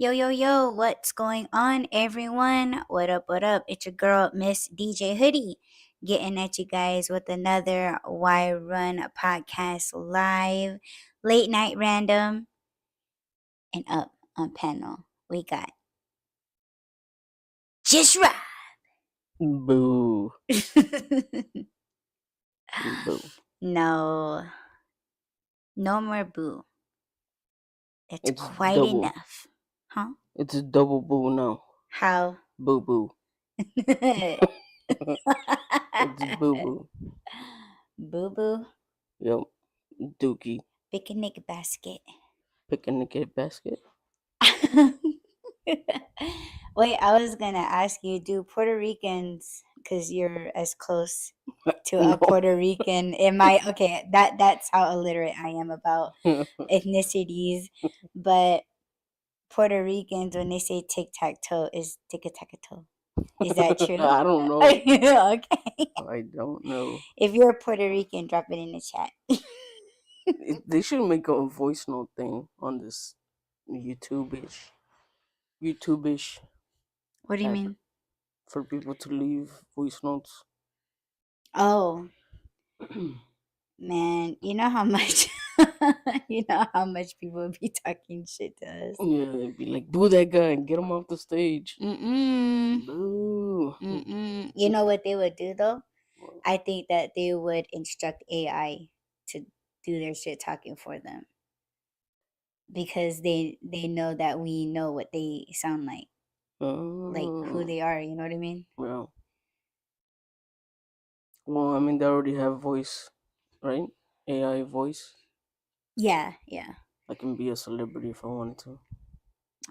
Yo, yo, yo, what's going on, everyone? What up, what up? It's your girl, Miss DJ Hoodie, getting at you guys with another Why Run podcast live, late night random, and up on panel. We got Just Right. Boo. Boo. No, no more boo. It's It's quite double. enough. Huh? It's a double boo now. How? Boo boo. It's boo boo. Boo boo. Yep. Dookie. Picnic basket. Picnic basket. Wait, I was gonna ask you, do Puerto Ricans, because you're as close to a No. Puerto Rican, am I okay? That's how illiterate I am about ethnicities. But Puerto Ricans, when they say tic tac toe, is tic a tac toe. Is that true? I don't know. Okay. I don't know. If you're a Puerto Rican, drop it in the chat. They should make a voice note thing on this YouTube-ish. What do you app mean? for people to leave voice notes. Oh, man, you know how much people be talking shit to us. Yeah, it'd be like, boo that guy and get him off the stage. Mm-mm. Boo. Mm-mm. You know what they would do though? I think that they would instruct AI to do their shit talking for them, because they know that we know what they sound like who they are. You know what I mean? Well, I mean, they already have voice, right? AI voice. Yeah. I can be a celebrity if I wanted to.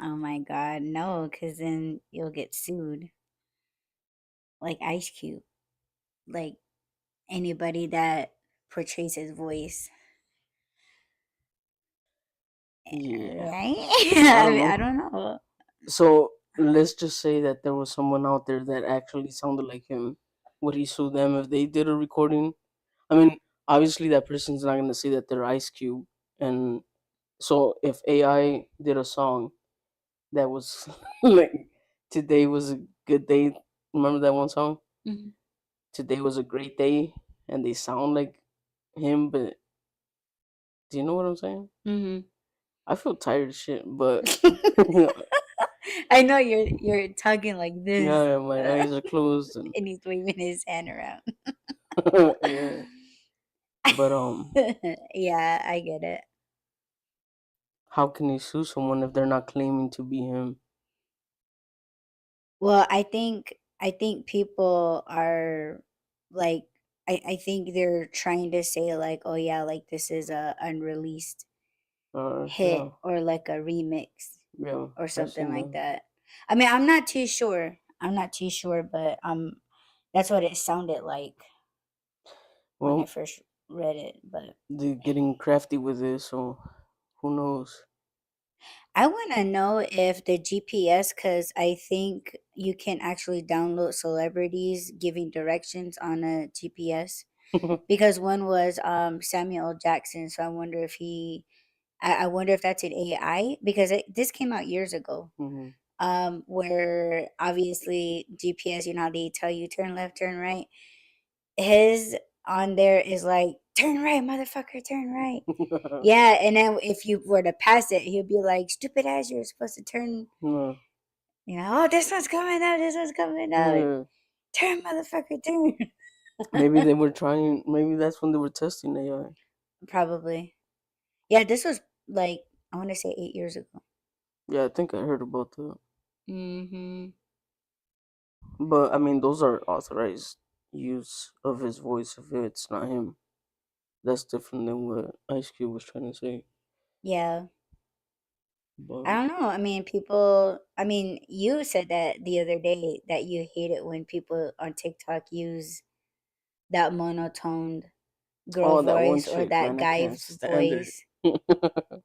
Oh my God, no, because then you'll get sued, like Ice Cube, like anybody that portrays his voice. Yeah. Right? I don't know. I don't know. So let's just say that there was someone out there that actually sounded like him. Would he sue them if they did a recording? I mean, obviously that person's not gonna say that they're Ice Cube, and so if AI did a song that was like "Today was a good day," remember that one song? Mhm. Today was a great day, and they sound like him, but do you know what I'm saying? Mhm. I feel tired of shit, but I know you're talking like this, yeah, my eyes are closed and and he's waving his hand around. yeah. But Yeah, I get it. how can they sue someone if they're not claiming to be him? Well, I think people are like, I think they're trying to say like, oh yeah, like this is a unreleased hit Yeah, or like a remix yeah, or I've something seen like that. that. I mean, I'm not too sure. But that's what it sounded like when I Well, first read it. But they're getting crafty with this, so who knows? I want to know if the GPS, because I think you can actually download celebrities giving directions on a GPS. Because one was Samuel L. Jackson, so I wonder if I wonder if that's an AI, because this came out years ago. Hmm. Where obviously GPS, you know how they tell you turn left, turn right. His on there is like turn right, motherfucker, turn right. Yeah, and then if you were to pass it, he'll be like, "Stupid ass, you're supposed to turn." Yeah. Oh, this one's coming up. This one's coming up. Yeah. Turn, motherfucker, turn. Maybe they were trying. Maybe that's when they were testing AI. Probably. Yeah, this was like, I want to say 8 years ago. Yeah, I think I heard about that. Mm-hmm. But I mean, those are authorized use of his voice if it's not him. That's different than what Ice Cube was trying to say. Yeah. I But don't know. I mean, people, I mean, you said that the other day that you hate it when people on TikTok use that monotoned girl oh, that one voice or chick, that man, I can't guy's stand voice. her.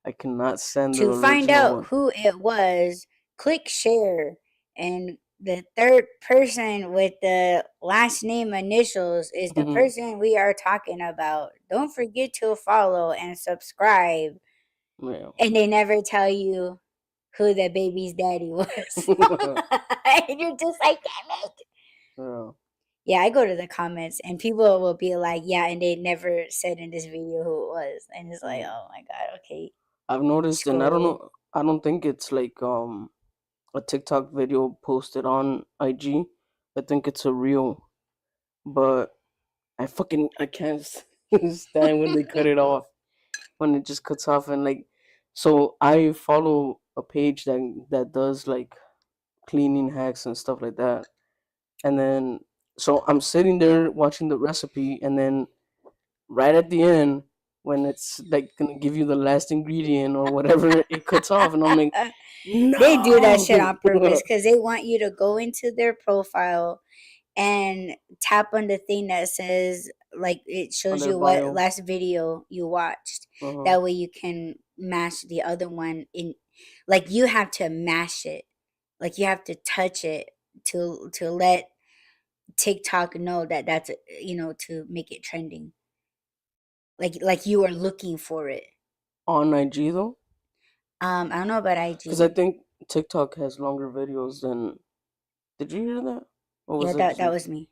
I cannot stand the To find original out one. who it was, click share. And the third person with the last name initials is the person we are talking about. Don't forget to follow and subscribe. Yeah. And they never tell you who the baby's daddy was. And you're just like, damn it. Yeah. Yeah, I go to the comments and people will be like, yeah, and they never said in this video who it was. And it's like, Mm. oh my God, okay, I've noticed, and I don't scroll. know. I don't think it's like a TikTok video posted on IG. I think it's a reel, but I can't stand when they cut it off. When it just cuts off and like, so I follow a page that does like cleaning hacks and stuff like that. And then so I'm sitting there watching the recipe, and then right at the end, when it's like gonna give you the last ingredient or whatever, it cuts off, and I'm like, They do that shit no. on purpose because they want you to go into their profile and tap on the thing that says, like, it On shows their you what bio. last video you watched. Uh-huh. That way you can mash the other one in. Like, you have to mash it. Like, you have to touch it to let TikTok know that that's, to make it trending. Like you are looking for it. On IG though, I don't know about because I IG. think TikTok has longer videos than. Did you hear that? Or Yeah, was it that just that me? was me.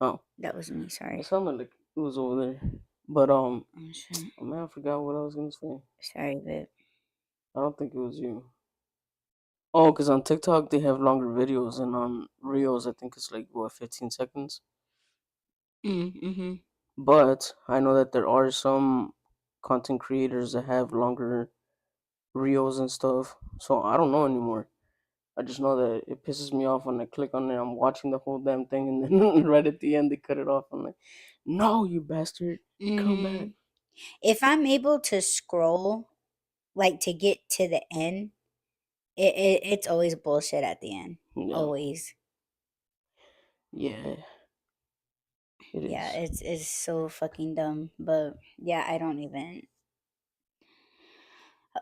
Oh, That was me. it Sorry. sounded like it was over there. But Oh shit. oh, man, I forgot what I was gonna say. Sorry, babe. I don't think it was you. Oh, because on TikTok they have longer videos, and on Reels I think it's like what 15 seconds. Mm-hmm. But I know that there are some content creators that have longer Reels and stuff. So I don't know anymore. I just know that it pisses me off when I click on it. I'm watching the whole damn thing, and then right at the end they cut it off. I'm like, no, you bastard, come back. Mm-hmm. If I'm able to scroll, like, to get to the end, it's always bullshit at the end. Yeah, Always. yeah, it Yeah, is. it's so fucking dumb. But yeah, I don't even.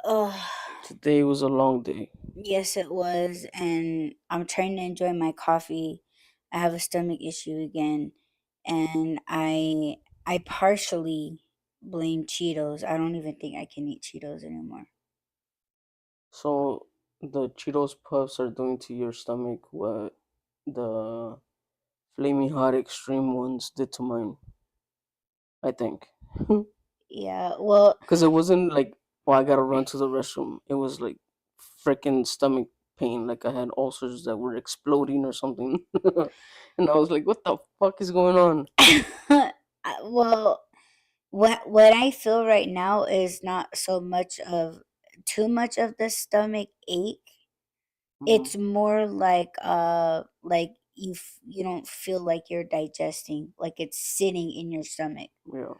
Oh, Today was a long day. yes, it was, and I'm trying to enjoy my coffee. I have a stomach issue again, and I partially blame Cheetos. I don't even think I can eat Cheetos anymore. So the Cheetos puffs are doing to your stomach what the flaming hot extreme ones did to mine. I think. Yeah, well, Because it wasn't like, well, I gotta run to the restroom. It was like freaking stomach pain, like I had ulcers that were exploding or something. And I was like, what the fuck is going on? well, what I feel right now is not so much of too much of the stomach ache. Hmm. It's more like you don't feel like you're digesting, like it's sitting in your stomach. Yeah,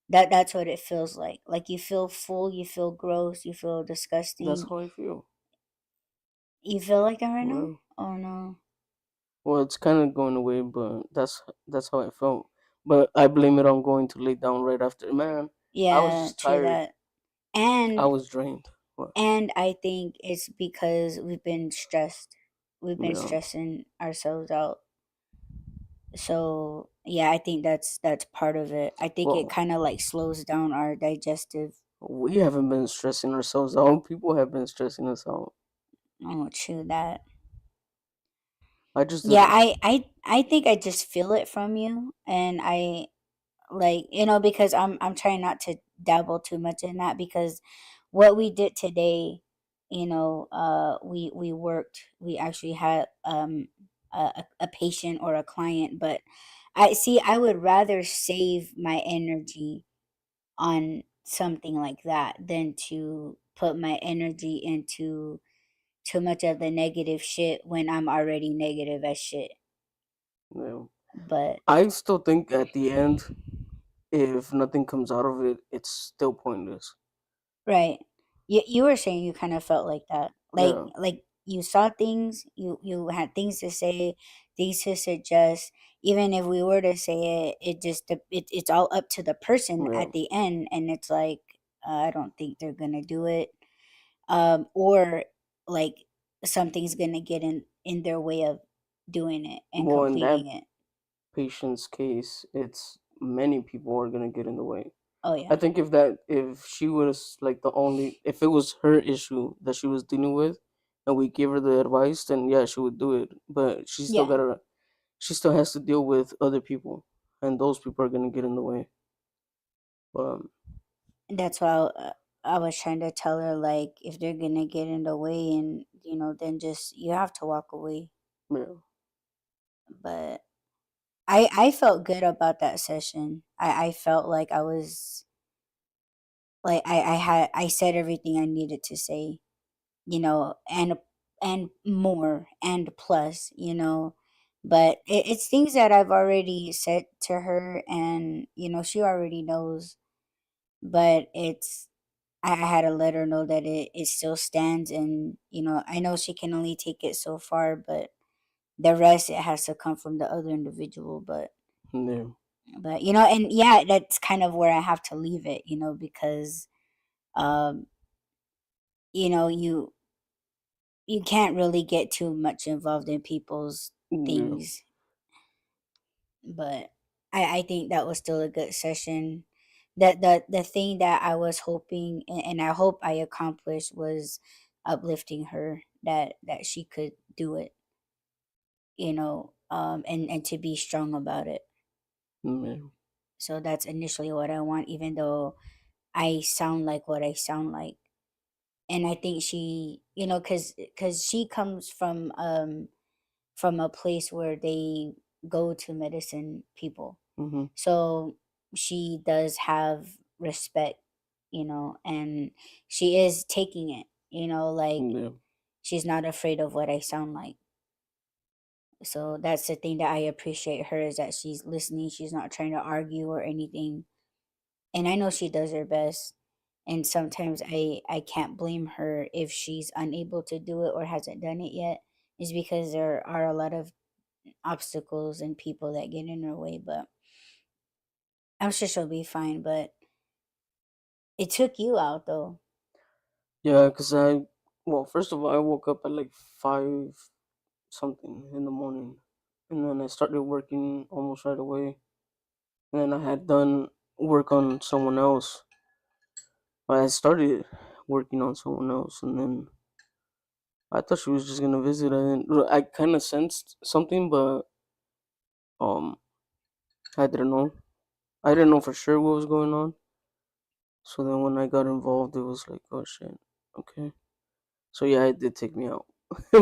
That's what it feels like. Like you feel full, you feel gross, you feel that's disgusting. how I feel. You feel like that right now? Well, Oh no. well, it's kind of going away, but that's how I felt. But I blame it on going to lay down right after. Man, I was Yeah, just true tired. that. I And was drained. What? and I think it's because we've been stressed. We've been Yeah. stressing ourselves out. So, yeah, I think that's part of it. I think it Well, kind of like slows down our digestive. we haven't been stressing ourselves out. People have been stressing us out. Oh, true that. I just Yeah, didn't. I think I just feel it from you, and I like, because I'm trying not to dabble too much in that, because what we did today, we worked. We actually had a patient or a client, but I would rather save my energy on something like that than to put my energy into too much of the negative shit when I'm already negative as shit. You know, But I still think at the end, if nothing comes out of it, it's still pointless. right. You were saying you kind of felt like that. Yeah, Like you saw things, you had things to say, things to suggest. Even if we were to say it, it's all up to the person yeah. at the end, and it's like, I don't think they're gonna do it. Or like something's gonna get in their way of doing it and Well, in that completing it. patient's case, it's many people are gonna get in the way. Oh I yeah. think if she was like the only, if it was her issue that she was dealing with, and we gave her the advice, then yeah, she would do it. But Yeah. she still has to deal with other people, and those people are gonna get in the way. But That's why I was trying to tell her, like, if they're gonna get in the way, and then just you have to walk away. yeah, But I felt good about that session. I felt like I was like I said everything I needed to say, and more and plus, but it's things that I've already said to her, and she already knows. But I had to let her know that it still stands, and I know she can only take it so far, but the rest, it has to come from the other individual. yeah, But and yeah, that's kind of where I have to leave it, because um you know you you can't really get too much involved in people's yeah, things. But I think that was still a good session. The thing that I was hoping, and I hope I accomplished, was uplifting her, that she could do it, and to be strong about it. yeah. So that's initially what I want, even though I sound like what I sound like. And I think she, because she comes from a place where they go to medicine people, Mm-hmm. so she does have respect, and she is taking it, like, Yeah. she's not afraid of what I sound like. So that's the thing that I appreciate her, is that she's listening, she's not trying to argue or anything. And I know she does her best, and sometimes I can't blame her if she's unable to do it or hasn't done it yet, is because there are a lot of obstacles and people that get in her way. But I'm sure she'll be fine. But it took you out though. Yeah, because well, first of all, I woke up at like 5 something in the morning. And then I started working almost right away. And then I had done work on someone else. I started working on someone else. And then I thought she was just going to visit. And I kind of sensed something, but um, I didn't know. I didn't know for sure what was going on. So then when I got involved, it was like, oh shit, okay. So yeah, it did take me out.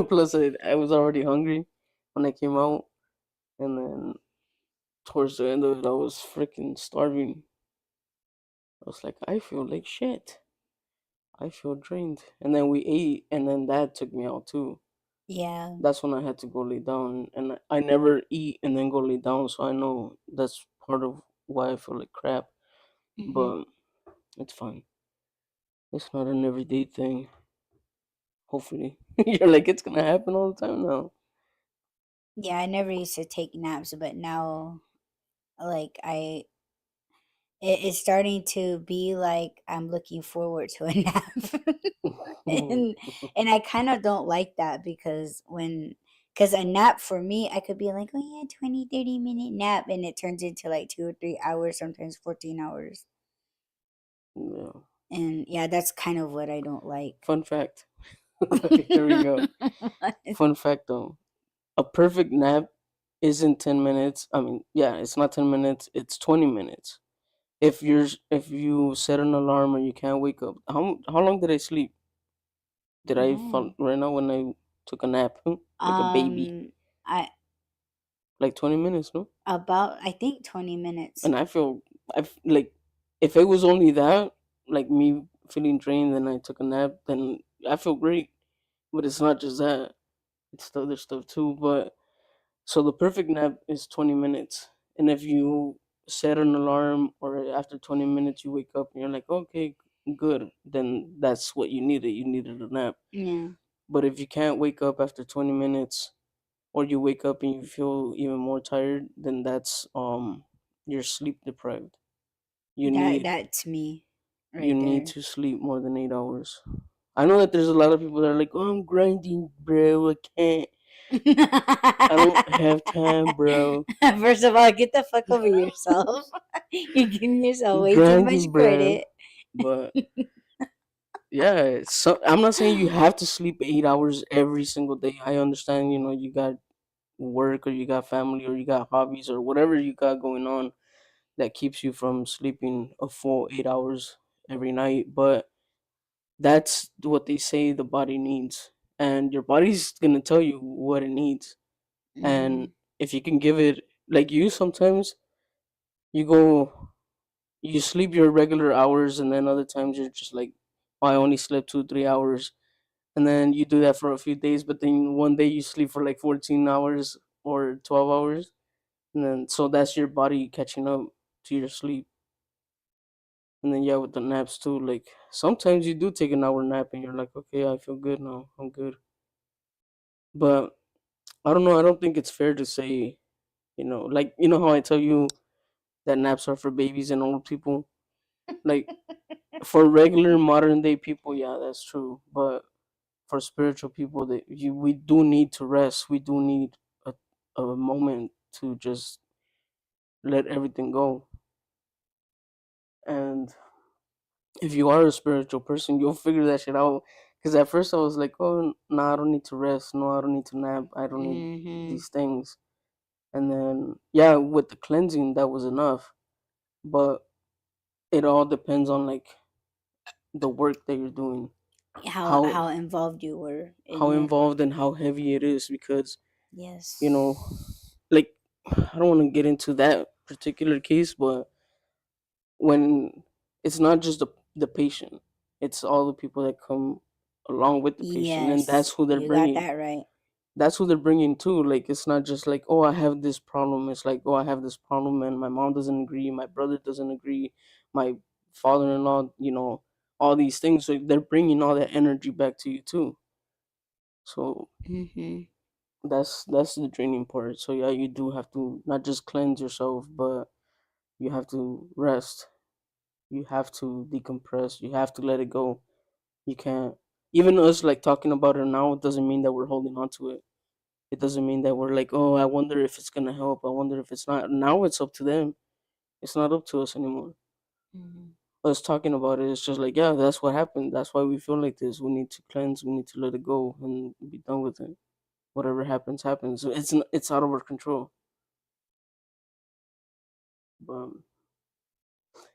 Plus, I was already hungry when I came out, and then towards the end of it, I was freaking starving. I was like, I feel like shit. I feel drained. And then we ate, and then that took me out too. Yeah. That's when I had to go lay down, and I never eat and then go lay down, so I know that's part of why I feel like crap. Hmm. But it's fine. It's not an everyday thing. Hopefully, you're like it's gonna happen all the time now. Yeah, I never used to take naps, but now, like, it's starting to be like I'm looking forward to a nap. and and I kind of don't like that, because a nap for me, I could be like, oh yeah, 20-30 minute nap, and it turns into like 2 or 3 hours, sometimes 14 hours. Yeah. And yeah, that's kind of what I don't like. Fun fact. Here we go. Fun fact though. A perfect nap isn't 10 minutes. I mean, yeah, it's not 10 minutes, it's 20 minutes. If you set an alarm and you can't wake up, how long did I sleep? Did I fall Oh. right now when I took a nap? Like a baby. um I Like 20 minutes, no? about, I think, 20 minutes. And like if it was only that, like me feeling drained and I took a nap, then I feel great. But it's not just that. It's the other stuff too. But so the perfect nap is 20 minutes. And if you set an alarm or after 20 minutes you wake up and you're like, okay, good, then that's what you needed. You needed a nap. Yeah. But if you can't wake up after 20 minutes or you wake up and you feel even more tired, then that's you're sleep deprived. You That need that's me you right need there. to sleep more than 8 hours. I know that there's a lot of people that are like, oh, I'm grinding, bro. I can't. I don't have time, bro. First of all, get the fuck over yourself. You're giving yourself I'm way too much grinding, bro. credit. But yeah, so I'm not saying you have to sleep 8 hours every single day. I understand, you got work or you got family or you got hobbies or whatever you got going on that keeps you from sleeping a full 8 hours every night. But that's what they say the body needs. And your body's gonna tell you what it needs. And Hmm. if you can give it, like, you sometimes you go you sleep your regular hours, and then other times you're just like, oh, I only slept 2 3 hours, and then you do that for a few days, but then one day you sleep for like 14 hours or 12 hours, and then so that's your body catching up to your sleep. And then, yeah, with the naps too, like sometimes you do take an hour nap and you're like, okay, I feel good now, I'm good. But I don't know, I don't think it's fair to say, like, how I tell you that naps are for babies and old people. Like, for regular modern day people, yeah, that's true. But for spiritual people, we do need to rest. We do need a moment to just let everything go. And if you are a spiritual person, you'll figure that shit out. Because at first I was like, oh, no, I don't need to rest. No, I don't need to nap. I don't need Hmm. these things. And then, yeah, with the cleansing, that was enough. But it all depends on, like, the work that you're doing. How How involved you were how in it. involved and how heavy it is, because you know Yes. like, I don't want to get into that particular case, but when it's not just the patient, it's all the people that come along with the patient, and that's Yes, who they're you got bringing. that right. That's who they're bringing too. Like, it's not just like, oh, I have this problem. It's like, oh, I have this problem and my mom doesn't agree, my brother doesn't agree, my father-in-law, all these things. So they're bringing all that energy back to you too. So Hmm. that's the draining part. So yeah, you do have to not just cleanse yourself, but you have to rest. You have to decompress. You have to let it go. You can't. Even us, like, talking about it now, it doesn't mean that we're holding on to it. It doesn't mean that we're like, oh, I wonder if it's gonna help. I wonder if it's not. Now it's up to them. It's not up to us anymore. Hmm. Us talking about it, it's just like, yeah, that's what happened. That's why we feel like this. We need to cleanse. We need to let it go and be done with it. Whatever happens, happens. It's out of our control. But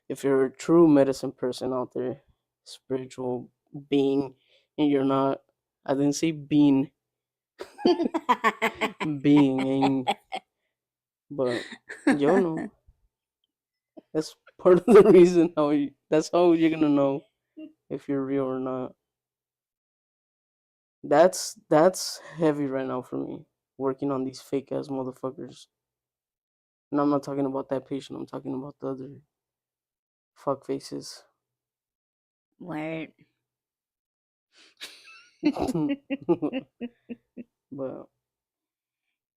if you're a true medicine person out there, spiritual being, and you're not, I didn't say being, being, and but you know, that's part of the reason that's how you're gonna know if you're real or not. That's heavy right now for me, working on these fake ass motherfuckers. And I'm not talking about that patient. I'm talking about the other fuck faces. Word. But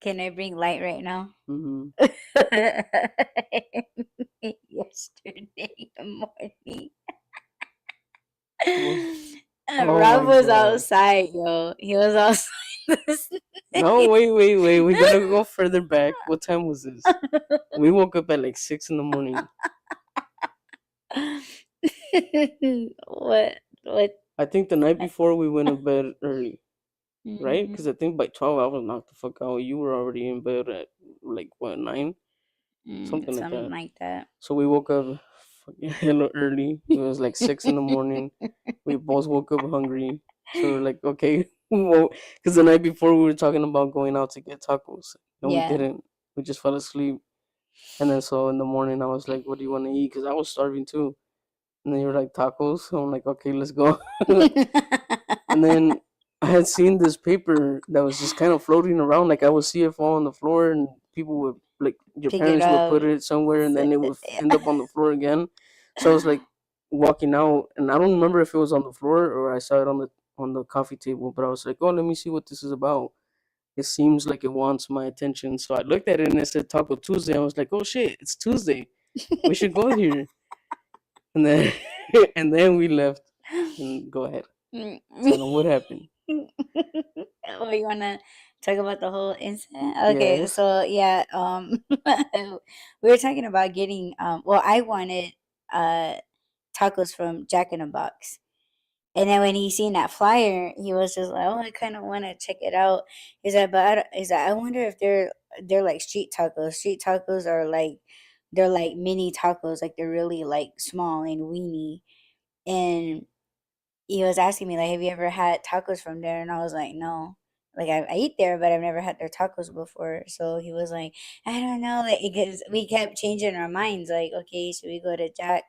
Can I bring light right now? mhm. Yesterday morning, Well, oh Rob my was god. outside, yo. He was outside this No, wait, wait, wait. We gotta go further back. What time was this? We woke up at like 6 in the morning. What? I think the night before we went to bed early, right? Because Mm-hmm. I think by 12 I was knocked the fuck out. You were already in bed at like what, 9? Something like Something that. like that. So we woke up fucking hella early. It was like 6 in the morning. We both woke up hungry. So we're like, okay, well, because the night before we were talking about going out to get tacos, and we Yeah. didn't. We just fell asleep. And then so in the morning I was like, what do you want to eat? Because I was starving too. And then you were like, tacos. So I'm like, okay, let's go. And then I had seen this paper that was just kind of floating around. Like, I would see it fall on the floor, and people would, like, your Pick it parents would up. put it somewhere, and then it would Yeah. end up on the floor again. So I was like walking out, and I don't remember if it was on the floor or I saw it on the coffee table. But I was like, oh, let me see what this is about. It seems like it wants my attention. So I looked at it and it said Taco Tuesday. I was like, oh shit, it's Tuesday. We should go here. And then and then we left. And go ahead. Tell them what happened. Oh, you wanna Talk about the whole incident. Okay, Yes. so yeah, we were talking about getting. Well, I wanted uh tacos from Jack in the Box. And then when he seen that flyer, he was just like, "Oh, I kind of want to check it out." He's like, "But he's like, I wonder if they're like street tacos. Street tacos are like they're like mini tacos, like they're really like small and weeny." And he was asking me like, "Have you ever had tacos from there?" And I was like, "No." Like I eat there, but I've never had their tacos before. So he was like, "I don't know," like because we kept changing our minds. Like, okay, should we go to Jack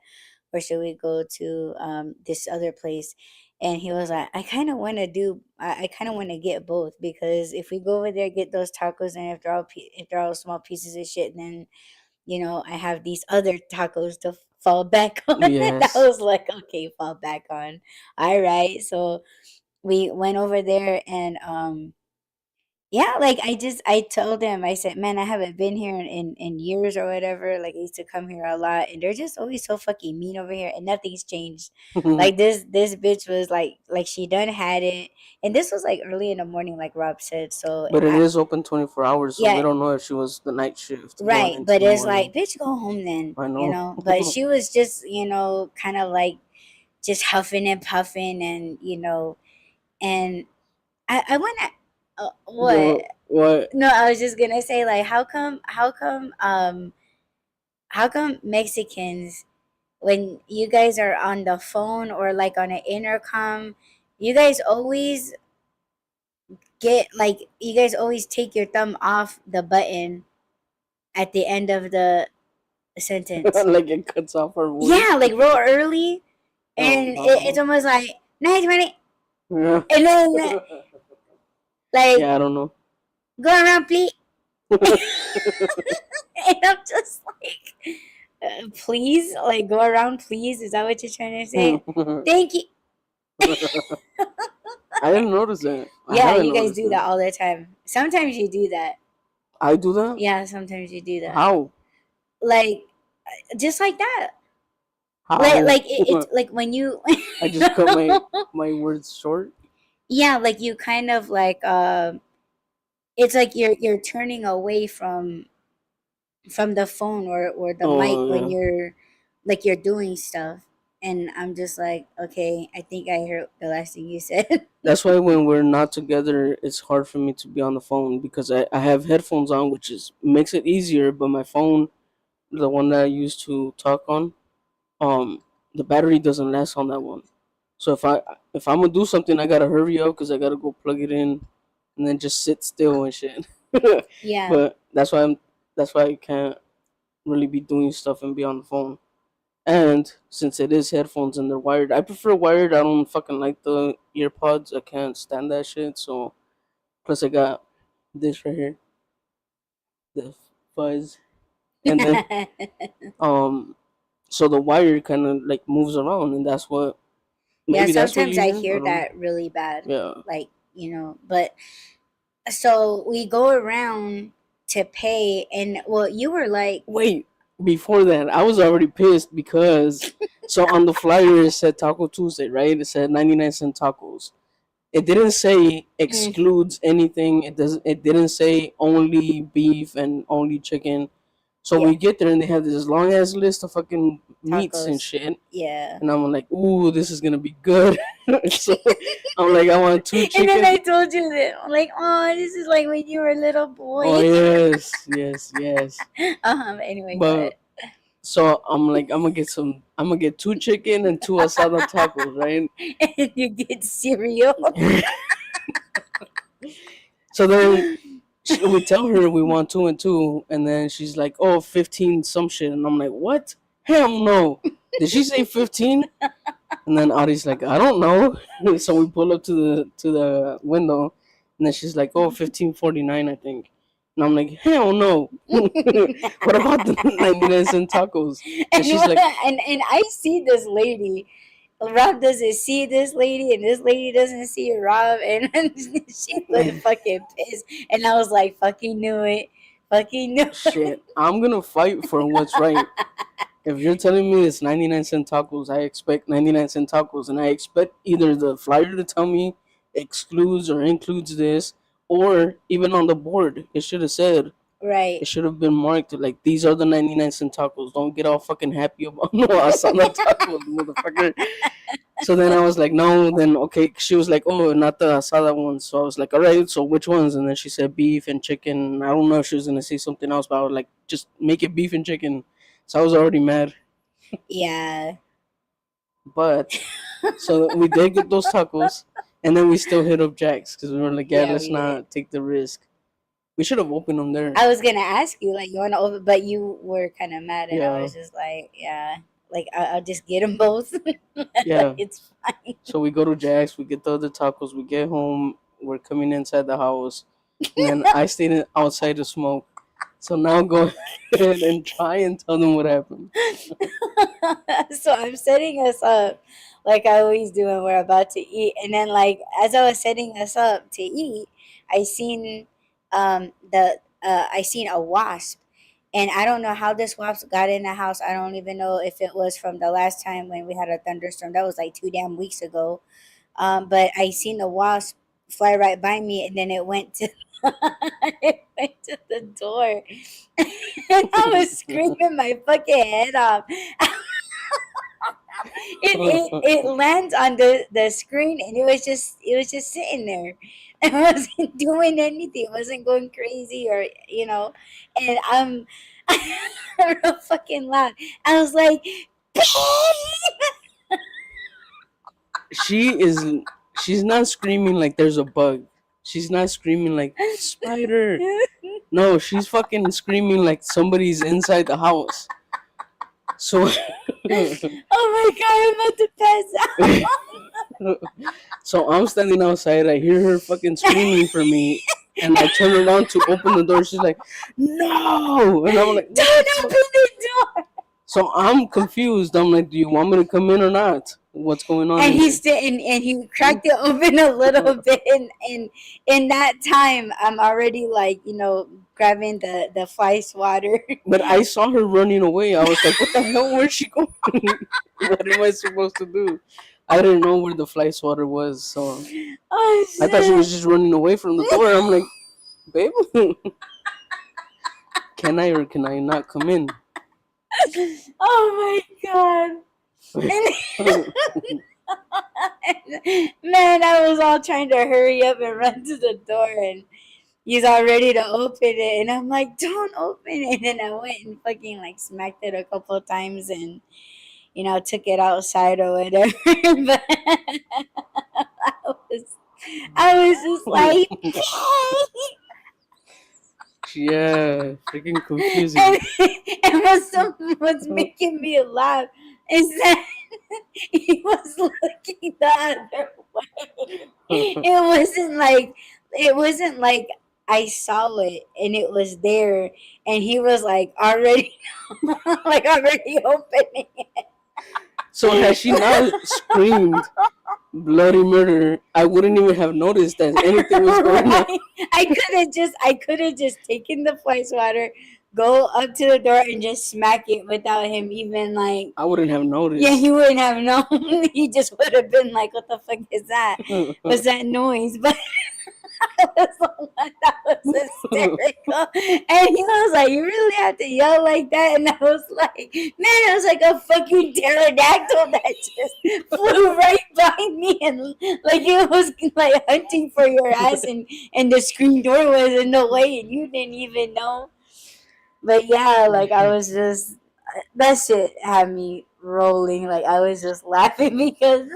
or should we go to this other place? And he was like, I kind of want to I kind of want to get both because if we go over there get those tacos and if they're all small pieces of shit, then I have these other tacos to fall back on. And I Yes. was like, okay, fall back on. All right. So we went over there and yeah, like I told him, I said, "Man, I haven't been here in years or whatever. Like I used to come here a lot and they're just always so fucking mean over here and nothing's changed." Like this bitch was like she done had it. And this was like early in the morning, like Rob said. So But it is open 24 hours, so we yeah, don't know if she was the night shift going right. into But the it's morning. like, bitch, go home then, I know. But she was just, kind of like just huffing and puffing and and I wanna what? What? No, I was just gonna say like how come Mexicans when you guys are on the phone or like on an intercom, you guys always you guys always take your thumb off the button at the end of the sentence. Like it cuts off our voice. Yeah, like real early, Oh and it's no. almost like 9:20, Yeah. and then like Yeah, I don't know. go around, please. And I'm just like, please, like go around, please. Is that what you're trying to say? Thank you. I didn't notice that. I Yeah, haven't you guys noticed do it. that all the time. Sometimes you do that. I do that? Yeah, sometimes you do that. How? Like just like that. How? It's like when you I just cut my words short. yeah, like you kind of like it's like you're turning away from the phone or the mic Oh when yeah. you're doing stuff. And I'm just like, okay, I think I heard the last thing you said. That's why when we're not together, it's hard for me to be on the phone because I have headphones on, which is makes it easier. But my phone, the one that I used to talk on, um, the battery doesn't last on that one. So if I'm gonna do something, I gotta hurry up because I gotta go plug it in, and then just sit still and shit. Yeah. But that's why I can't really be doing stuff and be on the phone. And since it is headphones and they're wired, I prefer wired. I don't fucking like the earpods. I can't stand that shit. So plus I got this right here, the fuzz, and then um, so the wire kind of like moves around, and that's what Yeah, maybe that's what sometimes you I hear. I hear don't know. that really bad. Yeah. Like, but so we go around to pay and well, you were like, Wait, before that, I was already pissed because so on the flyer it said Taco Tuesday, right? It said 99-cent tacos. It didn't say mm, excludes anything. It didn't say only beef and only chicken. So yeah, we get there and they have this long ass list of fucking meats and tacos. shit. Yeah. And I'm like, ooh, this is gonna be good. So I'm like, I want two And then I chicken. told you that I'm like, oh, this is like when you were a little Oh boy. yes, yes, yes. Anyway, go But ahead. so I'm like, I'm gonna get two chicken and two asada tacos, right? And you get cereal. So then we tell her we want two and two, and then she's like, oh, 15 some shit. And I'm like, what? Hell no. Did she say 15? And then Audie's like, I don't know. So we pull up to the window, and then she's like, oh, 15.49, I think. And I'm like, hell no. What about the 99-cent tacos? And And she's like, and I see this lady. Rob doesn't see this lady, and this lady doesn't see Rob, and she was fucking pissed. And I was like, "Fucking knew it, fucking knew it." shit, I'm gonna fight for what's right. If you're telling me it's 99-cent tacos, I expect 99-cent tacos, and I expect either the flyer to tell me excludes or includes this, Or even on the board, it should have said, Right. it should have been marked like, these are the 99-cent tacos. Don't get all fucking happy about no asada tacos, motherfucker. So then I was like, no, then okay. She was like, oh, not the asada ones. So I was like, all right, so which ones? And then she said beef and chicken. I don't know if she was gonna say something else, but I was like, just make it beef and chicken. So I was already mad. Yeah. But so we did get those tacos, and then we still hit up Jack's because we were like, yeah, Yeah, let's we did. not take the risk. We should have opened them there. I was gonna ask you, like, you want to open, but you were kind of mad, and I Yeah, was just like, yeah, like I'll just get them both. yeah. It's fine. So we go to Jack's, we get the other tacos, we get home, we're coming inside the house, and then I stayed outside to smoke. So now go ahead and try and tell them what happened. So I'm setting us up, like I always do when we're about to eat, and then like as I was setting us up to eat, I seen the I seen a wasp. And I don't know how this wasp got in the house. I don't even know if it was from the last time when we had a thunderstorm. That was like 2 damn weeks ago. But I seen the wasp fly right by me, and then it went to it went to the door, and I was screaming my fucking head off. It lands on the screen, and it was just sitting there. It wasn't doing anything. It wasn't going crazy, or and I'm real fucking loud. I was like, She's not screaming like there's a bug. She's not screaming like spider. No, she's fucking screaming like somebody's inside the house. So oh my god, I'm about to pass out. so I'm standing outside, I hear her fucking screaming for me, and I turn around to open the door. She's like, no, and I'm like, Don't open the door. so I'm confused. I'm like, do you want me to come in or not? What's going on? And in he's sitting, and he cracked it open a little bit, and in that time, I'm already like, grabbing the fly swatter. But I saw her running away. I was like, what the hell? Where's she going? What am I supposed to do? I didn't know where the fly swatter was, so Oh I thought she shit. was just running away from the door. I'm like, babe, can I or can I not come in? Oh my god. Man, I was all trying to hurry up and run to the door, and he's all ready to open it, and I'm like, don't open it. And then I went and fucking like smacked it a couple of times, and took it outside or whatever. But was I was just like, Yeah, freaking confusing. and what's making me laugh is that he was looking the other way. It wasn't like I saw it and it was there, and he was like already like already opening it. So had she not screamed bloody murder, I wouldn't even have noticed that anything was going on. Right? I could have just taken the fly swatter, go up to the door, and just smack it without him even like. I wouldn't have noticed. Yeah, he wouldn't have known. He just would have been like, "What the fuck is that? What's that noise?" But I was the one that was hysterical, and he was like, "You really have to yell like that?" And I was like, "Man, it was like a fucking pterodactyl that just flew right by me, and like it was like hunting for your ass, and the screen door was in the way, and you didn't even know." But yeah, like I was just that shit had me rolling. Like I was just laughing because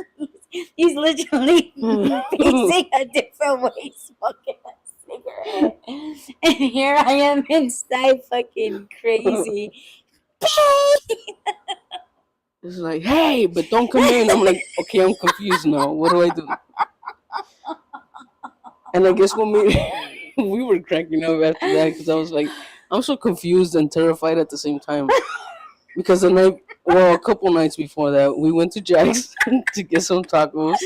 he's literally facing a different way, smoking a cigarette, and here I am inside, fucking crazy. It's like, hey, but don't come in. I'm like, okay, I'm confused now. What do I do? And I guess when we were cracking up after that, because I was like, I'm so confused and terrified at the same time. Because a couple nights before that, we went to Jack's to get some tacos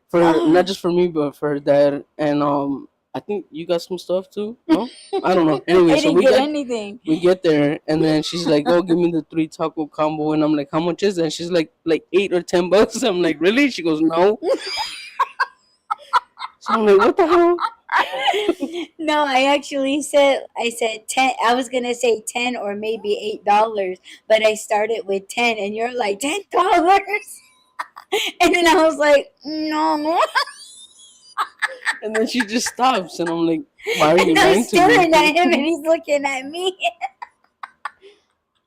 for not just for me, but for her dad. And I think you got some stuff too. No, I don't know. Anyway, I so didn't get anything. we get there, and then she's like, "Oh, give me the 3 taco combo," and I'm like, "How much is that?" And she's like $8 or $10. I'm like, "Really?" She goes, "No." So I'm like, "What the hell?" No, I said 10. I was gonna say 10 or maybe $8, but I started with 10, and you're like $10, and then I was like, no, And then she just stops, and I'm like, "Why are you and I'm lying to me?" staring at him, and he's looking at me.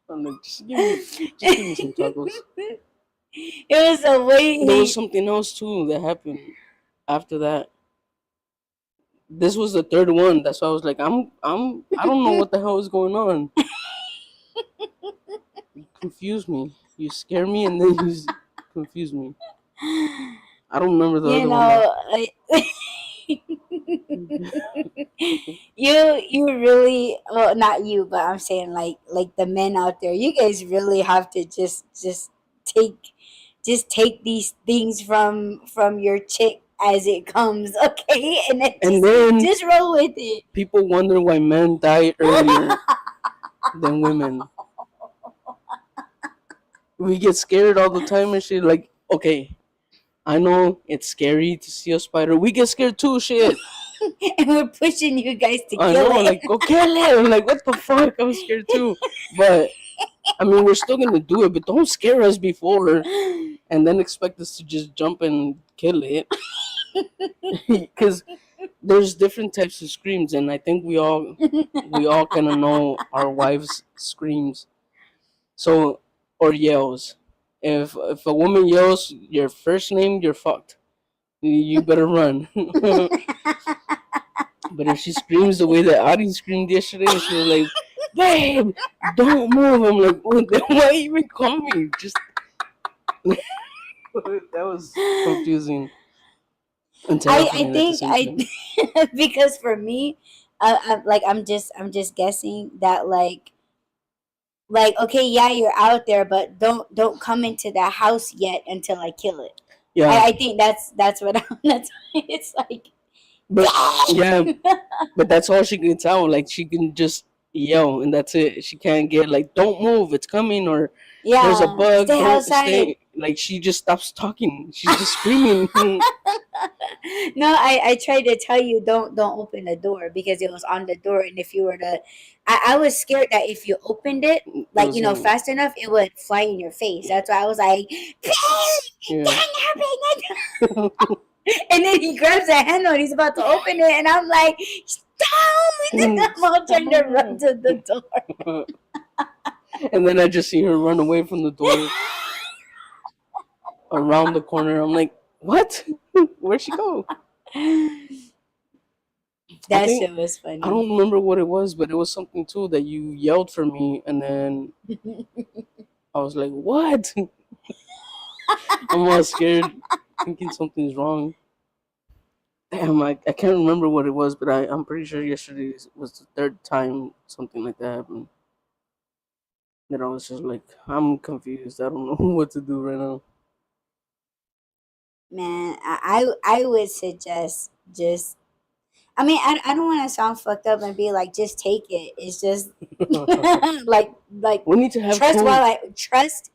I'm like, just give me some tacos. It was a There was way. something else too that happened after that. This was the third one. That's why I was like, I don't know what the hell is going on. You confuse me. You scare me, and then confuse me. I don't remember the You other one though. know, you really, well, not you, but I'm saying like the men out there, you guys really have to just take take these things from your chick as it comes, okay, and then And then just roll with it. people wonder why men die earlier than women. We get scared all the time and shit. Like, okay, I know it's scary to see a spider. We get scared too, shit. And we're pushing you guys to I kill know, it. like, go kill it. I'm like, what the fuck? I'm scared too. But I mean, we're still gonna do it, but don't scare us before and then expect us to just jump and kill it. Because there's different types of screams, and I think we all kind of know our wives' screams. So, or yells. If a woman yells your first name, you're fucked. You better run. But if she screams the way that Audie screamed yesterday, she was like, "Babe, don't move." I'm like, well, then why even call me? Just that was confusing and I terrifying at the think same I time. because for me, I'm just guessing that okay, yeah, you're out there, but don't come into the house yet until I kill it. Yeah, I think that's what that's it's like. but yeah, but that's all she can tell. Like she can just yell, and that's it. She can't get like, "Don't move, it's coming," or "There's a Yeah, bug, stay don't outside. stay." Like she just stops talking. She's just screaming. No, I tried to tell you don't open the door because it was on the door, and if you were to, I was scared that if you opened it It like was in, fast enough, it would fly in your face. That's why I was like, please, yeah. don't open it. And then he grabs a handle and he's about to open it, and I'm like, stop! And I'm all trying to run to the door. And then I just see her run away from the door around the corner. I'm like, what? Where'd she go? I That think shit was I funny. don't remember what it was, but it was something too that you yelled for me, and then I was like, what? I'm all scared, thinking something's wrong. Damn, I can't remember what it was, but I'm pretty sure yesterday was the third time something like that happened. That I was just like, I'm confused. I don't know what to do right now. Man, I would suggest just. I mean, I don't want to sound fucked up and be like, just take it. It's just like We need to have trust code. while I trust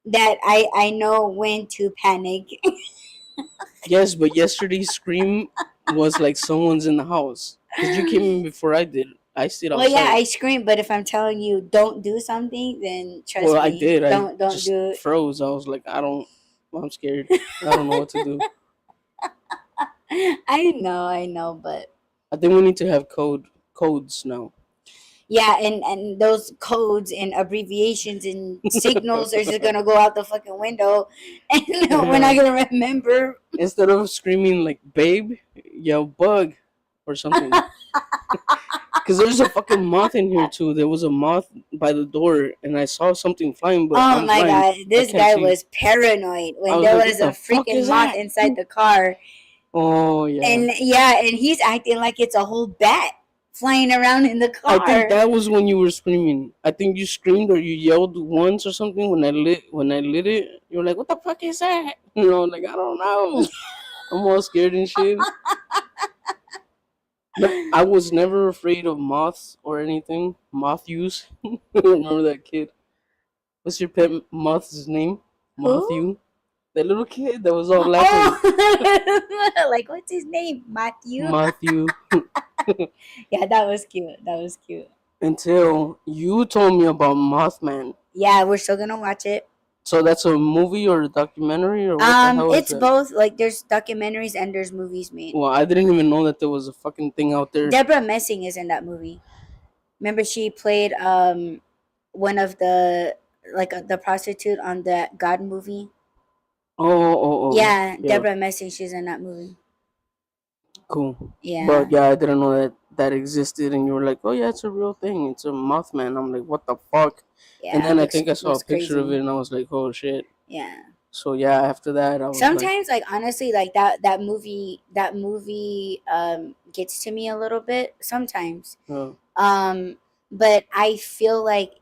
that I know when to panic. Yes, but yesterday's scream was like someone's in the house. Because you came in before I did. I stayed Well, yeah, outside. I scream, but if I'm telling you don't do something, then Well, trust I me, did. I don't just do froze. I was like, I'm scared. I don't know what to do. it. I know, but I think we need to have codes now. yeah, and those codes and abbreviations and signals are just gonna go out the fucking window, and we're not Yeah. gonna remember. Instead of screaming like "babe," yell "bug" or something. Because there's a fucking moth in here too. There was a moth by the door, and I saw something flying, but Oh I'm my blind. god, I this can't guy see. was paranoid I when was there like, was "What a the fuck freaking is moth that?" inside the car. Oh yeah. And yeah, and he's acting like it's a whole bat flying around in the I think car. that was when you were screaming. I think you screamed or you yelled once or something when I lit it. You were like, "What the fuck is that?" You know, like I don't know. I'm all scared and shit. But I was never afraid of moths or anything. Moth use. Remember that kid? What's your pet moth's name? Who? Matthew. That little kid that was all laughing. Oh, like what's his name? Matthew. Matthew. Yeah, that was cute. That was cute. Until you told me about Mothman. Yeah, we're still gonna watch it. So that's a movie or a documentary or what the hell is It's that? both. Like, there's documentaries and there's movies made. Well, I didn't even know that there was a fucking thing out there. Deborah Messing is in that movie. Remember, she played one of the like the prostitute on the God movie. Oh. Yeah, Yeah, Deborah Messing. She's in that movie. cool. But Yeah, yeah, I didn't know that that existed, and you were like, "Oh yeah, it's a real thing. It's a Mothman." I'm like, "What the fuck?" And yeah. then I think I saw a Looks picture of crazy. it, and I was like, "Oh shit." Yeah. So yeah, after that, I was like, Sometimes, like, honestly, like that movie gets to me a little bit sometimes. uh, Um, but I feel like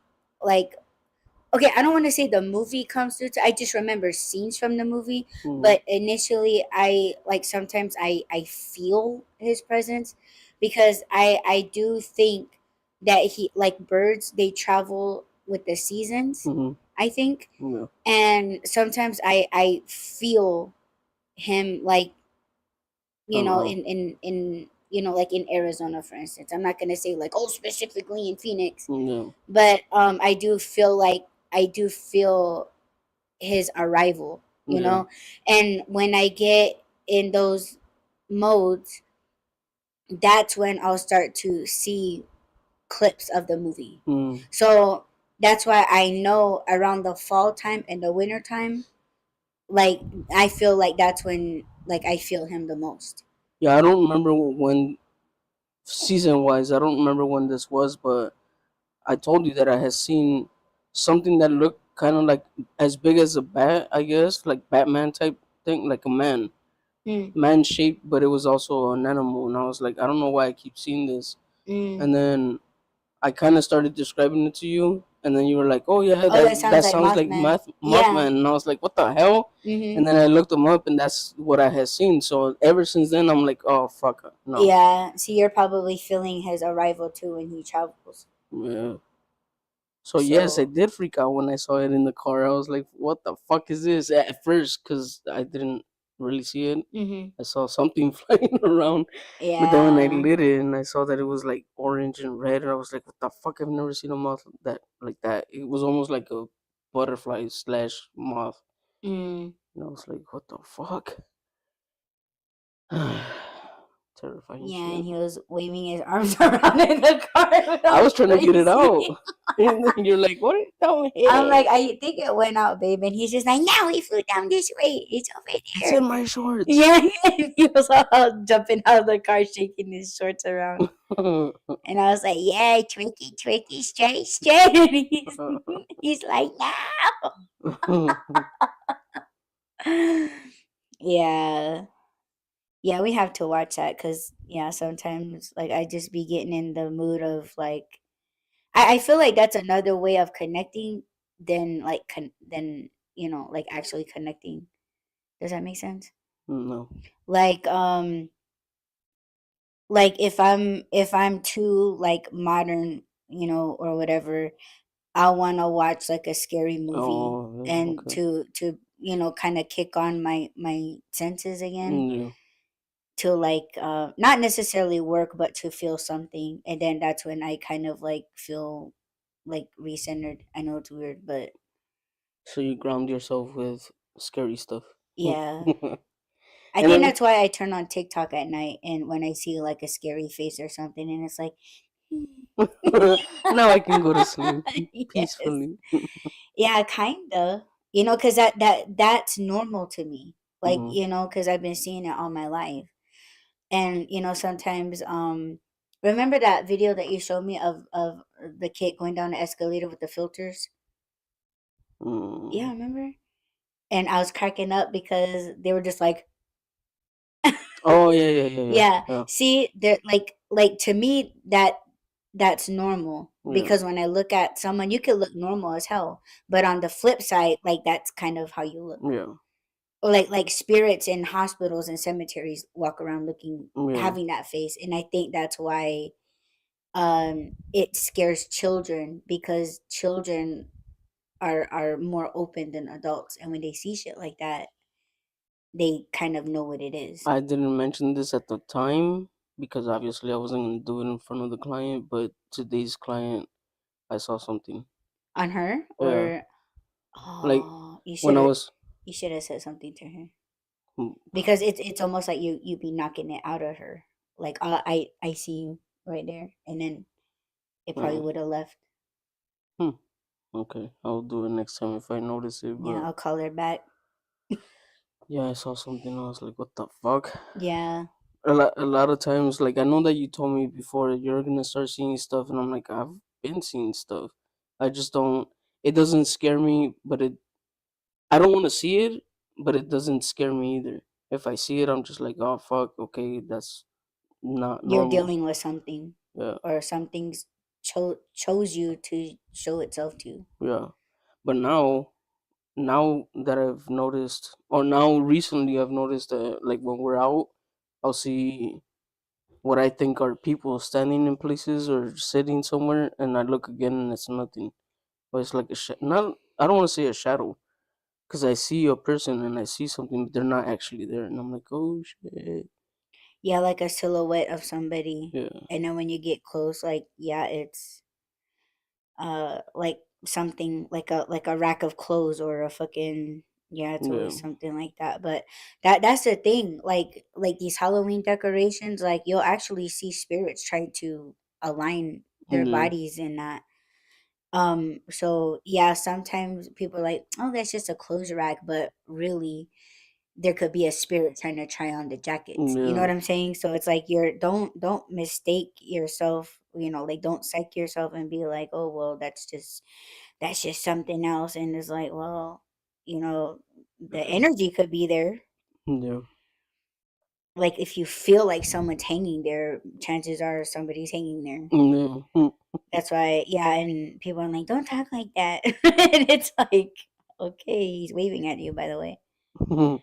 okay, I don't want to say the movie comes through to, I just remember scenes from the movie, mm, but initially I like sometimes I feel his presence because I do think that he, like birds, they travel with the seasons, mm, I think. yeah, And sometimes I feel him, like, around, like in Arizona, for instance. I'm not going to say like, oh, specifically in Phoenix, yeah, but I do feel his arrival, yeah, and when I get in those modes, that's when I'll start to see clips of the movie. mm. So that's why I know around the fall time and the winter time, like, I feel like that's when, like, I feel him the most. Yeah. I don't remember when season wise. I don't remember when this was, but I told you that I had seen something that looked kind of like as big as a bat, I guess, like Batman type thing, like a Mm, man shaped, but it was also an animal. And I was like, I don't know why I keep seeing this. mm. And then I kind of started describing it to you, and then you were like, "Oh yeah, Oh, that that sounds like sounds like Mothman. Yeah. Mothman." And I was like, "What the hell?" Mm-hmm. And then I looked them up, and that's what I had seen. So ever since then, I'm like, "Oh fuck, no." Yeah. So you're probably feeling his arrival too when he travels. Yeah. So yes, I So. did freak out when I saw it in the car. I was like, "What the fuck is this?" At first, because I didn't really see it. Mm-hmm. I saw something flying around, but then when I Yeah. lit it and I saw that it was like orange and red, I was like, "What the fuck? I've never seen a moth that like that." It was almost like a butterfly slash moth, Mm. and I was like, "What the fuck?" Terrifying Yeah, and shit. he was waving his arms around in the car. It I was was trying to get it out, crazy. and then you're like, "What? Don't hit I'm like, it." I think it went out, babe. And he's just like, no, he flew down this way. It's over It's there. in my shorts. Yeah, he was all jumping out of the car, shaking his shorts around. And I was like, yeah, tricky, tricky, straight, straight. And he's like, no. Yeah. Yeah, we have to watch that because, yeah, sometimes, like, I just be getting in the mood of, like, I feel like that's another way of connecting than, like, like, actually connecting. Does that make sense? No. Like, like, if I'm too, like, modern, or whatever, I want to watch like a scary movie Oh, yeah, and okay. to kind of kick on my senses again, Yeah. to, like, not necessarily work, but to feel something, and then that's when I kind of, like, feel, like, recentered. I know it's weird, but So you ground yourself with scary stuff. yeah. I And think then that's why I turn on TikTok at night, and when I see like a scary face or something, and it's like, now I can go to sleep yes, peacefully. yeah, kinda, because that's normal to me, like, Hmm. because I've been seeing it all my life. And sometimes, remember that video that you showed me of the kid going down the escalator with the filters? Yeah, Mm. remember? And I was cracking up because they were just like, Oh yeah, yeah, yeah, yeah, yeah. yeah, See, they're like to me, that's normal, yeah, because when I look at someone, you could look normal as hell, but on the flip side, like, that's kind of how you look. yeah, Or like spirits in hospitals and cemeteries walk around looking, yeah. having that face, and I think that's why it scares children, because children are more open than adults, and when they see shit like that, they kind of know what it is. I didn't mention this at the time because obviously I wasn't gonna do it in front of the client, but today's client, I saw something. On her, Yeah, or like oh, when I was, you should have said something to her, hmm, because it's almost like you be knocking it out of her. Like, I see you right there, and then it probably uh, would have left. hmm, okay, I'll do it next time if I notice it. Yeah, But I'll call her back. yeah, I saw something. I was like, what the fuck? Yeah. A lot of times, like I know that you told me before that you're gonna start seeing stuff, and I'm like, I've been seeing stuff. I just don't. It doesn't scare me, but it. I don't want to see it, but it doesn't scare me either. If I see it, I'm just like, oh fuck, okay, that's not You're normal. dealing with something, Yeah, or something's chose you to show itself to you. yeah. But now that I've noticed, or now recently I've noticed that, like when we're out, I'll see what I think are people standing in places or sitting somewhere, and I look again and it's nothing. But it's like not. I don't want to say a shadow, because I see a person and I see something, but they're not actually there, and I'm like, oh shit, Yeah, like a silhouette of somebody, yeah, and then when you get close, like, yeah, it's like something like a rack of clothes, or a fucking, yeah, it's yeah, always something like that. But that's the thing, like these Halloween decorations, like you'll actually see spirits trying to align their yeah, bodies in that. So yeah, sometimes people are like, oh, that's just a clothes rack, but really there could be a spirit trying to try on the jackets. You know yeah, what I'm saying? So it's like, you're don't mistake yourself, like don't psych yourself and be like, oh well, that's just something else. And it's like, well, the energy could be there. yeah, Like, if you feel like someone's hanging there, chances are somebody's hanging there. yeah, mm, That's why, yeah, and people are like, don't talk like that. And it's like, okay, he's waving at you, by the way. mhm,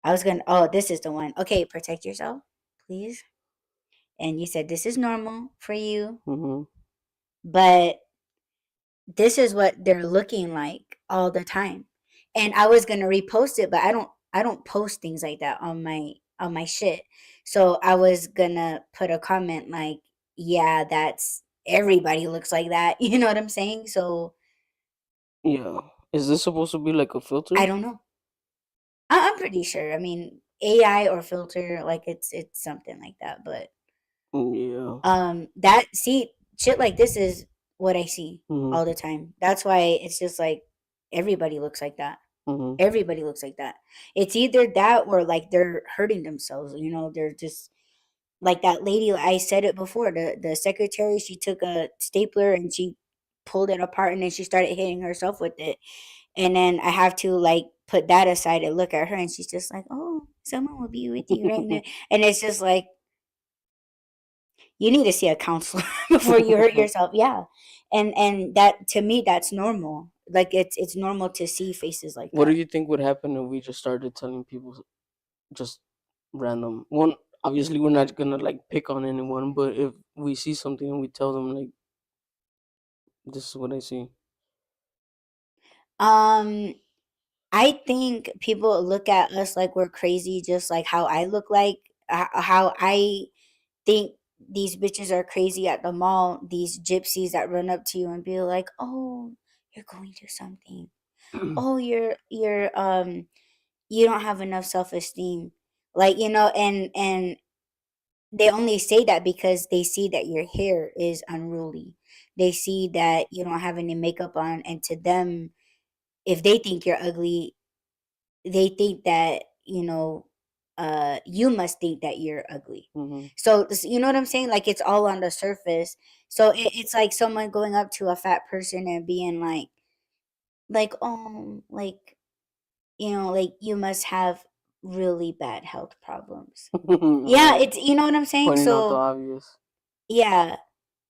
I was gonna, oh, this is the one. Okay, protect yourself, please. And you said this is normal for you, mhm, but this is what they're looking like all the time. And I was gonna repost it, but I don't post things like that on my shit. So I was gonna put a comment like, yeah, that's everybody looks like that. You know what I'm saying? So yeah. Is this supposed to be like a I filter? don't know. I'm pretty sure. I mean, AI or filter, like it's something like that. But Yeah, that, see, shit like this is what I see mhm, all the time. That's why it's just like everybody looks like that. mhm, Everybody looks like that. It's either that, or like they're hurting themselves. They're just like that lady. I said it before. The secretary, she took a stapler and she pulled it apart, and then she started hitting herself with it. And then I have to like put that aside and look at her, and she's just like, "Oh, someone will be with you right now." And it's just like, you need to see a counselor before you hurt yourself. Yeah. And that, to me, that's normal. Like, it's normal to see faces like What do that. you think would happen if we just started telling people just random one? Obviously, we're not gonna like pick on anyone, but if we see something and we tell them like, this is what I see. Um I think people look at us like we're crazy, just like how I look like, how I think these bitches are crazy at the mall, these gypsies that run up to you and be like, "Oh, you're going through something. Oh, you don't have enough self-esteem." Like, and they only say that because they see that your hair is unruly. They see that you don't have any makeup on, and to them, if they think you're ugly, they think that, you must think that you're ugly. Mhm. So you know what I'm saying? Like, it's all on the surface. So it's like someone going up to a fat person and being like, oh, like you must have really bad health problems. Yeah, Right. it's, you know what I'm saying? Pointing out the So obvious. yeah.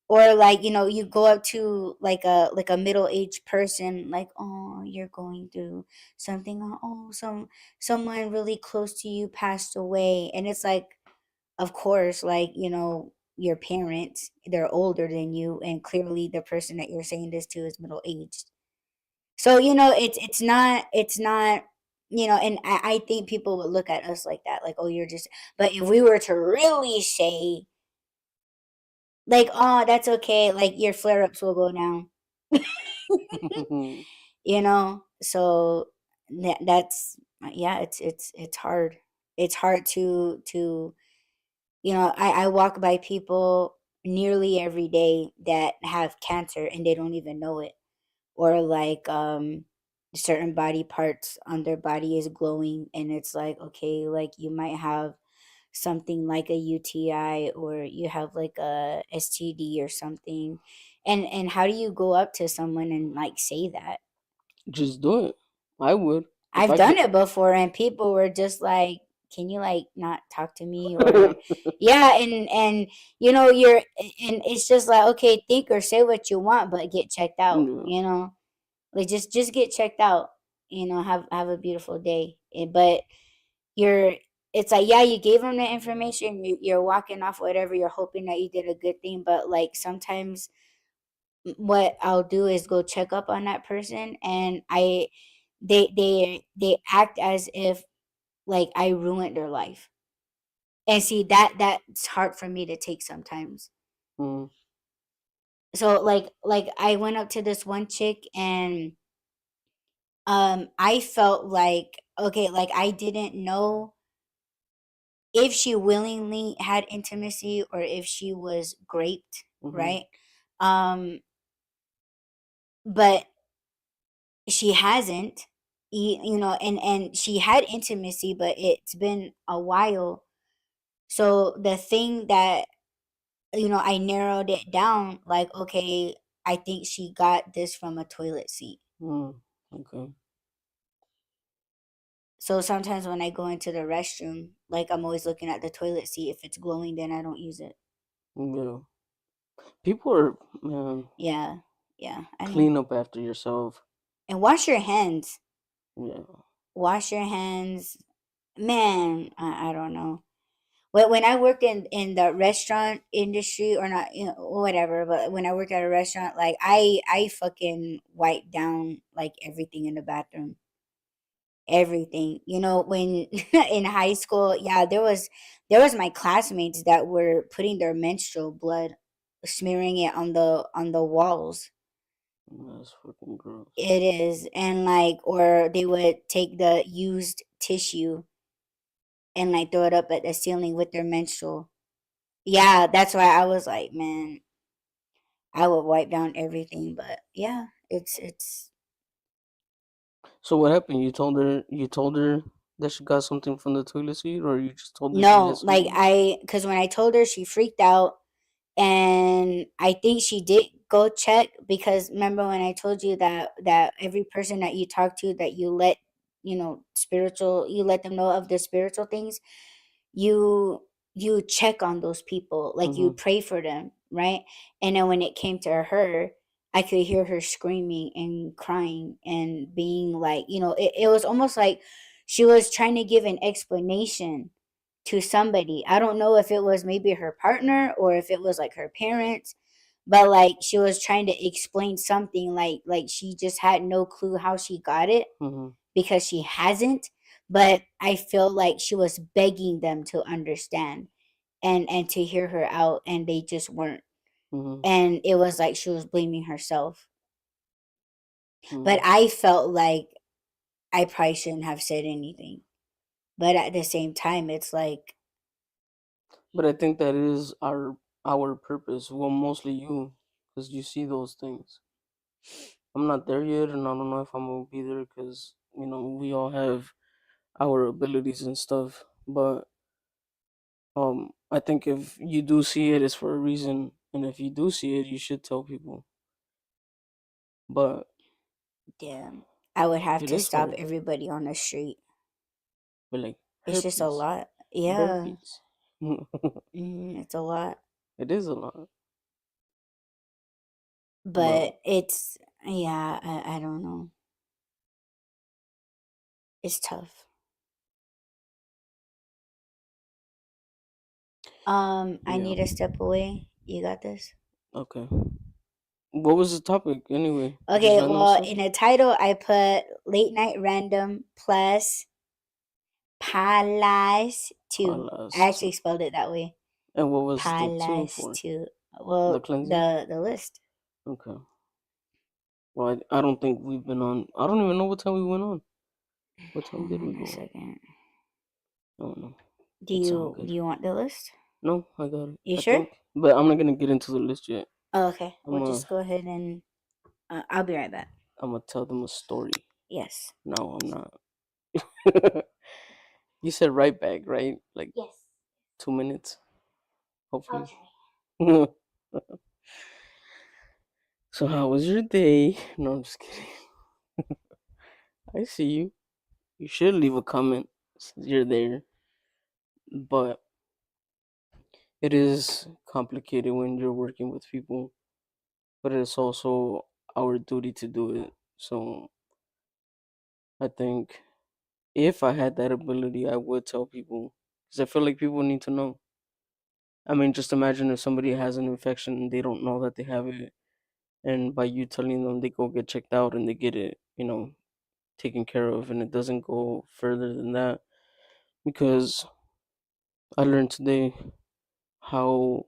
Or like, you go up to like a middle-aged person, like, oh, you're going through something, or oh, someone really close to you passed away. And it's like, of course, like, your parents, they're older than you, and clearly the person that you're saying this to is middle-aged. So, it's not and I think people would look at us like that, like, oh, you're just. But if we were to really say, like, oh, that's okay, like your flare ups will go down, so that's yeah, it's hard. It's hard to I walk by people nearly every day that have cancer and they don't even know it, or like certain body parts on their body is glowing, and it's like, okay, like you might have something like a UTI, or you have like a STD or something. And how do you go up to someone and like say that? Just do it. I would if I've I done could. it before and people were just like, "Can you like not talk to me?" Or yeah, and you're and it's just like, "Okay, think or say what you want, but get checked out," Yeah. Like just get checked out, have a beautiful day. But you're it's like, yeah, you gave them the information, you're walking off, whatever, you're hoping that you did a good thing, but like sometimes what I'll do is go check up on that person, and they act as if like I ruined their life. And see, that's hard for me to take sometimes. Mm, So like I went up to this one chick, and I felt like, okay, like I didn't know if she willingly had intimacy or if she was raped, mm-hmm, right? Um but she hasn't, and she had intimacy, but it's been a while. So the thing that, I narrowed it down, like, okay, I think she got this from a toilet seat. mm, okay. So sometimes when I go into the restroom, like I'm always looking at the toilet seat. If it's glowing, then I don't use it. Yeah. People are, man, Yeah. Yeah, I know. clean up after yourself. And wash your hands. Yeah. Wash your hands. Man, I don't know. When I worked in the restaurant industry, or not, whatever, but when I worked at a restaurant, like I fucking wiped down like everything in the bathroom. Everything. When in high school, yeah, there was my classmates that were putting their menstrual blood, smearing it on the walls. That's fucking gross. It is. And like, or they would take the used tissue and like throw it up at the ceiling with their menstrual. Yeah, that's why I was like, man, I would wipe down everything. But yeah, it's So what happened? You told her that she got something from the toilet seat, or you just told her she no, had like something? because when I told her, she freaked out, and I think she did go check, because remember when I told you that every person that you talk to, that you let, spiritual, you let them know of the spiritual things, you check on those people, like you Mm-hmm. pray for them, right? And then when it came to her, I could hear her screaming and crying and being like, it was almost like she was trying to give an explanation to somebody. I don't know if it was maybe her partner or if it was like her parents, but like she was trying to explain something, like she just had no clue how she got it, Mm-hmm. because she hasn't. But I feel like she was begging them to understand, and to hear her out, and they just weren't. Mm-hmm. And it was like she was blaming herself. But Mm-hmm. I felt like I probably shouldn't have said anything. But at the same time, it's like, But I think that is our purpose. Well, mostly you, because you see those things. I'm not there yet, and I don't know if I'm gonna be there, because we all have our abilities and stuff. But I think if you do see it, it's for a reason, and if you do see it, you should tell people. But damn, I would have it to is stop hard. everybody on the street. But like It's just a herpes, lot. Yeah, burpees, it's a lot. it is a lot. But But it's, yeah, I don't know. It's tough. I yeah, need to step away. You got this? okay. What was the topic anyway? Just Okay, random well, stuff. in the title, I put late night random plus PAH-LUS Two. I PAH-LUS actually Two. spelled it that way. And what was the two PAH-LUS for? Two. The Well, cleansing. the list. Okay. Well, I don't think we've been on. I don't even know what time we went on. What time Hold did we on a go on? second. I don't know. Do It sounds you good. do you want the list? No, I got it. You I sure? think, but I'm not gonna get into the list yet. Oh, okay. I'm Well, gonna just go ahead and I'll be right back. I'm gonna tell them a story. Yes. No, I'm not. You said right back, right? Like Yes. 2 minutes, I'll hopefully. try. So how was your day? No, I'm just kidding. I see you. You should leave a comment since you're there. But it is complicated when you're working with people, but it's also our duty to do it. So I think if I had that ability, I would tell people because I feel like people need to know. I mean, just imagine if somebody has an infection and they don't know that they have it, and by you telling them, they go get checked out and they get it, taken care of, and it doesn't go further than that. Because I learned today how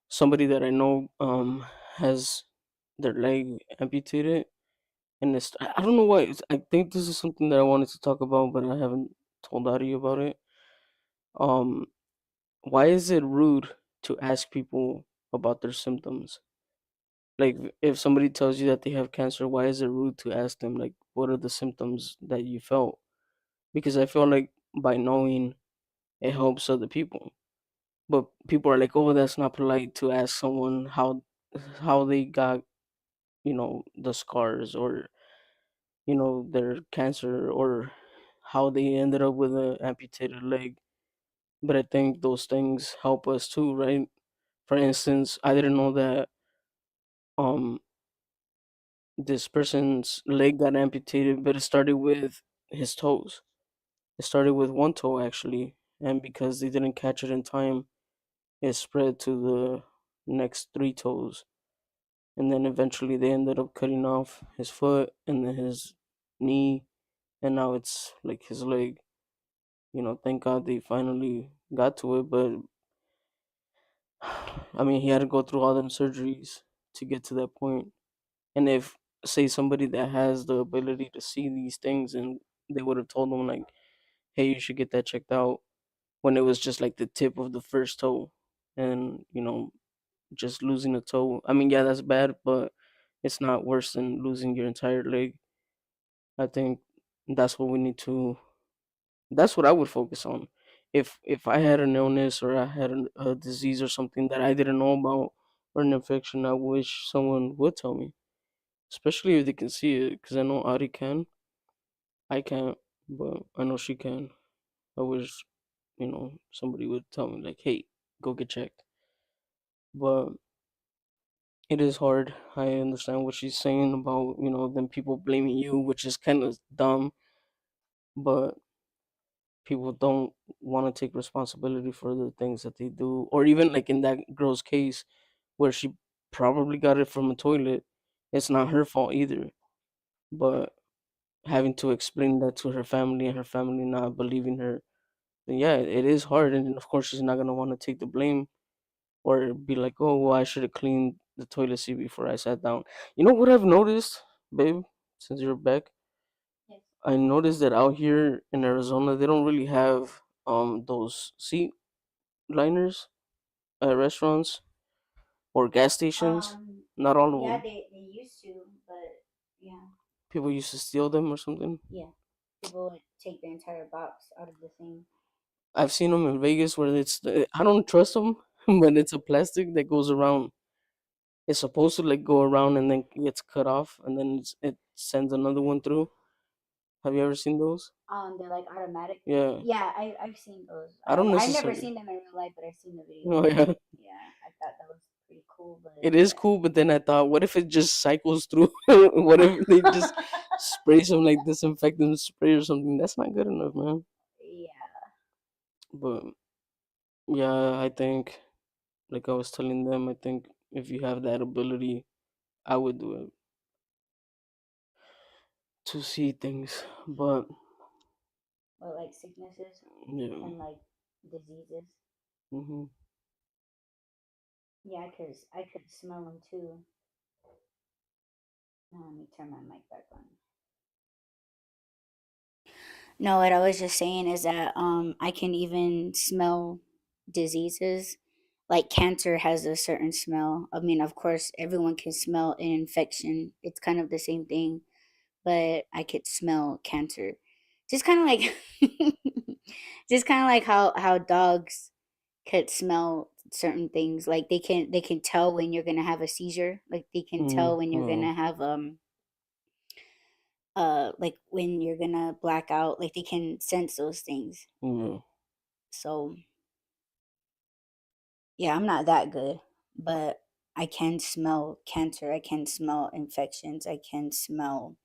somebody that I know has their leg amputated, and I don't know why. I think this is something that I wanted to talk about, but I haven't told Ari about it. Um, why is it rude to ask people about their symptoms? Like, if somebody tells you that they have cancer, why is it rude to ask them, like, what are the symptoms that you felt? Because I feel like by knowing, it helps other people. But people are like, oh, that's not polite to ask someone how they got, the scars, or their cancer, or how they ended up with an amputated leg. But I think those things help us too, right? For instance, I didn't know that um this person's leg got amputated, but it started with his toes. It started with one toe actually, and because they didn't catch it in time, it spread to the next three toes, and then eventually they ended up cutting off his foot and then his knee, and now it's like his leg. Thank God they finally got to it, but I mean, he had to go through all them surgeries to get to that point. And if, say, somebody that has the ability to see these things, and they would have told him like, hey, you should get that checked out, when it was just like the tip of the first toe, and just losing a toe. I mean, yeah, that's bad, but it's not worse than losing your entire leg. I think that's what we need to. That's what I would focus on. If I had an illness, or I had a disease or something that I didn't know about, or an infection, I wish someone would tell me, especially if they can see it. Because I know Ari can, I can't, but I know she can. I wish somebody would tell me like, hey, go get checked. But it is hard. I understand what she's saying about them people blaming you, which is kind of dumb, but people don't want to take responsibility for the things that they do. Or even like in that girl's case, where she probably got it from a toilet, it's not her fault either. But having to explain that to her family, and her family not believing her, then yeah, it is hard. And of course, she's not gonna want to take the blame, or be like, oh, well, I should have cleaned the toilet seat before I sat down. You know what I've noticed, babe, since you're back? Yes. I noticed that out here in Arizona, they don't really have those seat liners at restaurants or gas stations. Not all of Yeah, them. they used to, but yeah, People used to steal them or something. yeah. People would take the entire box out of the thing. I've seen them in Vegas where I don't trust them, but it's a plastic that goes around. It's supposed to like go around and then gets cut off, and then it sends another one through. Have you ever seen those? They're like automatic. Yeah, Yeah, I've seen those. I don't I've never necessarily. seen them in real life, but I've seen the videos. Oh yeah, Yeah, I thought that was pretty cool, but it is cool, but then I thought, what if it just cycles through? What if they just spray some like disinfectant spray or something? That's not good enough, man. yeah. But yeah, I think, like I was telling them, I think if you have that ability, I would do it to see things, but Or like sicknesses yeah. and like diseases. Hmm. Yeah, I could smell them too. Now let me turn my mic back on. No, what I was just saying is that I can even smell diseases. Like cancer has a certain smell. I mean, of course, everyone can smell an infection. It's kind of the same thing, but I could smell cancer. Just kind of like just kind of like how dogs could smell certain things. Like they can tell when you're going to have a seizure. Like they can Mm, tell when you're going yeah, to have like when you're gonna black out, like they can sense those things. yeah. So yeah, I'm not that good, but I can smell cancer, I can smell infections, I can smell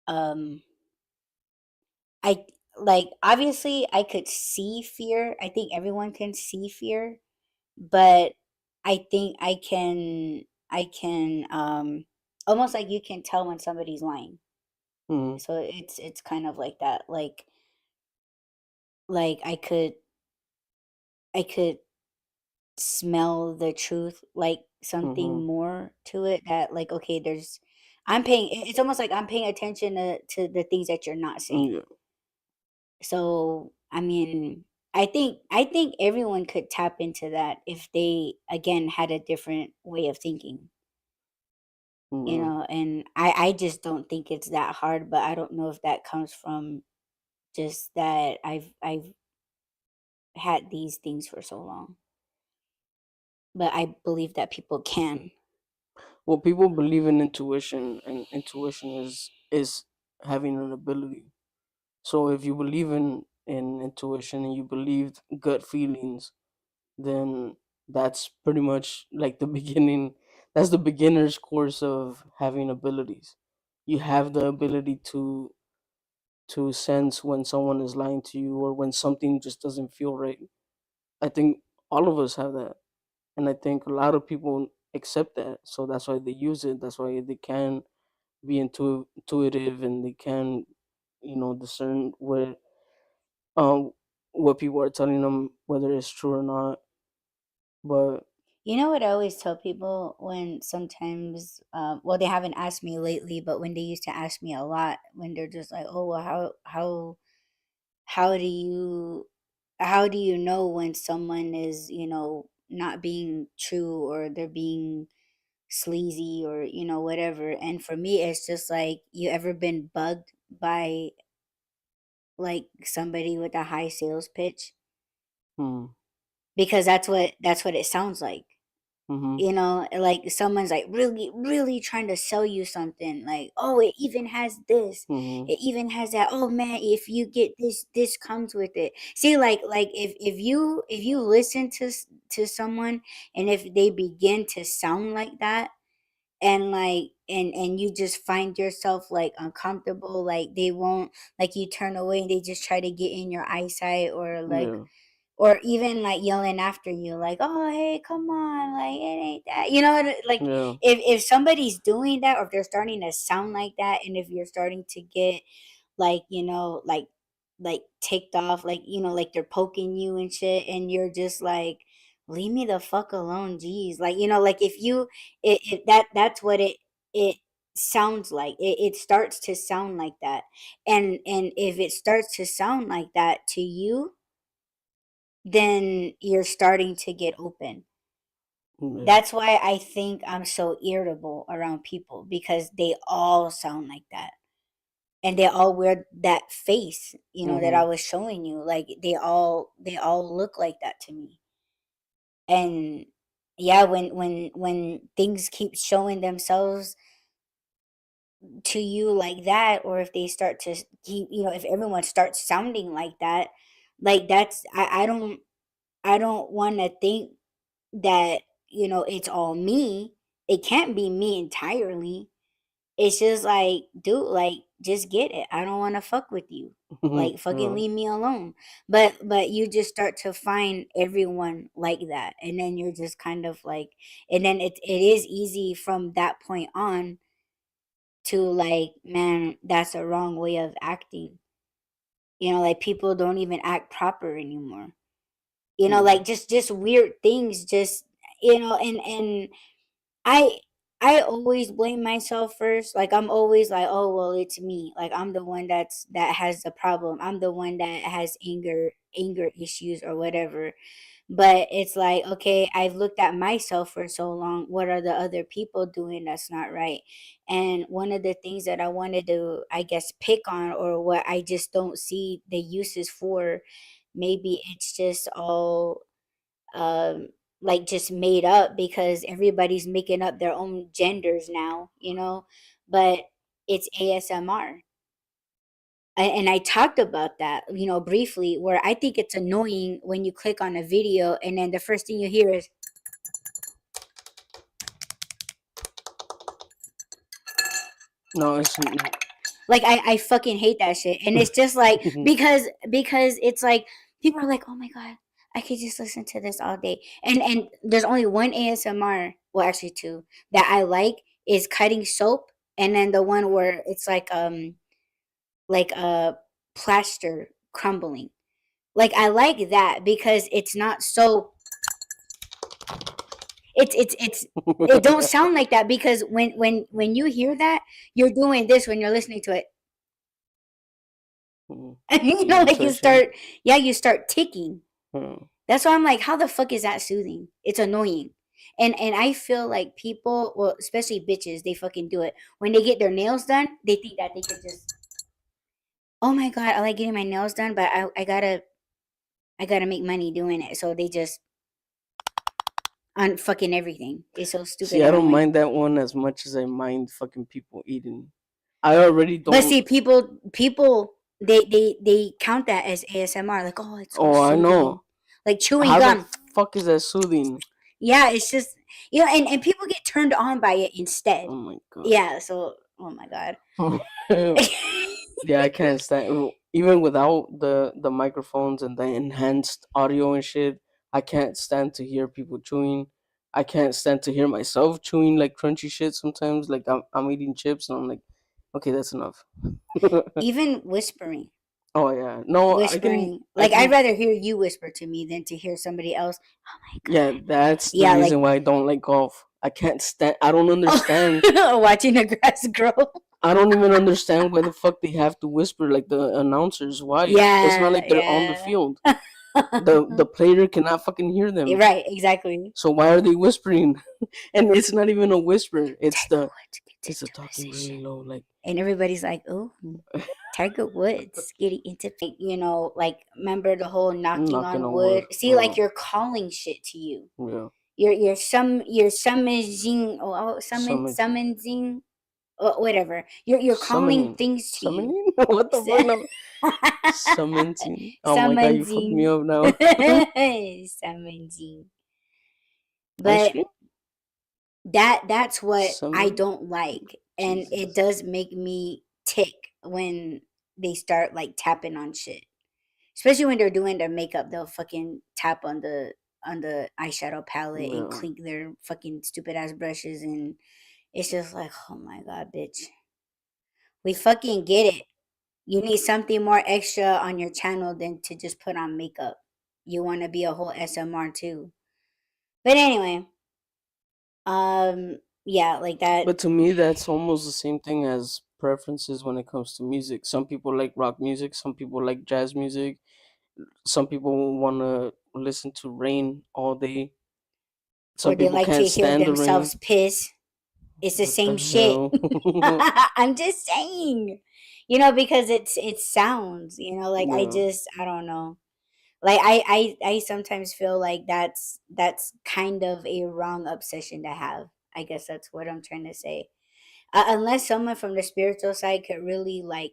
um I like obviously I could see fear. I think everyone can see fear, but I think I can almost like you can tell when somebody's lying. Mm, So it's kind of like that. Like I could smell the truth, like mm-hmm. something more to it that like okay, I'm paying it's almost like I'm paying attention to the things that you're not saying. Yeah, So, I mean, I think everyone could tap into that if they again had a different way of thinking, yeah. and I just don't think it's that hard, but I don't know if that comes from just that I've had these things for so long. But I believe that people can. Well, people believe in intuition, and intuition is having an ability. So if you believe in intuition and you believe gut feelings, then that's pretty much like the beginning. That's the beginner's course of having abilities. You have the ability to sense when someone is lying to you or when something just doesn't feel right. I think all of us have that, and I think a lot of people accept that. So that's why they use it. That's why they can be intuitive, and they can, discern um what people are telling them, whether it's true or not. But You know what I always tell people when sometimes, well, they haven't asked me lately, but when they used to ask me a lot, when they're just like, "Oh, well, how do you know when someone is, not being true or they're being sleazy or whatever?" And for me, it's just like, you ever been bugged by like somebody with a high sales pitch? hmm, Because that's what it sounds like. mm-hmm, Like someone's like really really trying to sell you something, like, oh, it even has this, mm-hmm, it even has that, oh man, if you get this comes with it. See, like if you listen to someone, and if they begin to sound like that, and like and you just find yourself like uncomfortable, like they won't, like you turn away and they just try to get in your eyesight, yeah, or even like yelling after you, like, oh hey, come on, like it ain't that, like yeah, if somebody's doing that, or if they're starting to sound like that, and if you're starting to get like like ticked off, like like they're poking you and shit, and you're just like, leave me the fuck alone, jeez, like like if you it that's what it sounds like, it starts to sound like that, and if it starts to sound like that to you, then you're starting to get open. yeah, That's why I think I'm so irritable around people, because they all sound like that. And they all wear that face, that mm-hmm, I was showing you. Like they all look like that to me. And yeah, when things keep showing themselves to you like that, or if they start to keep, if everyone starts sounding like that, like that's I don't want to think that it's all me. It can't be me entirely. it's just like, dude, like, just get it. I don't want to fuck with you. Like, fucking Yeah. leave me alone. But you just start to find everyone like that, and then you're just kind of like, and then it is easy from that point on to like, man, that's a wrong way of acting. Like, people don't even act proper anymore. Yeah. Like, just weird things, just, and I I always blame myself first. Like, I'm always like, oh well, it's me. Like, I'm the one that has the problem. I'm the one that has anger issues or whatever. But it's like, okay, I've looked at myself for so long. What are the other people doing that's not right? And one of the things that I wanted to, I guess, pick on, or what I just don't see the uses for, maybe it's just all um like just made up because everybody's making up their own genders now. But it's ASMR. And I talked about that, briefly, where I think it's annoying when you click on a video and then the first thing you hear is No, it's like, I fucking hate that shit. And it's just like, because it's like, people are like, oh my god, I could just listen to this all day. And there's only one ASMR, well, actually two, that I like, is cutting soap, and then the one where it's like a plaster crumbling. Like, I like that because it's not so, it's it don't sound like that, because when you hear that, you're doing this when you're listening to it. Yeah, Like, you touching. start, yeah, you start ticking. Yeah. That's why I'm like, how the fuck is that soothing? It's annoying. And I feel like people, well, especially bitches, they fucking do it. When they get their nails done, they think that they could just, oh my god, I like getting my nails done, but I gotta make money doing it. So they just on fucking everything. It's so See, stupid I and don't annoying. mind that one as much as I mind fucking people eating. I already But don't. see, people they count that as ASMR, like, oh, it's so Oh, I soothing. know. Like chewing How the gum. fuck is that soothing? Yeah, it's just, and people get turned on by it instead. Oh my god. Yeah, so, oh my god. Yeah, I can't stand even without the microphones and the enhanced audio and shit. I can't stand to hear people chewing. I can't stand to hear myself chewing like crunchy shit. Sometimes, like I'm eating chips and I'm like, okay, that's enough. Even whispering. Oh yeah, no, I can, Whispering. I Like, I'd can. rather hear you whisper to me than to hear somebody else. Oh my Yeah, god. that's the Yeah, reason like, why I don't like golf. I can't stand. I don't understand. oh, watching the grass grow. I don't even understand why the fuck they have to whisper like the announcers. Why? It's not Yeah, like they're on the yeah. field. The player cannot fucking hear them. Right, exactly. So why are they whispering? And it's not even a whisper. Tiger Woods gets It's the into talking really position. low. Like And everybody's like, oh, Tiger Woods getting into, like, remember the whole knocking knocking on on wood. wood? See, like, you're calling shit to you. Yeah. You're summoning, Summon, summoning, whatever. You're calling summoning, things to you. summoning. What the fuck? No. Summoning. Oh my god, you fucked me Summoning. up now. Summoning. Ice But cream. that's what I Summon. don't like, and it Jesus. does make me tick when they start like tapping on shit. Especially when they're doing their makeup, they'll fucking tap on the eyeshadow palette and Yeah. clink their fucking stupid ass brushes, and it's just like, oh my god, bitch. We fucking get it. You need something more extra on your channel than to just put on makeup. You want to be a whole SMR too. But anyway, yeah, like that. But to me, that's almost the same thing as preferences when it comes to music. Some people like rock music, some people like jazz music, some people want to listen to rain all day, Or some they people like can't to hear stand the rain. themselves piss. It's the What the same shit. hell? I'm just saying. Because it sounds, like, Yeah. I don't know. Like, I sometimes feel like that's kind of a wrong obsession to have. I guess that's what I'm trying to say. Unless someone from the spiritual side could really like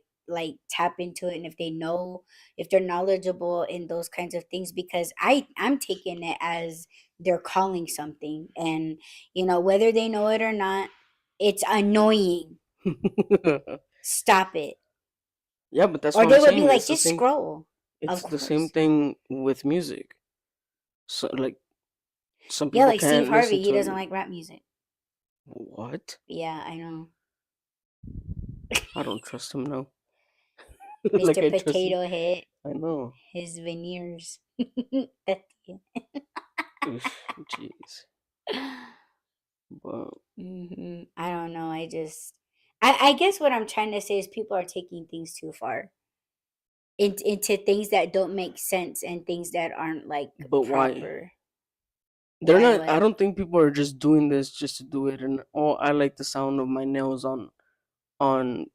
tap into it, and if they're knowledgeable in those kinds of things, because I'm taking it as they're calling something, and whether they know it or not, it's annoying. Stop it. Yeah, but that's Or what I'm they would be saying. like, It's the just same. scroll. It's Of the same course. thing with music. So like some Yeah, people like Steve can't listen Harvey, he to doesn't it. like rap music. What? Yeah, I know. I don't trust him now. Like Mr. I trusted. Potato Head, I know. his veneers. Oof, jeez. But I don't know. I guess what I'm trying to say is people are taking things too far into things that don't make sense and things that aren't like why? proper. They're Why not. I what? don't think people are just doing this just to do it. And oh, I like the sound of my nails on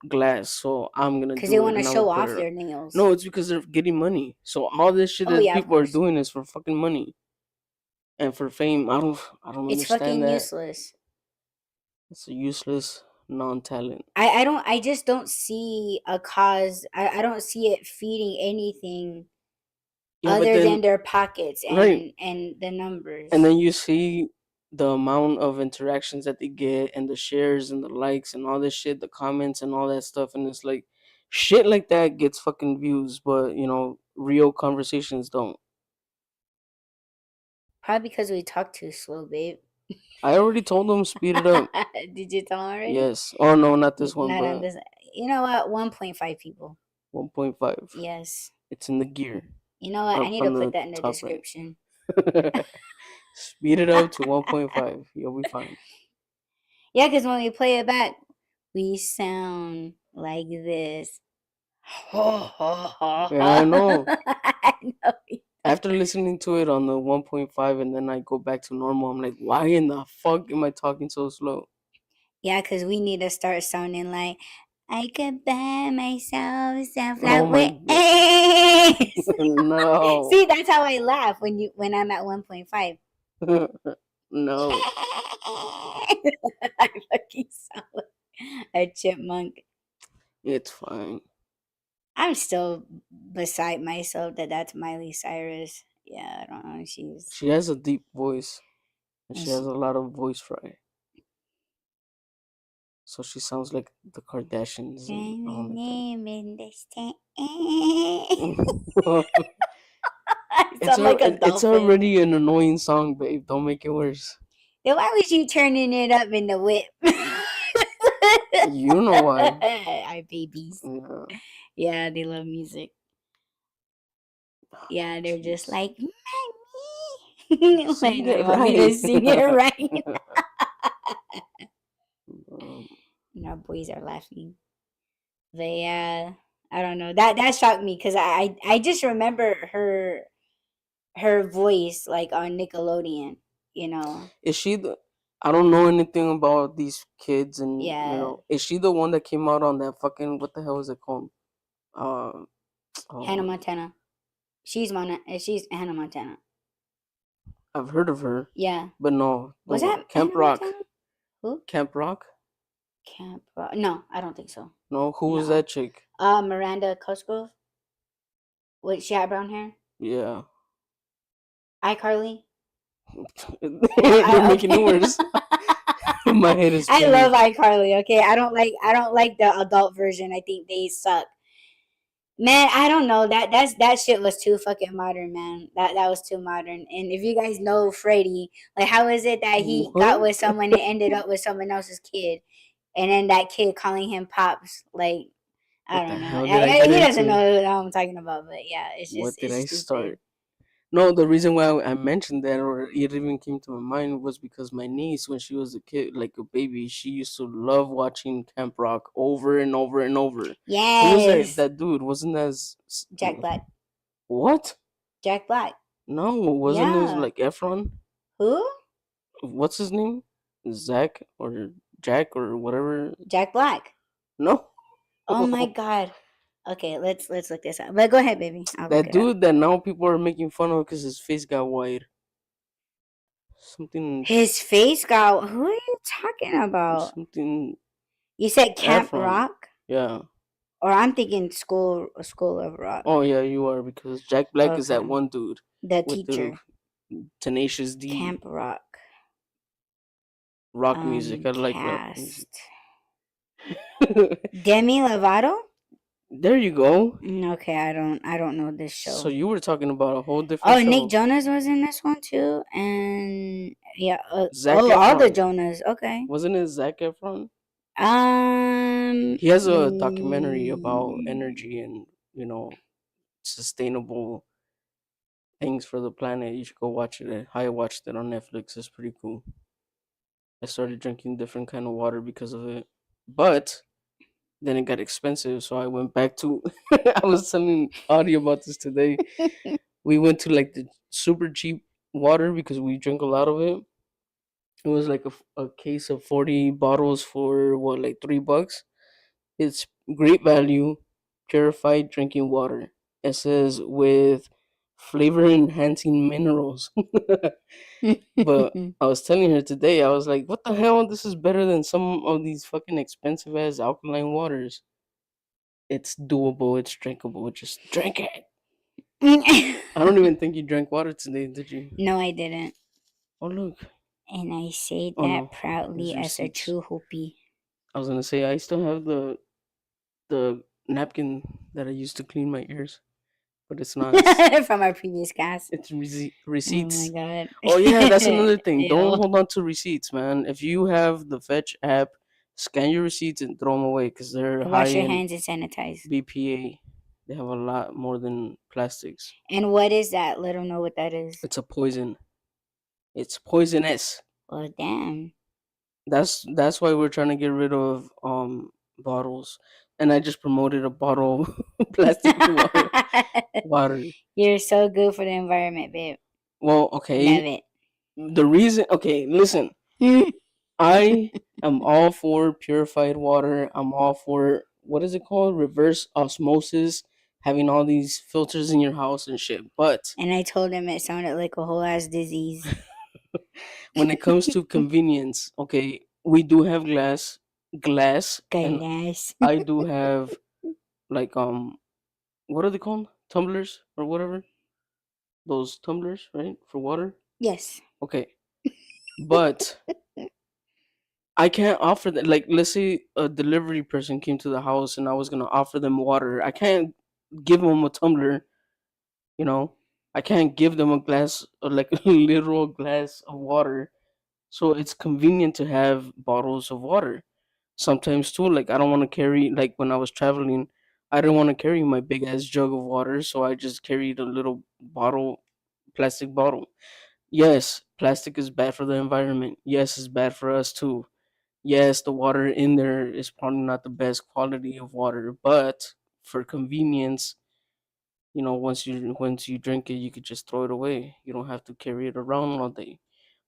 glass, so I'm gonna Because they do it, want to and I will show put off it up. their nails. No, it's because they're getting money. So all this shit Oh that yeah, of people are course. doing is for fucking money and for fame. I don't It's understand fucking that. useless. It's a useless non-talent. I just don't see a cause. I don't see it feeding anything Yeah, but other then than their pockets right, and the and numbers. then you see the amount of interactions that they get and the shares and the likes and all this shit, the comments and all that stuff, and it's like shit like that gets fucking views, but real conversations don't. Probably because we talk too slow, babe. I already told them speed it up. Did you tell him already? Yes. Oh no, not this one, Not on but this. You know what? 1.5 people. 1.5. Yes. It's in the gear You know what? I up need to on put the that in the top right. description. Speed it up to 1.5. You'll be fine. Yeah, because when we play it back, we sound like this. Yeah, I know. I know. After listening to it on the 1.5 and then I go back to normal, I'm like, why in the fuck am I talking so slow? Yeah, because we need to start sounding like I could buy myself some Oh my flowers. god. No. See, that's how I laugh when I'm at 1.5. No. I fucking sound like a chipmunk. It's fine. I'm still beside myself that that's Miley Cyrus. Yeah, I don't know. She has a deep voice and And she has she a lot of voice fry. So she sounds like the Kardashians and and the all like that. name in this thing. I sound like a It's dolphin. already an annoying song, babe. Don't make it worse. Then why was you turning it up in the whip? You know why. Our babies. Yeah. Yeah, they love music. Yeah, they're just Jeez. like, mommy. Sing Like, they it want me to right. sing it right. um, And our boys are laughing. But yeah, I don't know. That shocked me because I just remember her voice like on Nickelodeon, you know. is she the? I don't know anything about these kids, and Yeah. is she the one that came out on that fucking what the hell is it called? Uh, Hannah oh, Montana. She's Hannah Montana. I've heard of her, Yeah. but no, the Was that Camp Hannah Rock, Montana? Who? Camp Rock. Camp Rock. No, I don't think so. No, who was No. that chick? Miranda Cosgrove. What, she had brown hair? Yeah, iCarly? No, you're I making it okay. worse. My head is I love spinning. iCarly, okay? I don't like the adult version. I think they suck. Man, I don't know. That shit was too fucking modern, man. That was too modern. And if you guys know Freddie, like how is it that he got What? with someone and ended up with someone else's kid? And then that kid calling him pops, like I What the don't know. hell did I get He doesn't into? know who I'm talking about, but yeah, What did it's I stupid. start? No, the reason why I mentioned that or it even came to my mind was because my niece, when she was a kid, like a baby, she used to love watching Camp Rock over and over and over. Who was that? Yes, That dude wasn't Jack Black. what? Jack Black. No, wasn't his Yeah. like Efron? Who? What's his name? Zach or Jack or whatever? Jack Black. No, Oh my god. Okay, let's look this up. But go ahead, baby. I'll look that it up. dude that now people are making fun of because his face got white. Something, His face got. Who are you talking about? something You said Camp Efron. Rock, Yeah. or I'm thinking School of Rock. Oh yeah, you are because Jack Black is that Okay, one dude the with the teacher. Tenacious D Camp Rock. rock music. I like rock music. Cast. Demi Lovato? There you go. Okay, I don't know this So show. you were talking about a whole different Oh, Nick show. Jonas was in this one too, and yeah. Zac All the Efron. Jonas. Okay. Wasn't it Zac Efron? Um. He has a documentary about mm, energy and, you know, sustainable things for the planet. You should go watch it. I watched it on Netflix. It's pretty cool. I started drinking different kind of water because of it. But then it got expensive, so I went back to I was telling Audie about this today. We went to like the super cheap water because we drink a lot of it. It was like a case of 40 bottles for what, like $3. It's great value, purified drinking water. It says with flavor enhancing minerals. But I was telling her today, I was like, what the hell? This is better than some of these fucking expensive ass alkaline waters. It's doable, it's drinkable. Just drink it. I don't even think you drank water today, did you? No, I didn't, Oh, look. and I say Oh, that no. proudly There's as a receipts. true hoopy. I was gonna say, I still have the napkin that I used to clean my ears, but it's not. From our previous cast. It's Oh my receipts. god. Oh yeah, that's another thing. Don't Ew. hold on to receipts, man. If you have the Fetch app, scan your receipts and throw them away because they're high Wash your in hands and sanitize. BPA. They have a lot more than plastics. And what is that? Let them know what that is. It's a poison. It's poisonous. Well, damn. That's why we're trying to get rid of bottles. And I just promoted a bottle of plastic water. You're so good for the environment, babe. Well, Love okay. it. The reason, okay, listen. I am all for purified water. I'm all for, what is it called? Reverse osmosis, having all these filters in your house and shit. But And I told him it sounded like a whole ass disease. when it comes to convenience, okay, we do have glass, and Goodness. I do have like what are they called? Tumblers or whatever. Those tumblers, right? For water. Yes. Okay. But I can't offer that. Like, let's say a delivery person came to the house and I was gonna offer them water. I can't give them a tumbler. You know, I can't give them a glass, or like a literal glass of water. So it's convenient to have bottles of water. Sometimes too, like I don't want to carry. Like when I was traveling, I didn't want to carry my big ass jug of water, so I just carried a little bottle, plastic bottle. Yes, plastic is bad for the environment. Yes, it's bad for us too. Yes, the water in there is probably not the best quality of water, but for convenience, once you drink it, you could just throw it away. You don't have to carry it around all day.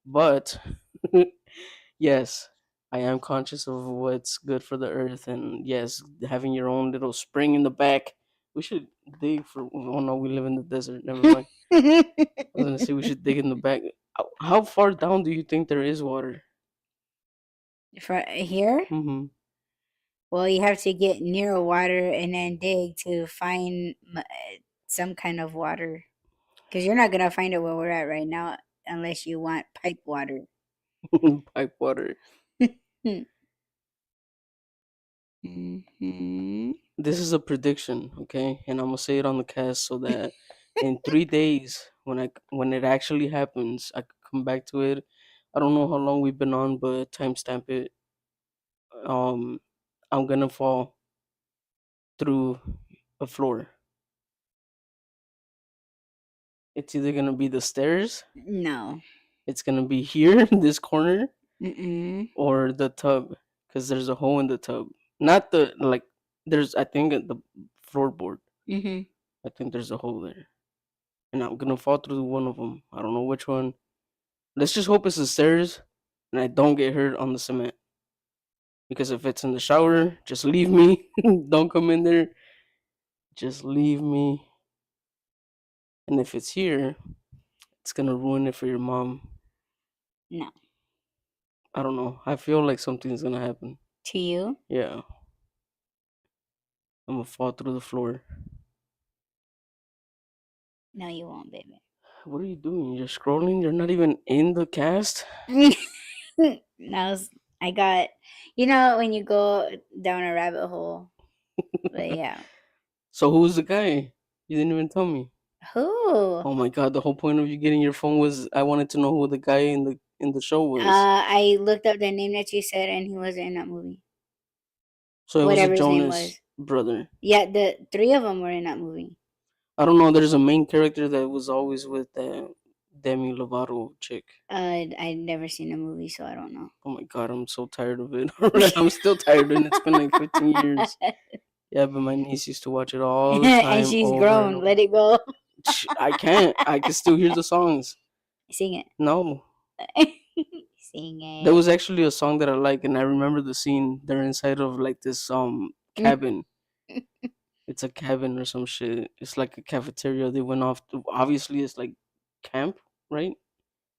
But yes, I am conscious of what's good for the earth, and yes, having your own little spring in the back. We should dig for. Oh no, we live in the desert. Never mind. I was gonna say we should dig in the back. How far down do you think there is water? For here? Mm-hmm. Well, you have to get near water and then dig to find some kind of water. Because you're not going to find it where we're at right now unless you want pipe water. Pipe water. Hmm. This is a prediction, okay, and I'm gonna say it on the cast so that in 3 days, when it actually happens, I could come back to it. I don't know how long we've been on, but timestamp it. Um, I'm gonna fall through a floor. It's either gonna be the stairs, No. it's gonna be here in this corner, Mm-mm. or the tub, because there's a hole in the tub. Not the like. There's, I think, at the floorboard. Mm-hmm. I think there's a hole there, and I'm gonna fall through one of them. I don't know which one. Let's just hope it's the stairs, and I don't get hurt on the cement. Because if it's in the shower, just leave me. Don't come in there. Just leave me. And if it's here, it's gonna ruin it for your mom. No. I don't know. I feel like something's gonna happen. To you? Yeah, I'm gonna fall through the floor. No, you won't, baby. What are you doing? You're scrolling. You're not even in the cast. No, I got, you know, when you go down a rabbit hole. But yeah. So who was the guy? You didn't even tell me. Who? Oh my god, the whole point of you getting your phone was I wanted to know who the guy in the show was. I looked up the name that you said, and he wasn't in that movie. So it was a Whatever his name Jonas was. brother. Yeah, the three of them were in that movie. I don't know. There's a main character that was always with the Demi Lovato chick. I'd never seen the movie, so I don't know. Oh my god, I'm so tired of it. I'm still tired, and it's been like 15 years. Yeah, but my niece used to watch it all the And time, she's over and grown. over. Let it go. I can't. I can still hear the songs. Sing it. No, Sing there it. was actually a song that I like, and I remember the scene. They're inside of like this cabin. It's a cabin or some shit. It's like a cafeteria. They went off. Obviously, it's like camp, right?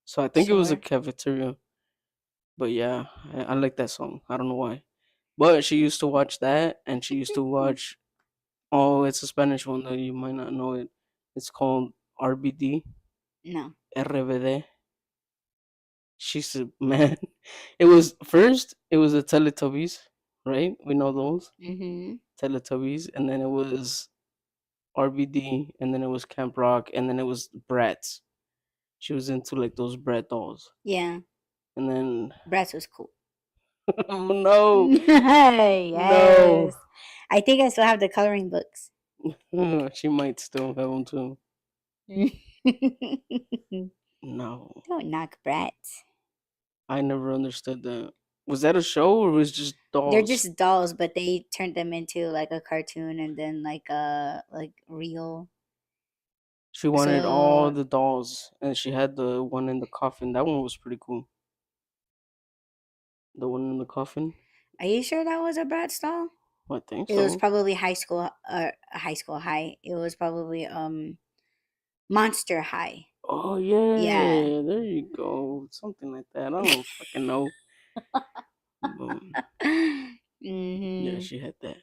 So I think it was a Sure. cafeteria. But yeah, I like that song. I don't know why. But she used to watch that, and she used to watch. Oh, it's a Spanish one though. You might not know it. It's called RBD, No. RBD. She said, man, it was first. It was the Teletubbies, right? We know those Mm-hmm. Teletubbies, and then it was RBD, and then it was Camp Rock, and then it was Bratz. She was into like those Brat dolls, Yeah. and then Bratz was cool. oh no, no, Yes. I think I still have the coloring books. she might still have them too. No, Don't knock Bratz. I never understood that. Was that a show or was it just They're dolls? just dolls, but they turned them into like a cartoon and then like real. She wanted all So the dolls, and she had the one in the coffin. That one was pretty cool. The one in the coffin. are you sure that was a Bratz doll? I think It was so. probably high school high. It was probably Monster High. Oh Yeah. yeah, there you go. Something like that. I don't fucking know. Yeah, Hmm. she had that.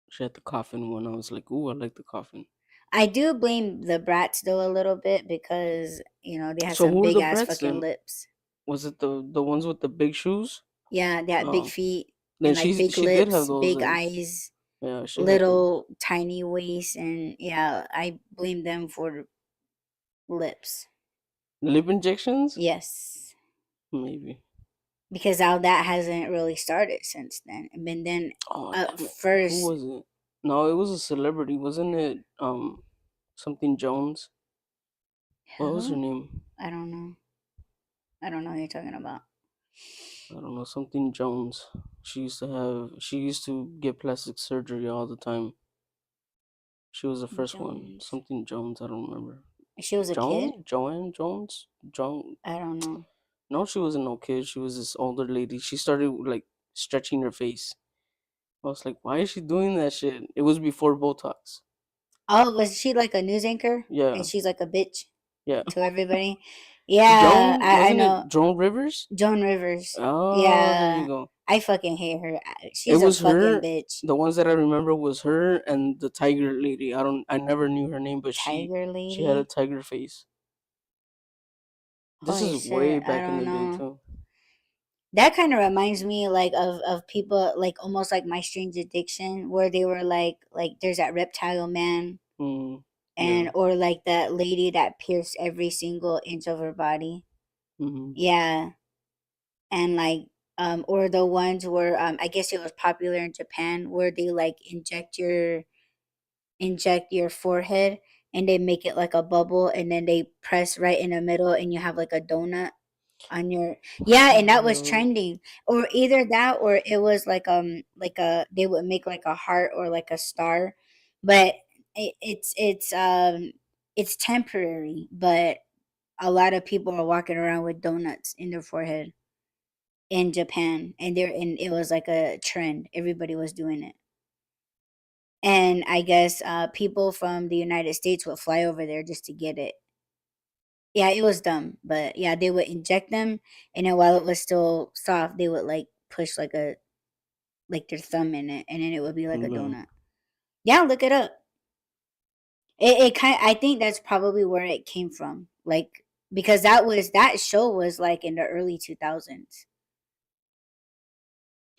She had the coffin one. I was like, ooh, I like the coffin. I do blame the brats though a little bit because they had So some who were big the ass Bratz fucking then? lips. Was it the ones with the big shoes? Yeah, they had big Oh, feet then and like big she did have lips, those big then. eyes, Yeah, she had those. little tiny waist, and yeah, I blame them for lips. Lip injections? Yes, Maybe. because now that hasn't really started since then. And then Oh at damn it! Who first, was it? No, it was a celebrity, wasn't it? Something Jones. What was her who? name? I don't know. I don't know who you're talking about. I don't know. Something Jones. She used to have. She used to get plastic surgery all the time. She was the first one. Jones. Something Jones. I don't remember. She was a kid. Joanne Jones. Joan. I don't know. No, she wasn't no kid. She was this older lady. She started like stretching her face. I was like, why is she doing that shit? It was before Botox. Oh, was she like a news anchor? And Yeah, she's like a bitch yeah. to everybody? Yeah, I Wasn't know. it Joan Rivers? Joan Rivers. Oh, there you Yeah. go. I fucking hate her. It She's a was fucking her. bitch. The ones that I remember was her and the tiger lady. I never knew her name, but Tiger she had a lady. tiger face. This Holy is way shit. I back in don't the day know. too. That kind of reminds me like of people like almost like My Strange Addiction where they were like there's that reptile man Mm, and yeah. or like that lady that pierced every single inch of her body. Hmm. Yeah. And like or the ones where I guess it was popular in Japan where they like inject your forehead and they make it like a bubble and then they press right in the middle and you have like a donut on your What yeah, the and that was hell? trending. Or either that or it was like a they would make like a heart or like a star. But it's temporary, but a lot of people are walking around with donuts in their forehead in Japan and it was like a trend. Everybody was doing it. And I guess people from the United States would fly over there just to get it. Yeah, it was dumb, but yeah, they would inject them, and then while it was still soft, they would like push like their thumb in it, and then it would be like a Yeah. donut. Yeah, look it up. It kind. I think that's probably where it came from, like because that show was like in the early 2000s.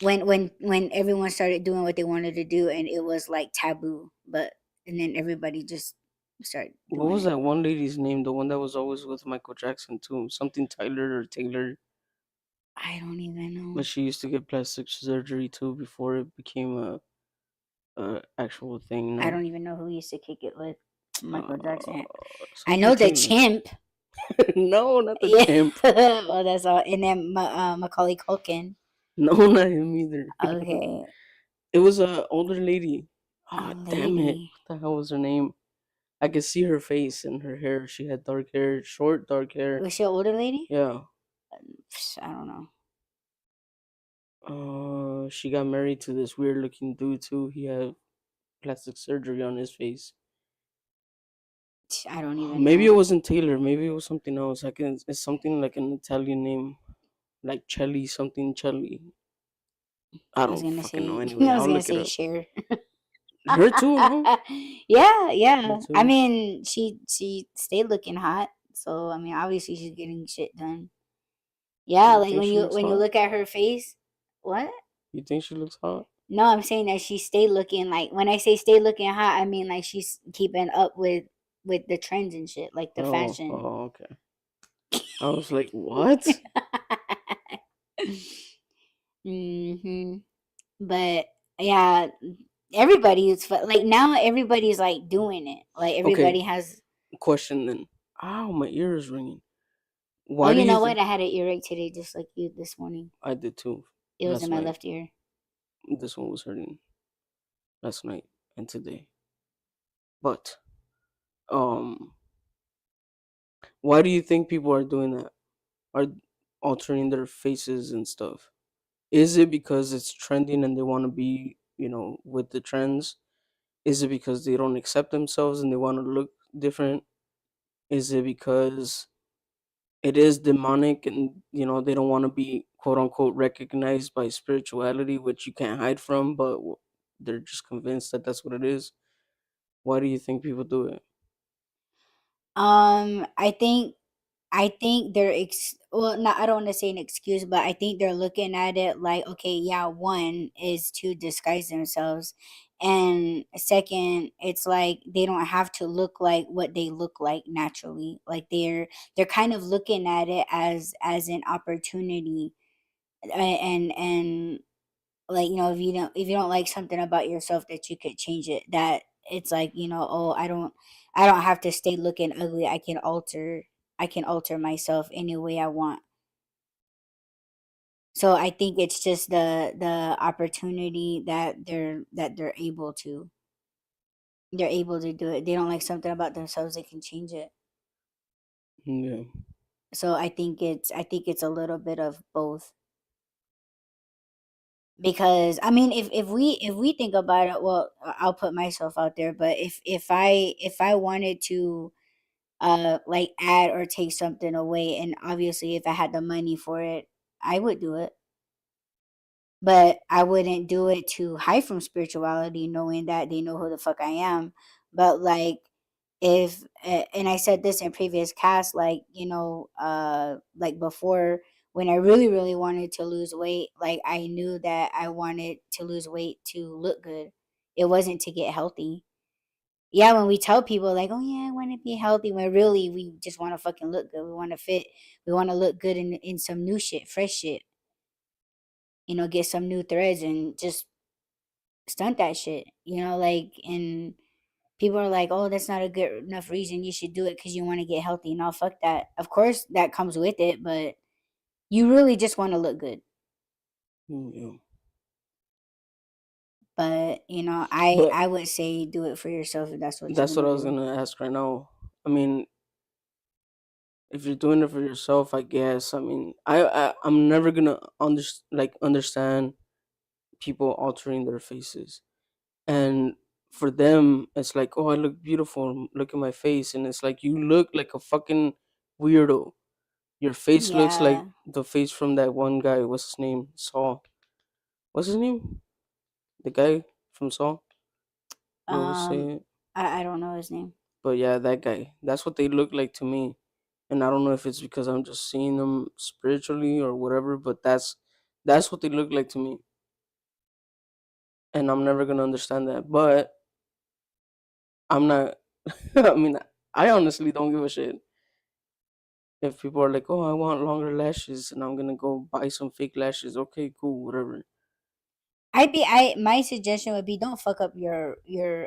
when everyone started doing what they wanted to do and it was like taboo, but and then everybody just started What doing was it. that one lady's name? The one that was always with Michael Jackson too. Something Tyler or Taylor. I don't even know. But she used to get plastic surgery too before it became a actual thing. I No, don't even know who used to kick it with Michael Jackson. I something know the Taylor. chimp. No, not the Yeah. chimp. Well, that's all. And then Macaulay Culkin. No, not him either. Okay. It was a older lady. A Ah, damn it! lady. What the hell was her name? I could see her face and her hair. She had dark hair, short dark hair. Was she an older lady? Yeah. I don't know. She got married to this weird looking dude too. He had plastic surgery on his face. I don't even Maybe it know. wasn't Taylor. Maybe it was something else. I can. It's something like an Italian name, like Chelly, something Chelly. I I was don't gonna fucking know. say Anyway, I was I'll gonna look it say up. Cher. Her too, no? Yeah, Her yeah. I too. mean, she stayed looking hot, so I mean, obviously she's getting shit done. Yeah, You like think she looks when you hot? look at her face, what? You think she looks hot? No, I'm saying that she stayed looking like when I say stay looking hot, I mean like she's keeping up with the trends and shit, like the fashion. Okay. I was like, what? hmm But yeah, everybody is like now everybody's like doing it. Like Okay, everybody has. question then. Ow, my ear is ringing. Oh, Why do you you know what? think I had an earache today, just like you this morning. I did too It was in last my night? left ear. This one was hurting last night and today. But um, why do you think people are doing that? Are altering their faces and stuff? Is it because it's trending and they want to be, with the trends? Is it because they don't accept themselves and they want to look different? Is it because it is demonic and they don't want to be quote unquote recognized by spirituality, which you can't hide from, but they're just convinced that that's what it is? Why do you think people do it? I think they're well, not I don't want to say an excuse, but I think they're looking at it like, okay, yeah, one is to disguise themselves, and second, it's like they don't have to look like what they look like naturally. Like they're kind of looking at it as an opportunity, and like if you don't like something about yourself that you could change it, that it's like oh, I don't have to stay looking ugly. I can alter myself any way I want. So I think it's just the opportunity that they're able to do it. They don't like something about themselves, they can change it. Yeah. So I think it's a little bit of both. Because I mean, if we think about it, well, I'll put myself out there, but if I wanted to like add or take something away, and obviously if I had the money for it, I would do it. But I wouldn't do it to hide from spirituality, knowing that they know who the fuck I am. But like, if and I said this in previous cast, like like before, when I really really wanted to lose weight, like I knew that I wanted to lose weight to look good. It wasn't to get healthy. Yeah, when we tell people like, oh yeah, I want to be healthy, when really we just want to fucking look good. We want to fit. We want to look good in some new shit, fresh shit. Get some new threads and just stunt that shit. Like, and people are like, oh, that's not a good enough reason you should do it because you want to get healthy. No, fuck that. Of course that comes with it, but you really just want to look good. Yeah. But I But I would say do it for yourself if that's what you that's want what to I was do. gonna ask right now. I mean, if you're doing it for yourself, I guess. I mean, I'm never gonna understand people altering their faces, and for them, it's like, oh, I look beautiful. Look at my face, and it's like you look like a fucking weirdo. Your face looks like Yeah. the face from that one guy. What's his name? Saul. What's his name? The guy from Saul. You always say Um. it. I don't know his name. But yeah, that guy. That's what they look like to me. And I don't know if it's because I'm just seeing them spiritually or whatever, but that's what they look like to me. and I'm never gonna understand that. But I'm not. I mean, I honestly don't give a shit if people are like, "Oh, I want longer lashes," and I'm gonna go buy some fake lashes. Okay, cool, whatever. My suggestion would be don't fuck up your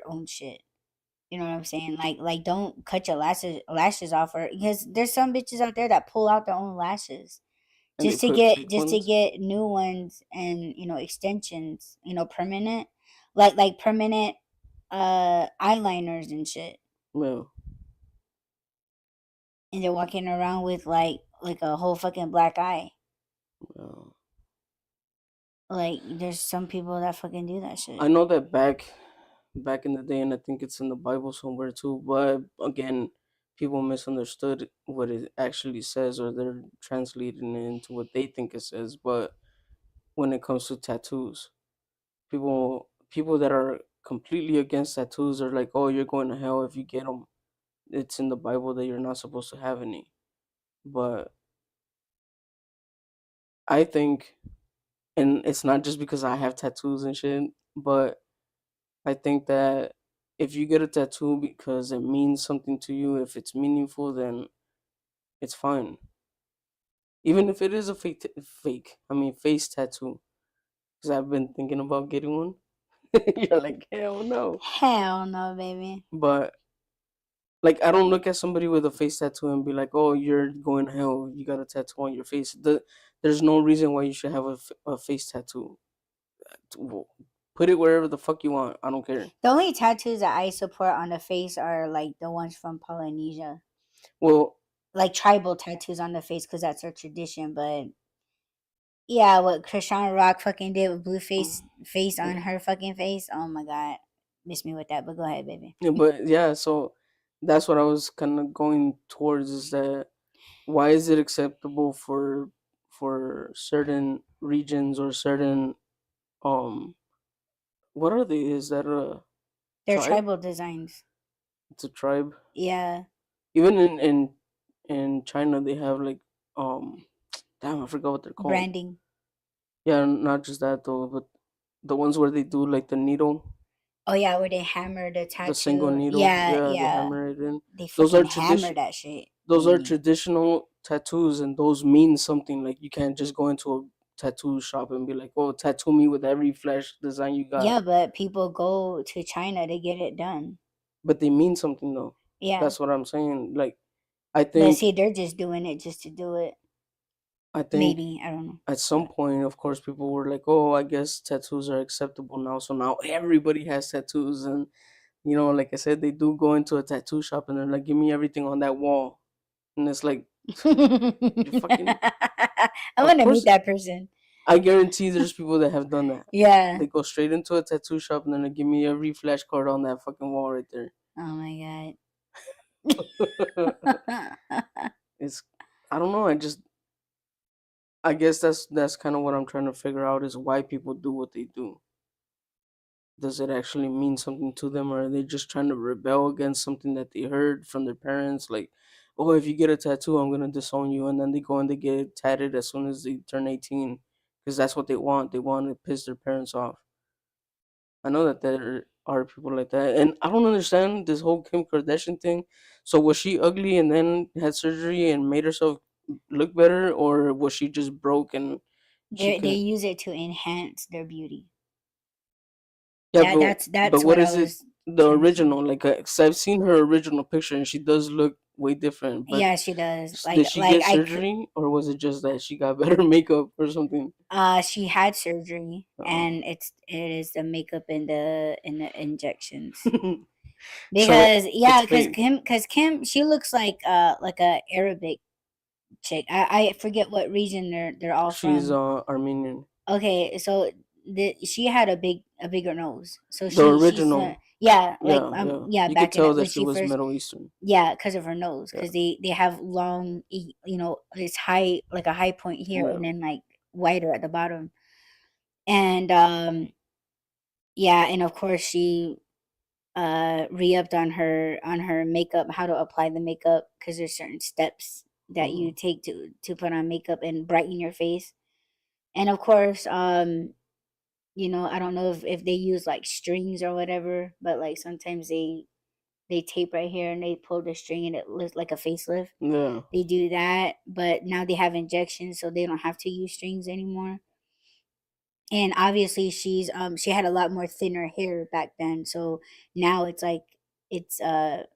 own shit. You know what I'm saying? Like don't cut your lashes off, or because there's some bitches out there that pull out their own lashes And they put fake just to ones. get new ones and extensions, permanent, like permanent eyeliners and shit. Well, And they're walking around with like a whole fucking black eye. well, Like there's some people that fucking do that I shit. know that back in the day, and I think it's in the Bible somewhere too. But again, people misunderstood what it actually says, or they're translating it into what they think it says. But when it comes to tattoos, people that are completely against tattoos are like, "Oh, you're going to hell if you get them." It's in the Bible that you're not supposed to have any. But I think, and it's not just because I have tattoos and shit, but I think that if you get a tattoo because it means something to you, if it's meaningful, then it's fine. Even if it is a face tattoo. Because I've been thinking about getting one. You're like, hell no. Hell no, baby. But like, I don't look at somebody with a face tattoo and be like, "Oh, you're going to hell. You got a tattoo on your face." There's no reason why you should have a face tattoo. Well, put it wherever the fuck you want. I don't care. The only tattoos that I support on the face are like the ones from Polynesia, Well, like tribal tattoos on the face, because that's their tradition. But yeah, what Krishan Rock fucking did with face on yeah. her fucking face. Oh my god, miss me with that. But go ahead, baby. Yeah, but yeah, so that's what I was kind of going towards, is that why is it acceptable for certain regions or certain um what are they? Is that a They're tribe? tribal designs. It's a tribe. Yeah, Even in China they have like um damn, I forgot what they're called. branding. Yeah, not just that though, but the ones where they do like the needle, Oh yeah, where they hammer the the single tattoo. needle. Yeah, Yeah, they yeah. hammer it in. They Those fucking are hammer tradition. that shit Those in are you. traditional tattoos, and those mean something. Like, you can't just go into a tattoo shop and be like, "Oh, tattoo me with every flash design you got." Yeah, but people go to China to get it done. But they mean something though. Yeah. That's what I'm saying. Like, I But think see, they're just doing it just to do it. I think Maybe. I don't know. at some point, of course, people were like, "Oh, I guess tattoos are acceptable now." So now everybody has tattoos, and like I said, they do go into a tattoo shop and they're like, "Give me everything on that wall," and it's like, you fucking. I Of want to meet course, that person. I guarantee there's people that have done that. Yeah. They go straight into a tattoo shop and then they give me every flash card on that fucking wall right there. Oh my god. It's I don't know. I guess that's kind of what I'm trying to figure out, is why people do what they do. Does it actually mean something to them, or are they just trying to rebel against something that they heard from their parents? Like, "Oh, if you get a tattoo, I'm gonna disown you," and then they go and they get it tatted as soon as they turn 18, because that's what they want. They want to piss their parents off. I know that there are people like that, and I don't understand this whole Kim Kardashian thing. So was she ugly and then had surgery and made herself look better, or was she just broke and she They couldn't? use it to enhance their beauty. Yeah, but That's what what I is it? was The trying to say. original, like, 'cause I've seen her original picture and she does look way different. But Yeah, she does. did Like she get I could. surgery, or was it just that she got better makeup or something? She had surgery, and it is the makeup and the injections. So Because it's yeah, fake. because Kim, she looks like a Arabic chick. I forget what region they're all She's from. Armenian. Okay, so she had a bigger nose. So The she's original. yeah, like Yeah, yeah. yeah, You could back in tell it that when she she was first. Middle Eastern. Yeah, because of her nose, Yeah, because they have long, it's high, like a high point here, yeah. and then like wider at the bottom. And yeah, and of course she re-upped on her makeup, how to apply the makeup, because there's certain steps that you Mhm. take to put on makeup and brighten your face. And of course, I don't know if they use like strings or whatever, but like sometimes they tape right here and they pull the string and it looks like a facelift. Yeah. They do that, but now they have injections, so they don't have to use strings anymore. And obviously she had a lot more thinner hair back then, so now it's like it's hair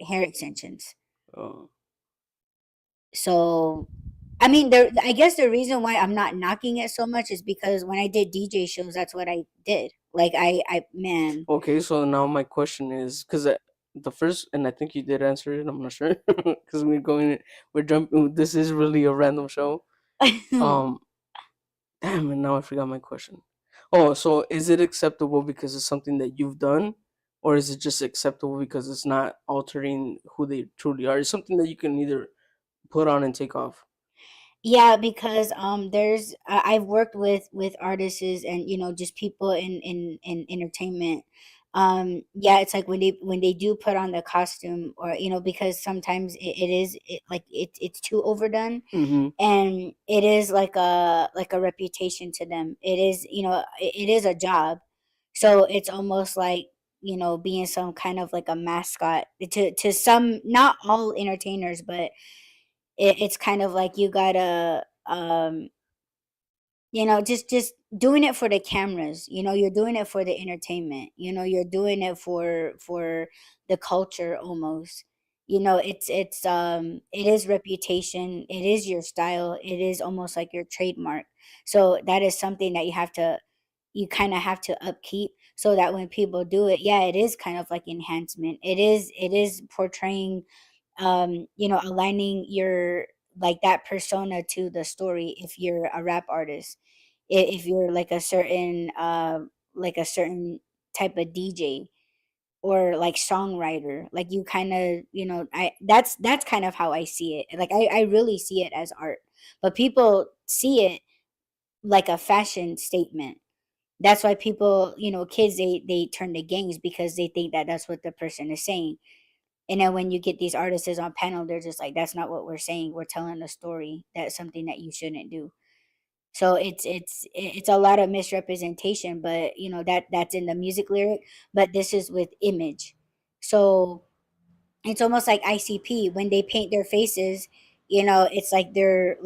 extensions. Oh. So I mean, there. I guess the reason why I'm not knocking it so much is because when I did DJ shows, that's what I did. Like man, Okay, so now my question is, because the first, and I think you did answer it. I'm not sure because we're jumping. This is really a random show. Um, Damn, and now I forgot my question. Oh, so is it acceptable because it's something that you've done, or is it just acceptable because it's not altering who they truly are? It's something that you can either put on and take off. yeah, because I've worked with artists and just people in entertainment. Yeah, it's like when they do put on the costume, or because sometimes it's too overdone, Mm-hmm. and it is like a reputation to them. It is, it is a job, so it's almost like being some kind of like a mascot to some, not all entertainers, but it's kind of like you gotta just doing it for the cameras. You're doing it for the entertainment. You're doing it for the culture almost. It is reputation. It is your style. It is almost like your trademark. So that is something that you kind of have to upkeep, so that when people do it, yeah, it is kind of like enhancement. It is portraying, aligning your, like, that persona to the story. If you're a rap artist, if you're like a certain type of DJ, or like songwriter, like you kind of, I that's kind of how I see it. Like I really see it as art, but people see it like a fashion statement. That's why people, kids, they turn to gangs because they think that that's what the person is saying. And then when you get these artists on panel, they're just like, "That's not what we're saying. We're telling a story. That's something that you shouldn't do." So it's a lot of misrepresentation, but that's in the music lyric. But this is with image, so it's almost like ICP when they paint their faces. It's like they're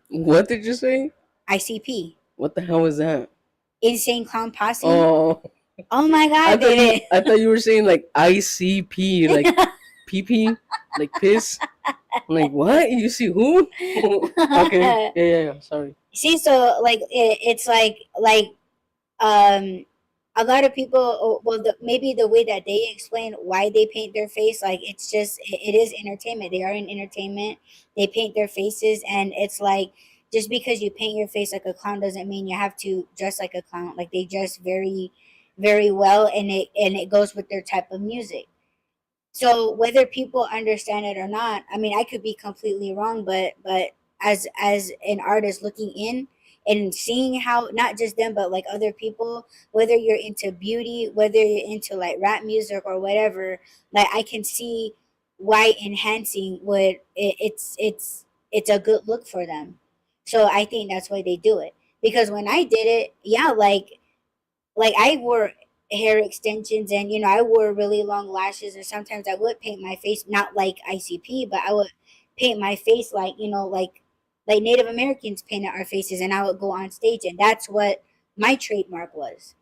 What did you say? ICP, What the hell is that? insane clown posse. Oh, Oh my god, David. I thought you were saying like ICP, like PP, like piss. I'm like, what? You see who? Okay, yeah. Sorry. See, so like it's like um a lot of people, well, maybe the way that they explain why they paint their face, like it's just it is entertainment. They are in entertainment. They paint their faces, and it's like, just because you paint your face like a clown doesn't mean you have to dress like a clown. Like they dress very, very well, and it goes with their type of music. So whether people understand it or not, I mean, I could be completely wrong, but as an artist looking in and seeing how, not just them but like other people, whether you're into beauty, whether you're into like rap music or whatever, like I can see why enhancing would it's a good look for them. So I think that's why they do it. Because when I did it, yeah, like I wore hair extensions, and I wore really long lashes, and sometimes I would paint my face, not like ICP, but I would paint my face like, like Native Americans painted our faces, and I would go on stage, and that's what my trademark was.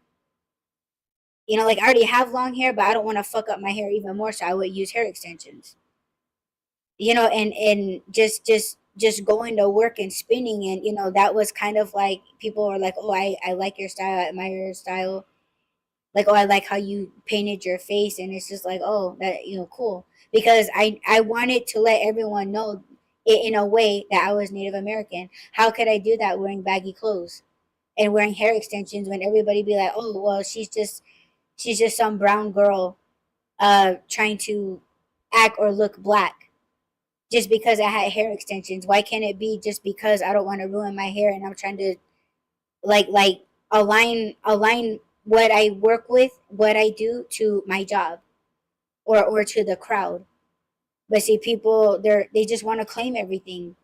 Like I already have long hair, but I don't want to fuck up my hair even more, so I would use hair extensions. And just going to work and spinning, and that was kind of like, people were like, "Oh, I like your style, I admire your style." Like, "Oh, I like how you painted your face," and it's just like, "Oh, that, cool." Because I wanted to let everyone know it in a way that I was Native American. How could I do that wearing baggy clothes and wearing hair extensions, when everybody be like, "Oh, well, she's just some brown girl trying to act or look black just because I had hair extensions. Why can't it be just because I don't want to ruin my hair, and I'm trying to like align what I work with, what I do, to my job, or to the crowd?" But see, people, they just want to claim everything,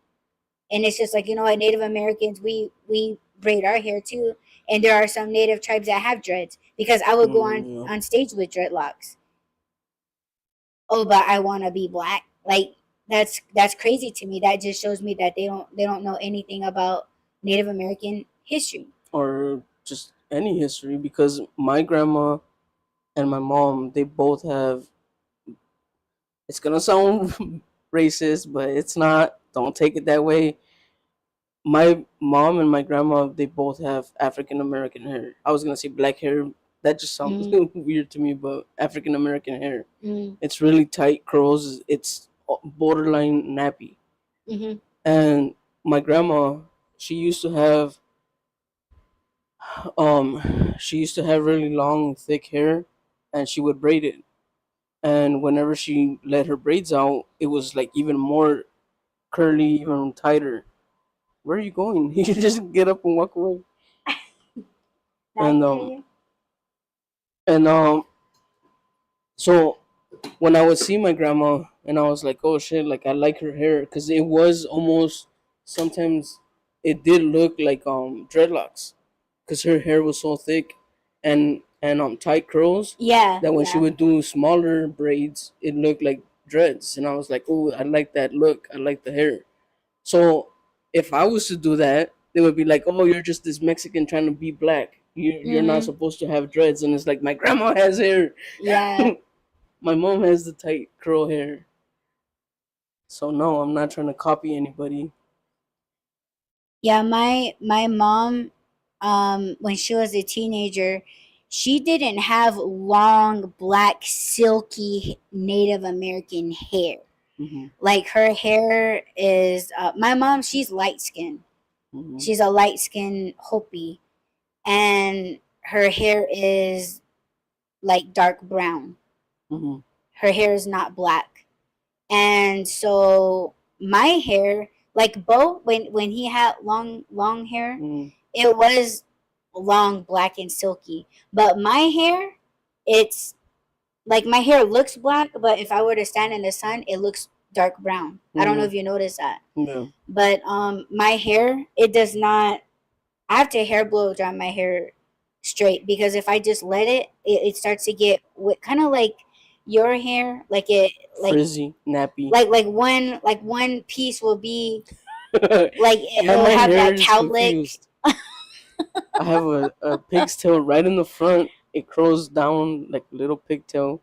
and it's just like, Native Americans, we braid our hair too, And there are some native tribes that have dreads because I would go Yeah. on stage with dreadlocks. Oh, but I want to be black. Like that's crazy to me. That just shows me that they don't know anything about Native American history. Or just any history, because my grandma and my mom, they both have, it's gonna sound racist, but it's not. Don't take it that way. My mom and my grandma, they both have African American hair. I was gonna say black hair. That just sounds Mm, weird to me, but African American hair. mm, It's really tight curls. It's borderline nappy. mm-hmm. And my grandma, she used to have she used to have really long, thick hair, and she would braid it. And whenever she let her braids out, it was like even more curly, even tighter. Where are you going? You should just get up and walk away. I And hear you. and so when I would see my grandma, and I was like, oh shit, like I like her hair, because it was almost, sometimes it did look like dreadlocks, because her hair was so thick and tight curls, Yeah, that when she yeah. would do smaller braids, it looked like dreads, and I was like, oh, I like that look, I like the hair. So if I was to do that, they would be like, oh, you're just this Mexican trying to be black. You're not Mm-hmm. supposed to have dreads, and it's like my grandma has hair. Yeah. My mom has the tight curl hair. So no, I'm not trying to copy anybody. Yeah, my mom, when she was a teenager, she didn't have long black silky Native American hair. Hmm. Like her hair is my mom, she's light skinned. Hmm. She's a light skinned Hopi, and her hair is like dark brown. Hmm. Her hair is not black. And so my hair, like Bo, when he had long hair, Hmm. it was long, black, and silky. But my hair, it's like my hair looks black, but if I were to stand in the sun, it looks dark brown. I don't know Hmm. if you noticed that. Yeah. But my hair, it does not. I have to hair blow dry my hair straight because if I just let it starts to get kind of like your hair, like it Frizzy, nappy. like one piece will be like Yeah, it'll my have hair that is cowlick. confused. I have a pig's tail right in the front. It curls down like a little pigtail,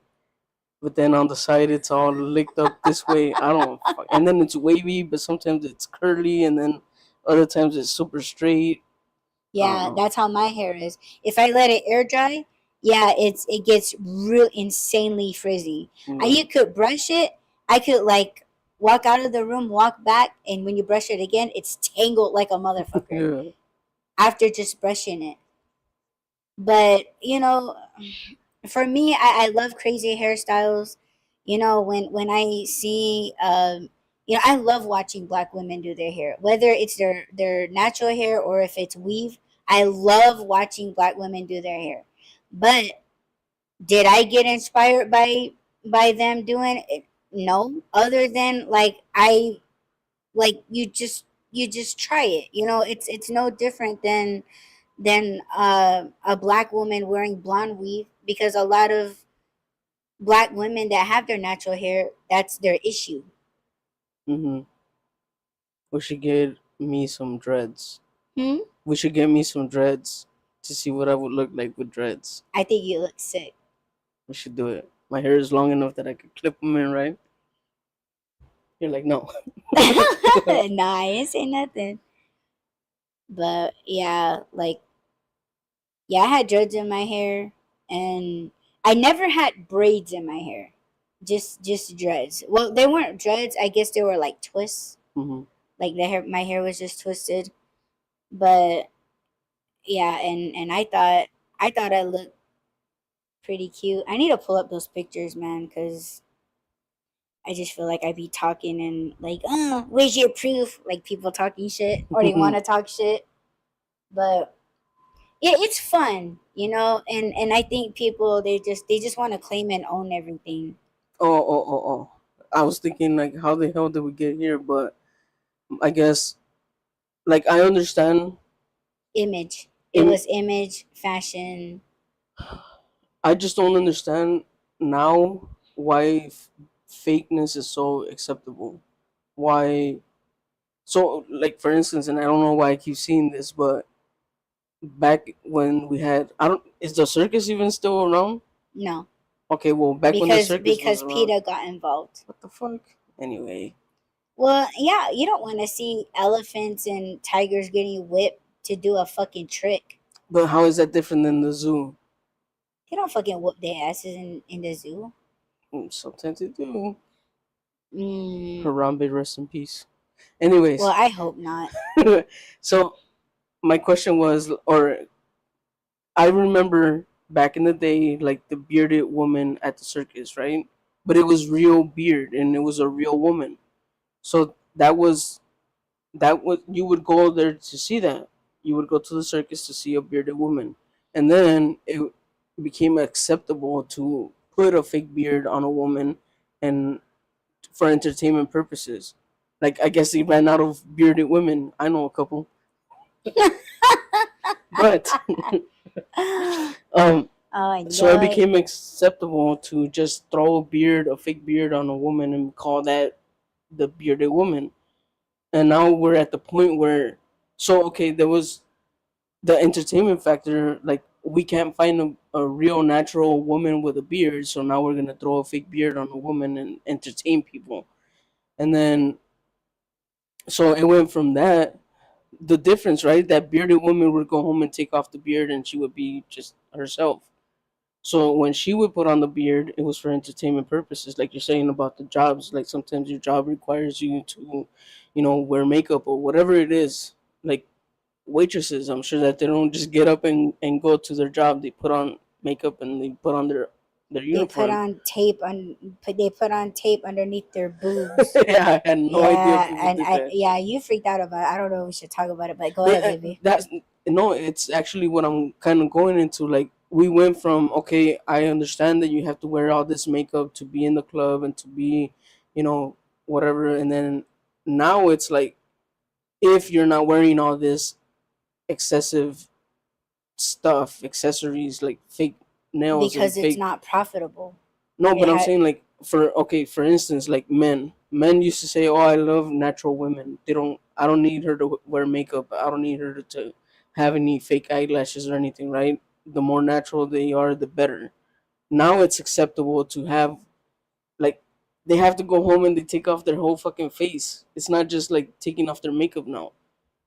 but then on the side it's all licked up this way. I don't. And then it's wavy, but sometimes it's curly, and then other times it's super straight. I don't Yeah, know. that's how my hair is. If I let it air dry, yeah, it gets real insanely frizzy. Yeah. You could brush it. I could like walk out of the room, walk back, and when you brush it again, it's tangled like a motherfucker Yeah. after just brushing it. But for me, I love crazy hairstyles. When I see I love watching black women do their hair, whether it's their natural hair or if it's weave. I love watching black women do their hair. But did I get inspired by them doing it? No, other than like I like you just try it. It's no different than a black woman wearing blonde weave because a lot of black women that have their natural hair, that's their issue. Mhm. We should get me some dreads. Hmm? We should get me some dreads to see what I would look like with dreads. I think you look sick. We should do it. My hair is long enough that I could clip them in, right? You're like, no. Nah, I ain't say nothing. But yeah, like yeah, I had dreads in my hair and I never had braids in my hair. Just dreads. Well, they weren't dreads. I guess they were like twists. Hmm. Like my hair was just twisted. But yeah, and I thought I looked pretty cute. I need to pull up those pictures, man, because I just feel like I be talking and like, where's your proof? Like people talking shit or they want to talk shit. But it's fun, and I think people they just want to claim and own everything. Oh. I was thinking, like, how the hell did we get here? But I guess, like, I understand. Image. It was image, fashion. I just don't understand now why fakeness is so acceptable. Why? So, like for instance, and I don't know why I keep seeing this, but back when we had, I don't, is the circus even still around? No, Okay, well, back when the circus was because around, PETA got involved. what the fuck? Anyway, Well, yeah, you don't want to see elephants and tigers getting whipped to do a fucking trick. but how is that different than the zoo? They don't fucking whoop their asses in the zoo. Sometimes they do. Mm, Harambe, rest in peace. well, Anyways, I hope not. so my question was, or I remember back in the day, like the bearded woman at the circus, right? But it was real beard, and it was a real woman. So that was you would go there to see that. You would go to the circus to see a bearded woman, and then it became acceptable to put a fake beard on a woman, and for entertainment purposes. Like I guess they ran out of bearded women. I know a couple, but um, Oh so it no. became acceptable to just throw a fake beard on a woman, and call that the bearded woman. And now we're at the point where, so okay, there was the entertainment factor. Like we can't find a real natural woman with a beard, so now we're gonna throw a fake beard on a woman and entertain people. And then so it went from that, the difference, right? That bearded woman would go home and take off the beard, and she would be just herself. So when she would put on the beard, it was for entertainment purposes, like you're saying about the jobs. Like sometimes your job requires you to, wear makeup or whatever it is. Like waitresses, I'm sure that they don't just get up and go to their job. They put on makeup and they put on their They put uniform. on tape they put on tape underneath their boobs. Yeah, I had no idea Yeah, people and did that. yeah, you freaked out about it. I don't know if we should talk about it, but go But ahead, baby. that's no, it's actually what I'm kind of going into. Like we went from, okay, I understand that you have to wear all this makeup to be in the club and to be, you know, whatever, and then now it's like, if you're not wearing all this excessive stuff, accessories like fake nails and Because it's fake. not profitable. No, It but I'm had saying like, for instance, like men used to say, "Oh, I love natural women. They don't. I don't need her to wear makeup. I don't need her to have any fake eyelashes or anything. Right? The more natural they are, the better." Now it's acceptable to have, like, they have to go home and they take off their whole fucking face. It's not just like taking off their makeup now,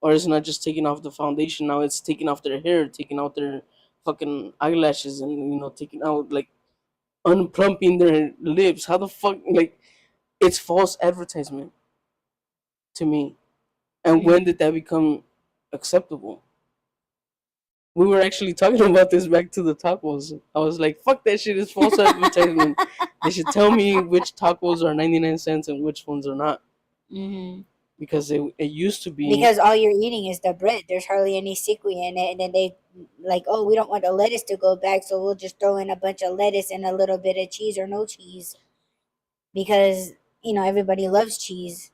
or it's not just taking off the foundation. Now it's taking off their hair, taking out their fucking eyelashes, and taking out, like, unplumping their lips. How the fuck, like, it's false advertisement to me. And when mm. did that become acceptable? We were actually talking about this back to the tacos. I was like, fuck that shit, is false advertisement. They should tell me which tacos are 99 cents and which ones are not. Hmm. Because it used to be. Because all you're eating is the bread. There's hardly any sequin in it, and then they like, oh, we don't want the lettuce to go back, so we'll just throw in a bunch of lettuce and a little bit of cheese or no cheese because everybody loves cheese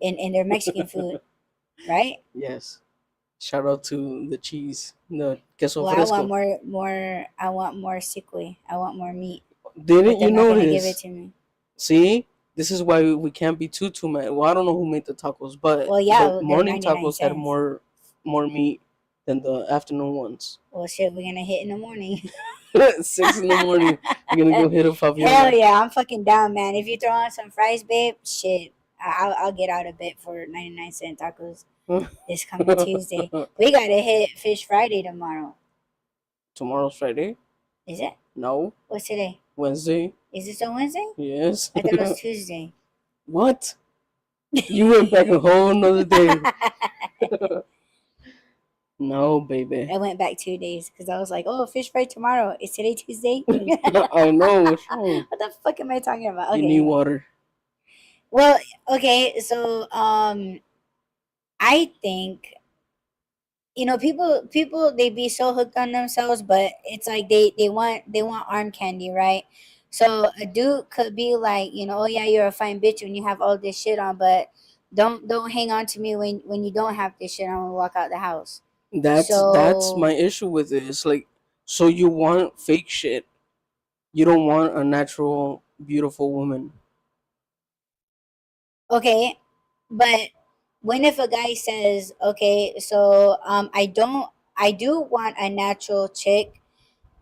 in their Mexican food, right? Yes. Shout out to the cheese, the queso Well, I want fresco. more. I want more sequin. I want more meat, but Didn't they're you not gonna give it notice? to me. See, this is why we can't be too mad. Well, I don't know who made the tacos, but Well, the yeah, they're morning 99 tacos had cents. more meat than the afternoon ones. Well, shit, we're gonna hit in the morning. 6 in the morning, we're gonna go hit a Hell favela. yeah, I'm fucking down, man. If you throw on some fries, babe, shit, I'll get out a bit for 99-cent tacos this coming Tuesday. We gotta hit Fish Friday tomorrow. Tomorrow's Friday? Is it? No, What's today? Wednesday. Is it still Wednesday? Yes. I thought it was Tuesday. What? You went back a whole nother day. No, baby. I went back 2 days because I was like, oh, Fish Fry tomorrow. Is today Tuesday? I know what's wrong. What the fuck am I talking about? You Okay, need anyway. water. Well, okay, so I think people they be so hooked on themselves, but it's like they want arm candy, right? So a dude could be like, oh yeah, you're a fine bitch when you have all this shit on, but don't hang on to me when you don't have this shit on and walk out the house. That's So my issue with it. It's like, so you want fake shit. You don't want a natural, beautiful woman. okay, but when if a guy says, okay, so I do want a natural chick.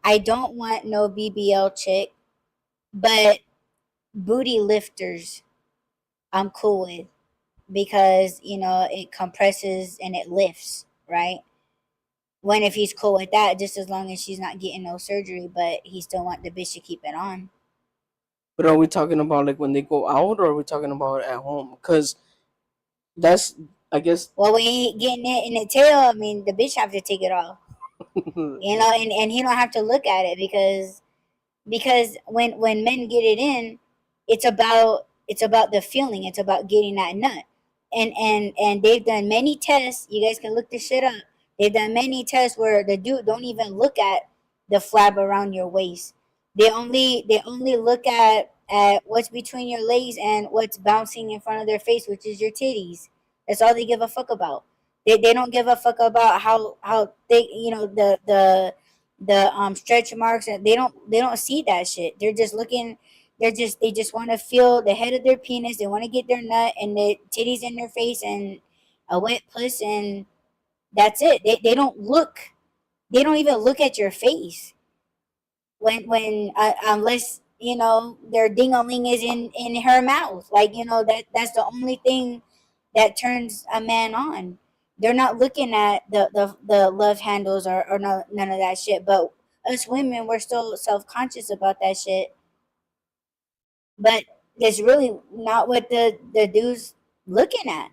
I don't want no BBL chick, but booty lifters I'm cool with because it compresses and it lifts, right? When if he's cool with that, just as long as she's not getting no surgery, but he still want the bitch to keep it on. But are we talking about like when they go out, or are we talking about at home? Because that's, I guess. Well, when he getting it in the tail, I mean, the bitch have to take it off, and he don't have to look at it because when men get it in, it's about the feeling. It's about getting that nut, and they've done many tests. You guys can look this shit up. They've done many tests where the dude don't even look at the flab around your waist. They only look at what's between your legs and what's bouncing in front of their face, which is your titties. That's all they give a fuck about. They don't give a fuck about how thick the stretch marks, and they don't see that shit. They're just looking. They just want to feel the head of their penis. They want to get their nut and the titties in their face and a wet puss, and that's it. They don't look. They don't even look at your face when unless their ding-a-ling is in her mouth. Like that's the only thing that turns a man on. They're not looking at the love handles or no, none of that shit. But us women, we're still self-conscious about that shit. But it's really not what the dude's looking at.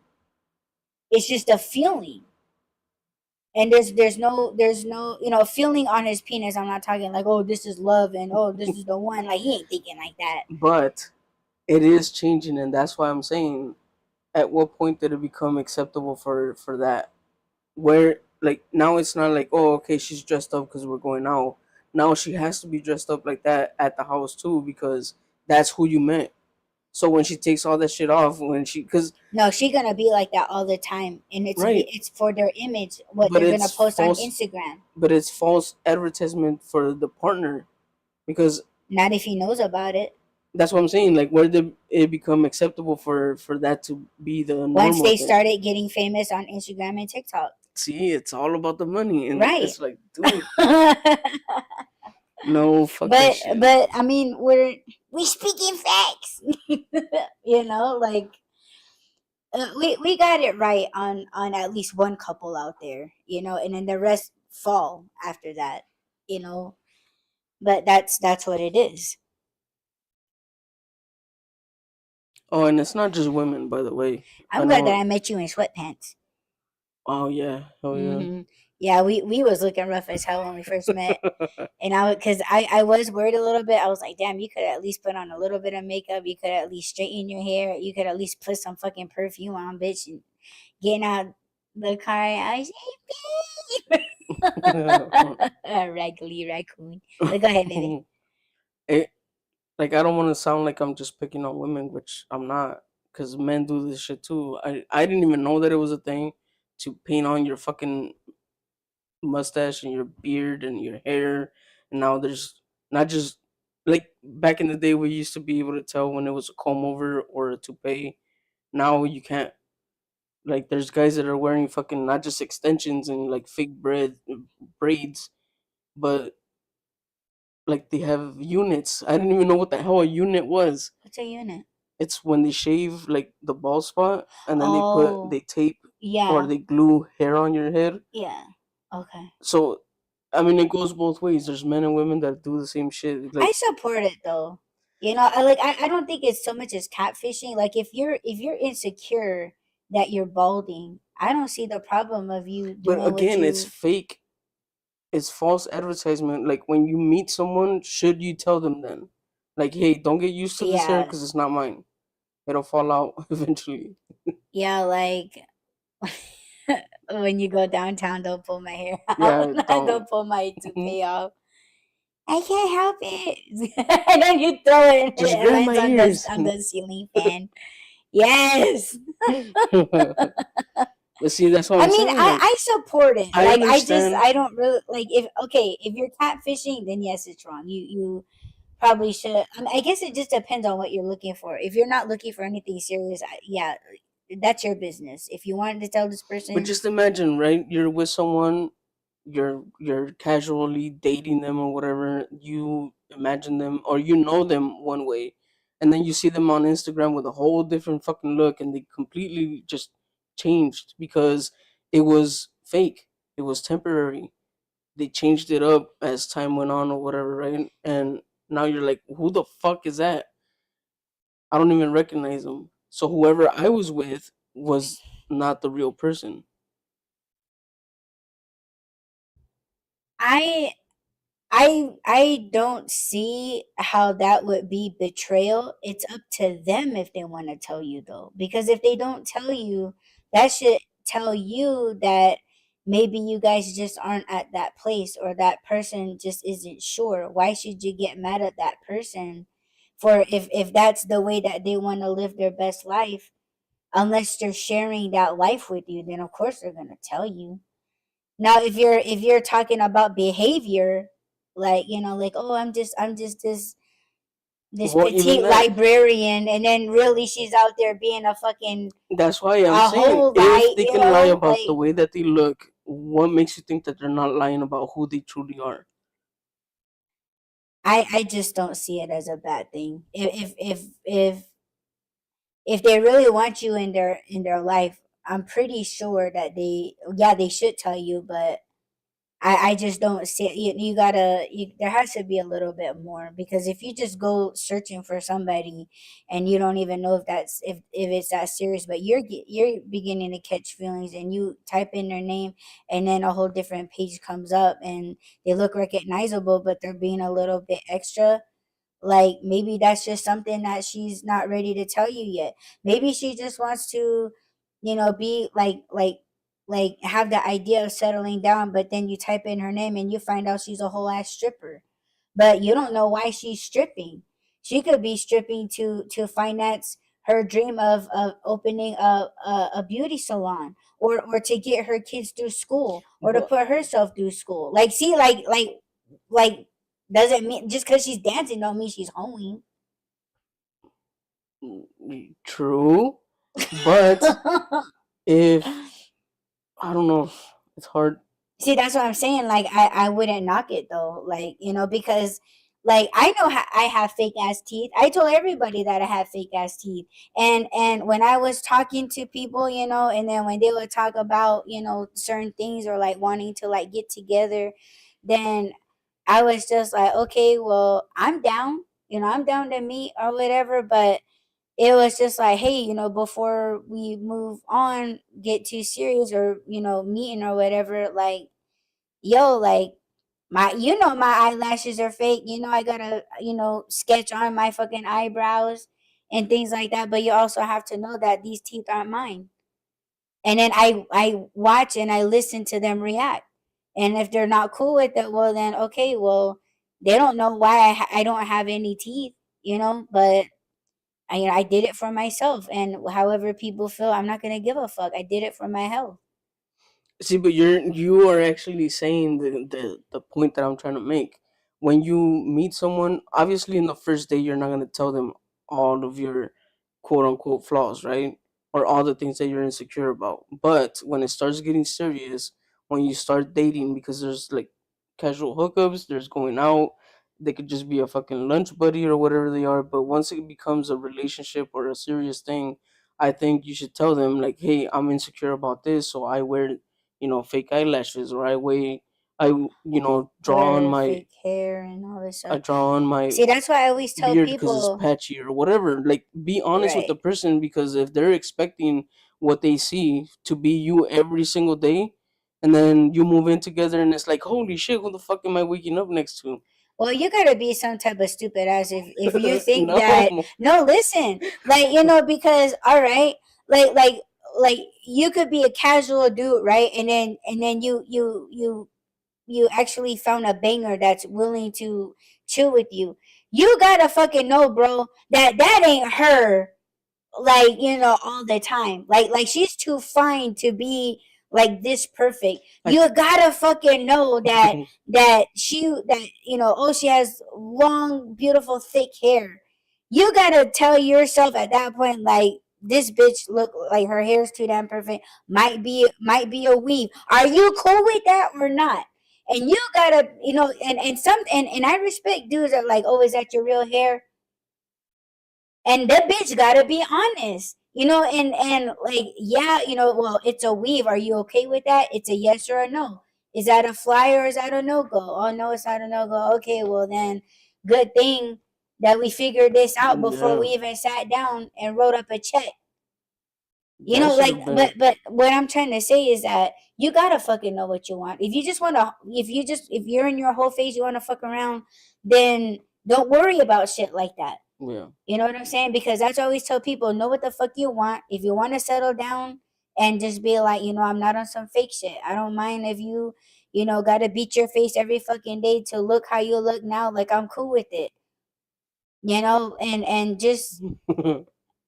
It's just a feeling. And there's no feeling on his penis. I'm not talking like, oh, this is love and oh, this is the one. Like, he ain't thinking like that. But it is changing, and that's why I'm saying, at what point did it become acceptable for that? Where, like, now it's not like, oh, okay, she's dressed up because we're going out. Now she has to be dressed up like that at the house too, because that's who you met. So when she takes all that shit off, because No, she gonna be like that all the time, and right, it's for their image, what but they're gonna it's post on false. Instagram. But it's false advertisement for the partner, because Not if he knows about it. that's what I'm saying. Like, where did it become acceptable for that to be the Once normal they thing? started getting famous on Instagram and TikTok, See, it's all about the money, and right? it's like, dude, no, fuck that but shit. but I mean, we speaking facts. Like we got it right on at least one couple out there, and then the rest fall after that, you know. But that's what it is. Oh, and it's not just women, by the way. I I'm glad that know. I met you in sweatpants. Oh yeah, oh yeah. Yeah, we was looking rough as hell when we first met, and because I was worried a little bit. I was like, damn, you could at least put on a little bit of makeup. You could at least straighten your hair. You could at least put some fucking perfume on, bitch. And getting out the car, I was raggedy raccoon. But go ahead, baby. it, like, I don't want to sound like I'm just picking on women, which I'm not, because men do this shit too. I didn't even know that it was a thing to paint on your fucking mustache and your beard and your hair. And now there's not just, like, back in the day we used to be able to tell when it was a comb over or a toupee. Now you can't. Like, there's guys that are wearing fucking not just extensions and like fake braids, but like they have units. I didn't even know what the hell a unit was. What's a unit? It's when they shave like the bald spot, and then Oh, they tape or yeah, they glue hair on your head. yeah. Okay. So, I mean, it goes both ways. There's men and women that do the same shit. I Like, support it though. I don't think it's so much as catfishing. Like if you're insecure that you're balding, I don't see the problem of you but doing what again, it's you. fake. It's false advertisement. Like, when you meet someone, should you tell them then? Like, hey, don't get used to this hair Yeah, because it's not mine. It'll fall out eventually. yeah, like when you go downtown, don't pull my hair out. Yeah, don't. Don't pull my toupee off. I can't help it. And then you throw it and Just it grab my lands ears. on the ceiling fan. Yes. But see, that's what I I'm mean, saying. Like, I support it. I Like, understand. I don't really like if okay, if you're catfishing, then yes, it's wrong. You probably should. I mean, I guess it just depends on what you're looking for. If you're not looking for anything serious, yeah, that's your business. If you wanted to tell this But person, just imagine, right? You're with someone, you're casually dating them or whatever. You imagine them or you know them one way, and then you see them on Instagram with a whole different fucking look, and they completely just changed because it was fake. It was temporary. They changed it up as time went on or whatever, right? And now you're like, who the fuck is that? I don't even recognize them. So whoever I was with was not the real person. I I don't see how that would be betrayal. It's up to them if they want to tell you though. Because if they don't tell you, that should tell you that maybe you guys just aren't at that place or that person just isn't sure. Why should you get mad at that person for if that's the way that they want to live their best life? Unless they're sharing that life with you, then of course they're going to tell you. Now, if you're talking about behavior, like like oh, I'm just this Well, even petite that. librarian, and then really she's out there being a fucking That's why I'm a saying whole if light, they can lie about the way that they look, what makes you think that they're not lying about who they truly are? I just don't see it as a bad thing. If they really want you in their life, I'm pretty sure that they should tell you, but I just don't see it. You gotta there has to be a little bit more because if you just go searching for somebody and you don't even know if that's if it's that serious, but you're beginning to catch feelings and you type in their name and then a whole different page comes up and they look recognizable but they're being a little bit extra, like maybe that's just something that she's not ready to tell you yet. Maybe she just wants to, be like have the idea of settling down, but then you type in her name and you find out she's a whole ass stripper. But you don't know why she's stripping. She could be stripping to finance her dream of opening a beauty salon or to get her kids through school or to But put herself through school. Like see like doesn't mean just because she's dancing don't mean she's hoeing. true, but if I don't know, it's hard. See, that's what I'm saying. Like, I wouldn't knock it though. Like, because like I know I have fake ass teeth. I told everybody that I have fake ass teeth. And when I was talking to people, and then when they would talk about, certain things or like wanting to like get together, then I was just like, okay, well, I'm down. I'm down to meet or whatever, but it was just like, hey, before we move on, get too serious or, meeting or whatever, like, yo, like, my eyelashes are fake. I gotta, sketch on my fucking eyebrows and things like that. But you also have to know that these teeth aren't mine. And then I watch and I listen to them react. And if they're not cool with it, well, then, okay, well, they don't know why I don't have any teeth, but I did it for myself, and however people feel, I'm not gonna give a fuck. I did it for my health. See, but you are actually saying the point that I'm trying to make. When you meet someone, obviously in the first day you're not gonna tell them all of your quote unquote flaws, right? Or all the things that you're insecure about. But when it starts getting serious, when you start dating, because there's like casual hookups, there's going out, they could just be a fucking lunch buddy or whatever they are. But once it becomes a relationship or a serious thing, I think you should tell them like, hey, I'm insecure about this, so I wear fake eyelashes, or draw on Wear my fake hair and all this I stuff. draw on my See, that's why I always tell beard because it's people, patchy or whatever. Like, be honest with the right? person, because if they're expecting what they see to be you every single day, and then you move in together and it's like, holy shit, who the fuck am I waking up next to? Well, you gotta be some type of stupid ass if you think that. No. No, listen, like because all right, like like you could be a casual dude, right? And then you actually found a banger that's willing to chill with you. You gotta fucking know, bro, that ain't her like, all the time. Like she's too fine to be like this perfect. I You gotta fucking know that oh, she has long, beautiful, thick hair. You gotta tell yourself at that point, like, this bitch look like her hair's too damn perfect. Might be a weave. Are you cool with that or not? And you gotta, and I respect dudes that are like, oh, is that your real hair? And that bitch gotta be honest, and like, yeah, well, it's a weave. Are you okay with that? It's a yes or a no. Is that a fly or is that a no go? Oh no, it's not a no go. Okay, well then, good thing that we figured this out before yeah, we even sat down and wrote up a check. that should Like, have been. but what I'm trying to say is that you gotta fucking know what you want. If you just wanna, if you're in your whole phase, you wanna fuck around, then don't worry about shit like that. Yeah. You know what I'm saying? Because that's what I always tell people, know what the fuck you want. If you want to settle down and just be like, I'm not on some fake shit. I don't mind if gotta beat your face every fucking day to look how you look now. Like, I'm cool with it. And just,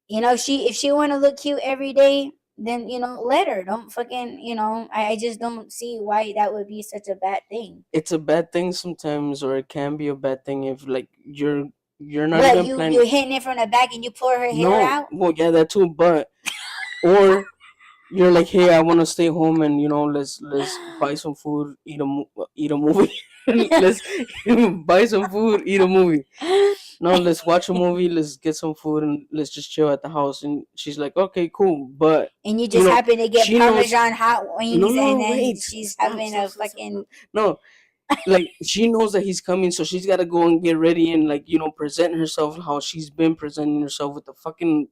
if she wanna look cute every day, then let her. Don't fucking, I just don't see why that would be such a bad thing. It's a bad thing sometimes, or it can be a bad thing if like you're not What, even you planning. hitting it from the back and you pull her hair No, out? well, yeah, that too, but or you're like, hey, I want to stay home and let's buy some food, eat a movie. Let's buy some food, eat a movie. No, let's watch a movie, let's get some food, and let's just chill at the house. And she's like, okay, cool, but And you you just know, happen to get she knows. Parmesan hot No, wings, and no, then wait, she's stop, having stop, a stop, stop, fucking. stop. No, like she knows that he's coming, so she's got to go and get ready and like present herself how she's been presenting herself with the fucking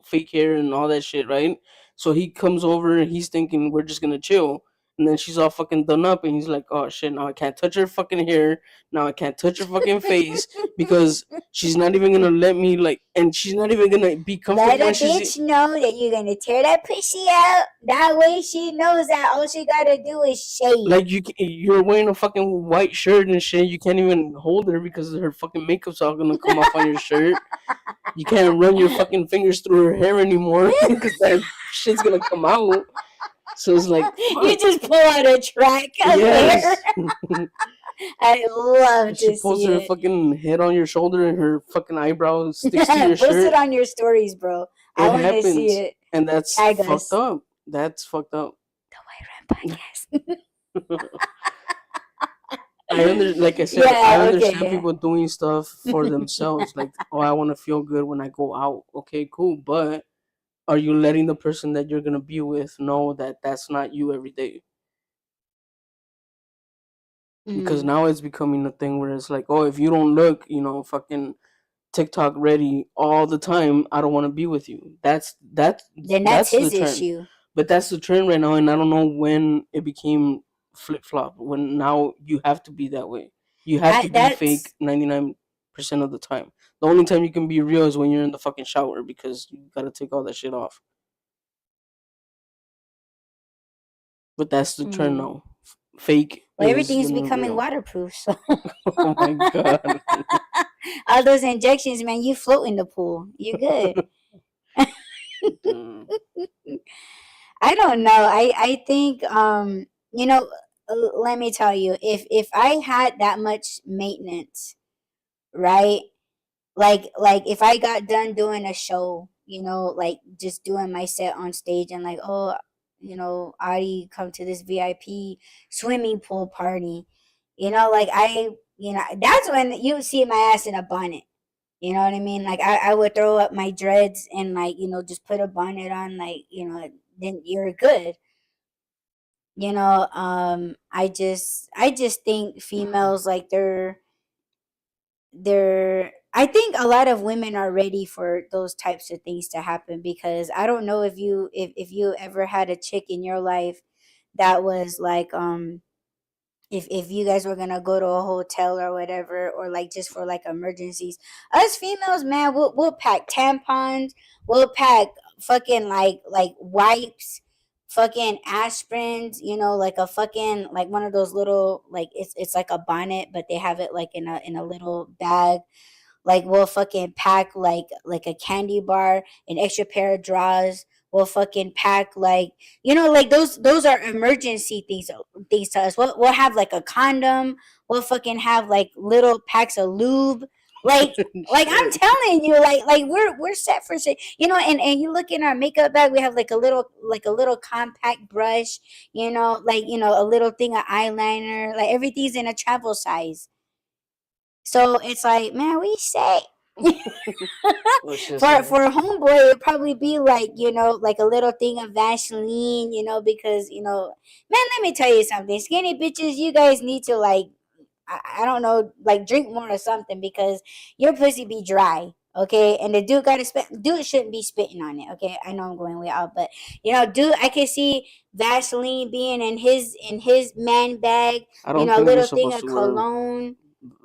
fake hair and all that shit, right? So he comes over and he's thinking we're just gonna chill. And then she's all fucking done up and he's like, oh shit, now I can't touch her fucking hair. Now I can't touch her fucking face because she's not even gonna let me like, and she's not even gonna be Let comfortable a when she's bitch know that you're gonna tear that pussy out. That way she knows that all she gotta do is shave. like you're wearing a fucking white shirt and shit. You can't even hold her because her fucking makeup's all gonna come off on your shirt. You can't run your fucking fingers through her hair anymore because that shit's gonna come out. So it's like, You fuck. just pull out a track of hair. Yes. I love She to pulls see her it. fucking head on your shoulder and her fucking eyebrow sticks to your Post it shirt. on your stories, bro. I It want to see happens. it. And that's Tag fucked us. up. That's fucked up. The White Ram Podcast. Like I said, I Yeah. Okay. understand Yeah. people doing stuff for themselves. Like, oh, I want to feel good when I go out. Okay, cool. But are you letting the person that you're gonna be with know that that's not you every day? Because Mm. now it's becoming a thing where it's like, oh, if you don't look, fucking TikTok ready all the time, I don't want to be with you. Then that's That's the his trend. issue. But that's the trend right now, and I don't know when it became flip flop. When now you have to be that way. You have to be fake That's 99% of the time. The only time you can be real is when you're in the fucking shower because you gotta take all that shit off. But that's the trend mm. now. Fake Well, is the everything's new becoming real. waterproof. So Oh my god. all those injections, man, you float in the pool. You good. Mm. I don't know. I think let me tell you, if I had that much maintenance, right? Like if I got done doing a show, like just doing my set on stage and like, oh, Adi, come to this VIP swimming pool party. Like that's when you see my ass in a bonnet. You know what I mean? Like I would throw up my dreads and like, just put a bonnet on, like, then you're good. I just think females, like, they're I think a lot of women are ready for those types of things to happen, because I don't know if you ever had a chick in your life that was like, if you guys were gonna go to a hotel or whatever, or like just for like emergencies, us females, man, we'll pack tampons, we'll pack fucking like wipes, fucking aspirins, like a fucking, like one of those little, like, it's like a bonnet, but they have it like in a little bag. Like we'll fucking pack like a candy bar, an extra pair of drawers. We'll fucking pack like, like those are emergency things to us. We'll have like a condom. We'll fucking have like little packs of lube. Like I'm Shit. telling you, like we're set for shit. And you look in our makeup bag, we have like a little compact brush, like a little thing of eyeliner, like everything's in a travel size. So it's like, man, we say Let's just for say. for a homeboy, it'd probably be like, like a little thing of Vaseline, because man, let me tell you something, skinny bitches, you guys need to like, I don't know, like drink more or something because your pussy be dry. Okay, and the dude shouldn't be spitting on it. Okay, I know I'm going way out, but dude, I can see Vaseline being in his man bag. I don't A think you're little thing supposed of to wear cologne.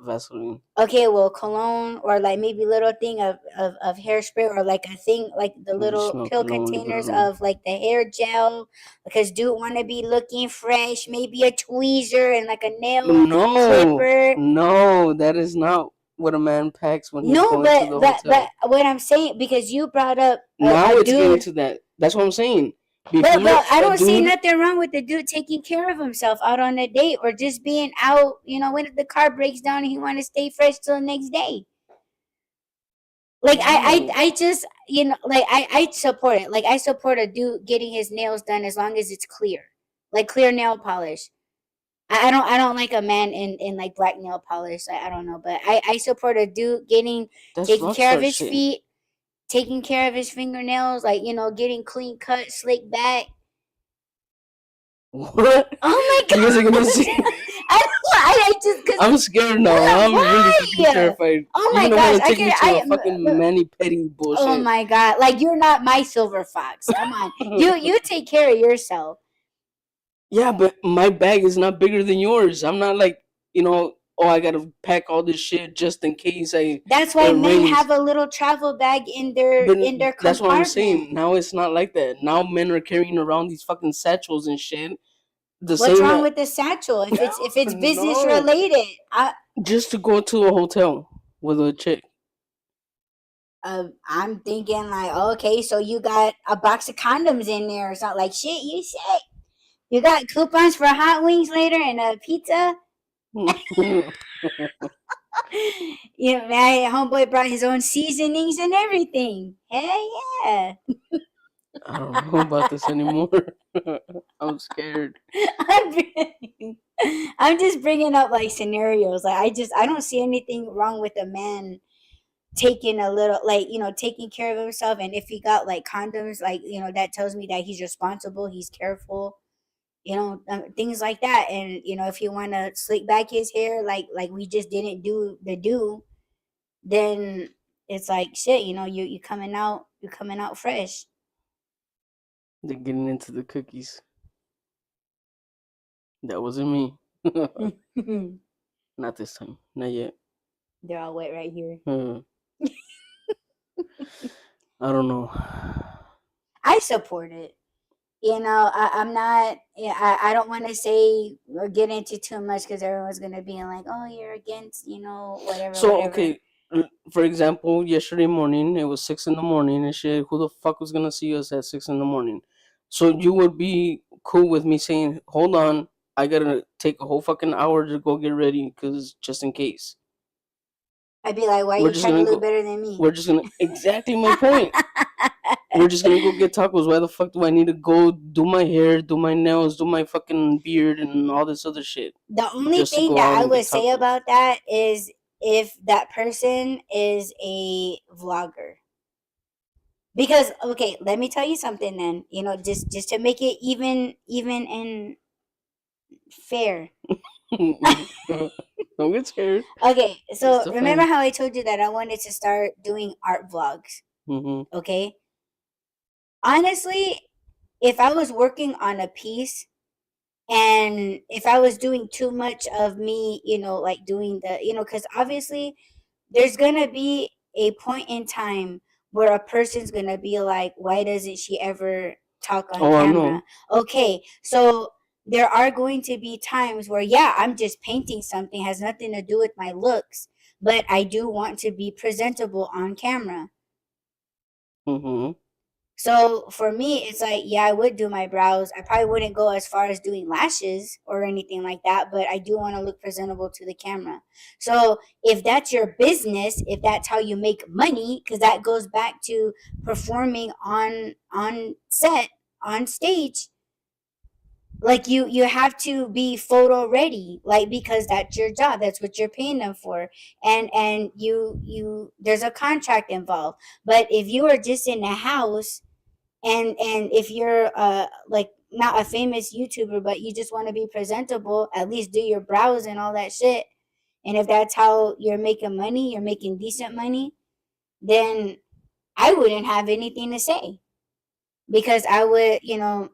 Vaseline. Okay, well, cologne or like maybe little thing of hairspray or like a thing like the You little smell pill cologne, leave it containers alone. of like the hair gel because dude want to be looking fresh, maybe a tweezer and like a nail No, clipper. no, that is not what a man packs when he's No, going to but the but hotel. what I'm saying, because you brought up a Now it's getting dude. to that. That's what I'm saying. Before But I a don't see dude, nothing wrong with the dude taking care of himself out on a date or just being out, when the car breaks down and he want to stay fresh till the next day. Like no, I just like I support it. Like I support a dude getting his nails done as long as it's clear, like clear nail polish. I don't like a man in like black nail polish. I don't know, but I support a dude getting that's taking care of rockstar his shit. feet, taking care of his fingernails, like getting clean cut, slick back. What? Oh my You guys are gonna god! see? I don't know. I just because I'm scared now. I'm really fucking why? terrified. Oh You're my gonna gosh! want to I take me can to a fucking mani petty Oh bullshit. my god! Like you're not my silver fox. Come on, you take care of yourself. Yeah, but my bag is not bigger than yours. I'm not like, oh, I gotta pack all this shit just in case That's why it men rains. have a little travel bag in their But in their that's what I'm compartment. saying. Now it's not like that. Now men are carrying around these fucking satchels and shit. The What's same. wrong with the satchel if it's business No, related? just to go to a hotel with a chick. I'm thinking like, okay, so you got a box of condoms in there or something like shit. You say you got coupons for hot wings later and a pizza. My homeboy brought his own seasonings and everything. Hell yeah. I don't know about this anymore. I'm scared. I'm, I'm just bringing up like scenarios. Like I don't see anything wrong with a man taking a little like taking care of himself, and if he got like condoms, like that tells me that he's responsible, he's careful, things like that. And if he want to slick back his hair like we just didn't do, then it's like shit. You coming out fresh. They're getting into the cookies. That wasn't me. Not this time. Not yet. They're all wet right here. Uh, I don't know. I support it. I'm not. Yeah, I don't want to say or get into too much because everyone's gonna be like, "Oh, you're against," whatever, So whatever. okay, for example, yesterday morning it was 6 in the morning and shit. Who the fuck was gonna see us at 6 in the morning? So you would be cool with me saying, "Hold on, I gotta take a whole fucking hour to go get ready, cause just in case." I'd be like, "Why We're you just trying to gonna look go. better than me?" We're just gonna exactly my point. We're just gonna go get tacos. Why the fuck do I need to go do my hair, do my nails, do my fucking beard, and all this other shit The only just to thing go that out I and would get say tacos? about that is if that person is a vlogger. Because okay, let me tell you something then. Just to make it even and fair. Don't get scared. Okay, It's so the remember fam. how I told you that I wanted to start doing art vlogs, Hmm. okay? Honestly, if I was working on a piece and if I was doing too much of me, like doing because obviously there's gonna be a point in time where a person's gonna be like, why doesn't she ever talk on Oh, I know. camera? Okay, so there are going to be times where, yeah, I'm just painting something, has nothing to do with my looks. but I do want to be presentable on camera. Mm-hmm. So for me, it's like, yeah, I would do my brows. I probably wouldn't go as far as doing lashes or anything like that, but I do want to look presentable to the camera. So if that's your business, if that's how you make money, because that goes back to performing on set, on stage, like you have to be photo ready, like, because that's your job, that's what you're paying them for, and you there's a contract involved. But if you are just in the house, and if you're like not a famous YouTuber, but you just want to be presentable, at least do your brows and all that shit, and if that's how you're making money, you're making decent money, then I wouldn't have anything to say, because I would,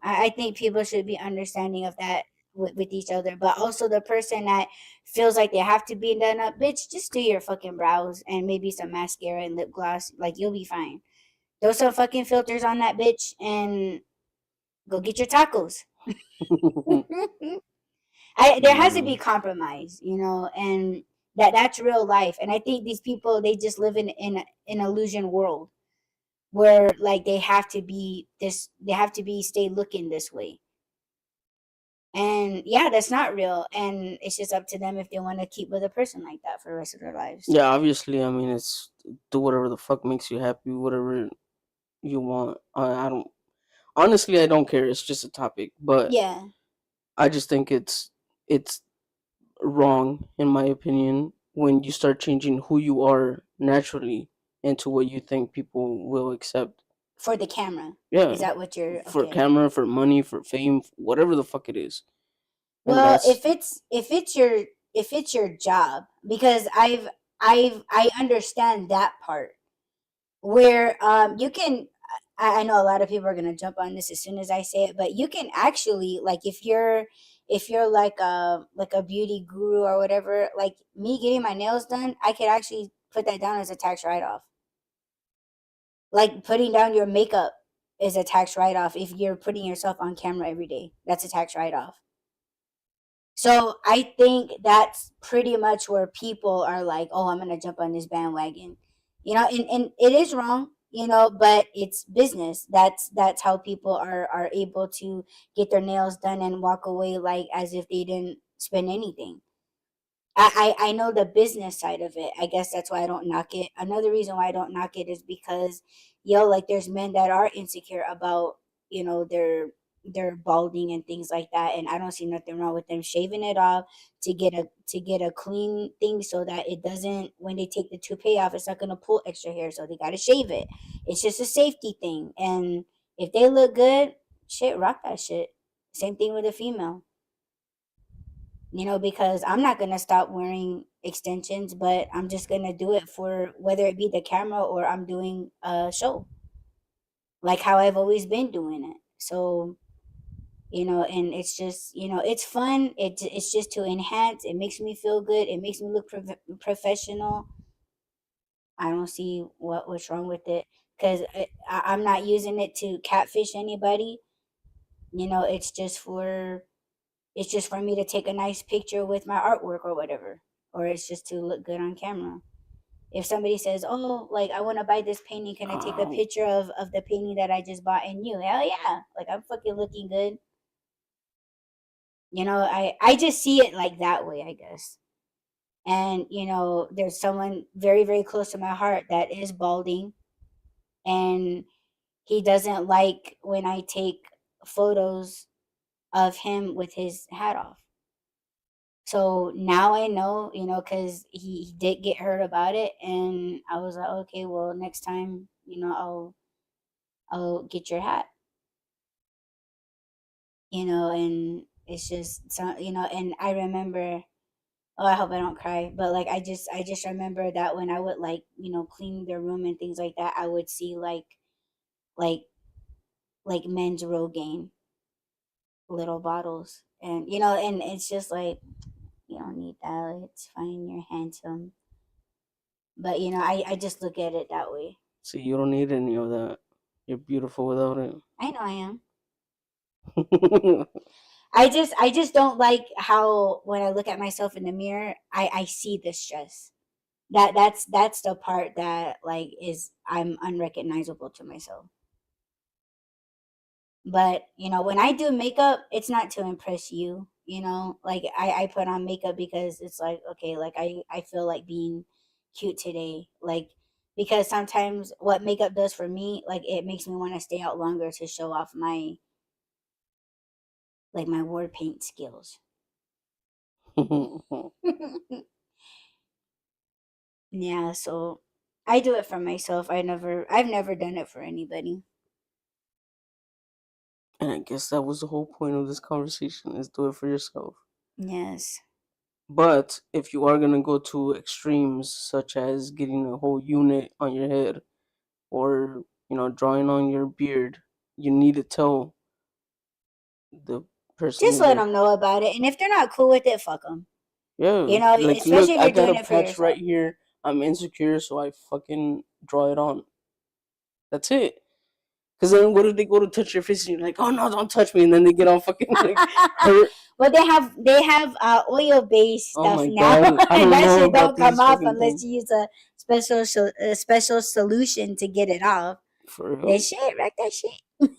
I think people should be understanding of that with each other. But also the person that feels like they have to be done up, bitch, just do your fucking brows and maybe some mascara and lip gloss. Like, you'll be fine. Throw some fucking filters on that bitch and go get your tacos. There has to be Mm. compromise, and that's real life. And I think these people, they just live in an illusion world where, like, they have to be this, they have to be stay looking this way. And yeah, that's not real. And it's just up to them if they want to keep with a person like that for the rest of their lives. Yeah, obviously, I mean, it's do whatever the fuck makes you happy, whatever you want. I don't honestly, I don't care. It's just a topic, but Yeah, I just think it's wrong, in my opinion, when you start changing who you are naturally into what you think people will accept. for the camera. Yeah, Is that what you're for okay? camera, for money, for fame, whatever the fuck it is, and Well, that's if it's your job, because I understand that part where you can. I know a lot of people are gonna jump on this as soon as I say it, but you can actually, like, if you're like a beauty guru or whatever, like me getting my nails done, I could actually put that down as a tax write off. Like, putting down your makeup is a tax write off if you're putting yourself on camera every day. That's a tax write off. So I think that's pretty much where people are like, oh, I'm gonna jump on this bandwagon. And it is wrong, but it's business. That's how people are able to get their nails done and walk away like as if they didn't spend anything. I know the business side of it. I guess that's why I don't knock it. Another reason why I don't knock it is because, like, there's men that are insecure about, their balding and things like that, and I don't see nothing wrong with them shaving it off to get a clean thing, so that it doesn't, when they take the toupee off, it's not gonna pull extra hair, so they gotta shave it. It's just a safety thing, and if they look good, shit, rock that shit. Same thing with a female, because I'm not going to stop wearing extensions, but I'm just going to do it for whether it be the camera or I'm doing a show, like how I've always been doing it. So, and it's just, it's fun. It's just to enhance. It makes me feel good. It makes me look professional. I don't see what's wrong with it, because I'm not using it to catfish anybody. It's just for me to take a nice picture with my artwork or whatever, or it's just to look good on camera. If somebody says, oh, like, I want to buy this painting, can I take a oh, picture of the painting that I just bought and you? Hell yeah, like, I'm fucking looking good. I just see it like that way, I guess. And there's someone very, very close to my heart that is balding, and he doesn't like when I take photos of him with his hat off. So now I know, because he did get hurt about it, and I was like, okay, well, next time, I'll get your hat, and it's just so, and I remember. Oh, I hope I don't cry, but, like, I just remember that when I would, like, clean their room and things like that, I would see, like like men's Rogaine little bottles, and it's just like, you don't need that. It's fine. You're handsome. But I just look at it that way. see, you don't need any of that. You're beautiful without it. I know I am. I just don't like how when I look at myself in the mirror, I see the stress. That's the part that like is I'm unrecognizable to myself. But when I do makeup, it's not to impress you. Like I put on makeup because it's like, okay, like I feel like being cute today. Like, because sometimes what makeup does for me, like it makes me want to stay out longer to show off my like my war paint skills. Yeah, so I do it for myself. I've never done it for anybody. And I guess that was the whole point of this conversation, is do it for yourself. Yes. But if you are gonna go to extremes, such as getting a whole unit on your head, or drawing on your beard, you need to tell the person Just you're let gonna. them know about it, and if they're not cool with it, fuck them. Yeah, like, look, Especially if I you're got doing a it for patch right yourself. here. I'm insecure, so I fucking draw it on. That's it. Because then, what if they go to touch your face and you're like, "Oh no, don't touch me," and then they get all fucking like hurt. Well, they have oil based Oh stuff my now, god, I and don't that know shit about don't come these off fucking unless things. you use a special solution to get it off. For That real, shit, wreck that shit.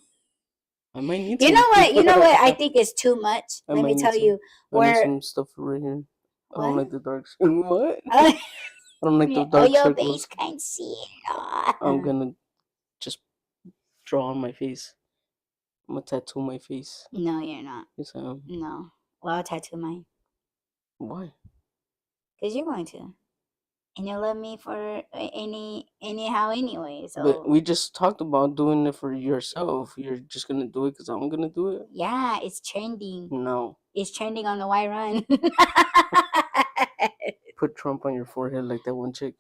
I might need You some. know what? You know what? I think is too much. I Let me might need tell some. you I need where some stuff right here. I don't what like the dark. What? uh, I don't like the dark oil based circles. I'm concealer. gonna just draw on my face. I'm gonna tattoo my face. No, you're not. Yes, I am. No. Well, I'll tattoo mine Why? because you're going to, and you love me for anyhow anyway. But So we just talked about doing it for yourself. You're just gonna do it because I'm gonna do it. yeah, it's trending. No. It's trending on the Y Run. Put Trump on your forehead like that one chick.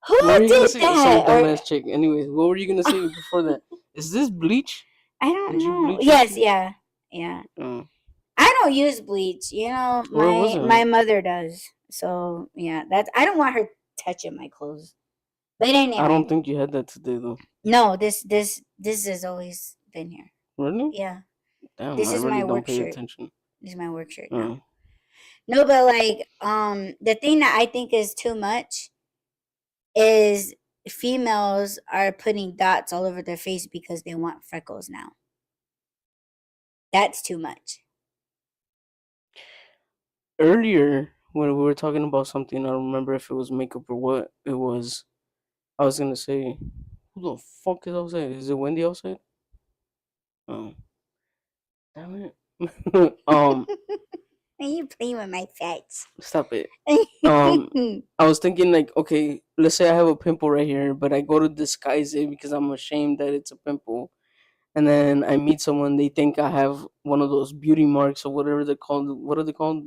Who What were you gonna did say? Some that? Or dumbass chick. Anyways, what were you gonna say before that? Is this bleach? I don't Did you know. bleach your Yes, shit? yeah, yeah. Uh, I don't use bleach. where was My it? mother does. So yeah, that's I don't want her touching my clothes. But I anyway, don't think you had that today though. no, this has always been here. Really? Yeah, Damn, this I is really my don't work pay shirt. attention. This is my work shirt Uh, now. No, but like the thing that I think is too much is females are putting dots all over their face because they want freckles now. That's too much. Earlier, when we were talking about something, I don't remember if it was makeup or what it was. I was gonna say, who the fuck is outside? Is it Wendy outside? Oh, damn it. Are you playing with my fats? Stop it. I was thinking like, okay, let's say I have a pimple right here, but I go to disguise it because I'm ashamed that it's a pimple, and then I meet someone, they think I have one of those beauty marks or whatever they're called. What are they called?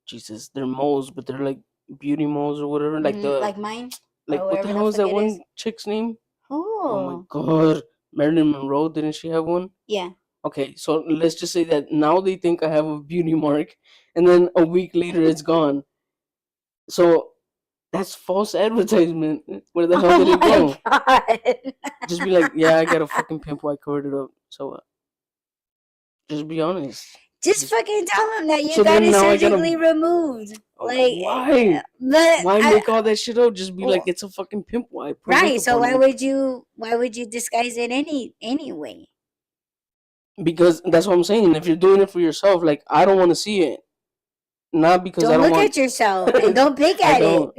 Jesus, they're moles, but they're like beauty moles or whatever. Like Like mine or what the whatever the hell is fuck that it is. one chick's name? Oh my Oh, god, Marilyn Monroe, didn't she have one? yeah. Okay, so let's just say that now they think I have a beauty mark, and then a week later it's gone. So that's false advertisement. Where the hell Oh did it my go? god. Just be like, yeah, I got a fucking pimple. I covered it up. So just be honest. Just Just fucking tell them that you so got then it now I surgically gotta. removed. Like, Why? but Why make all that shit up? Just be like, well, it's a fucking pimple. I put right. makeup So on it. why would you disguise it anyway? Because that's what I'm saying. If you're doing it for yourself, like I don't want to see it. Not because I Don't don't look want. at yourself and don't pick I at it. don't.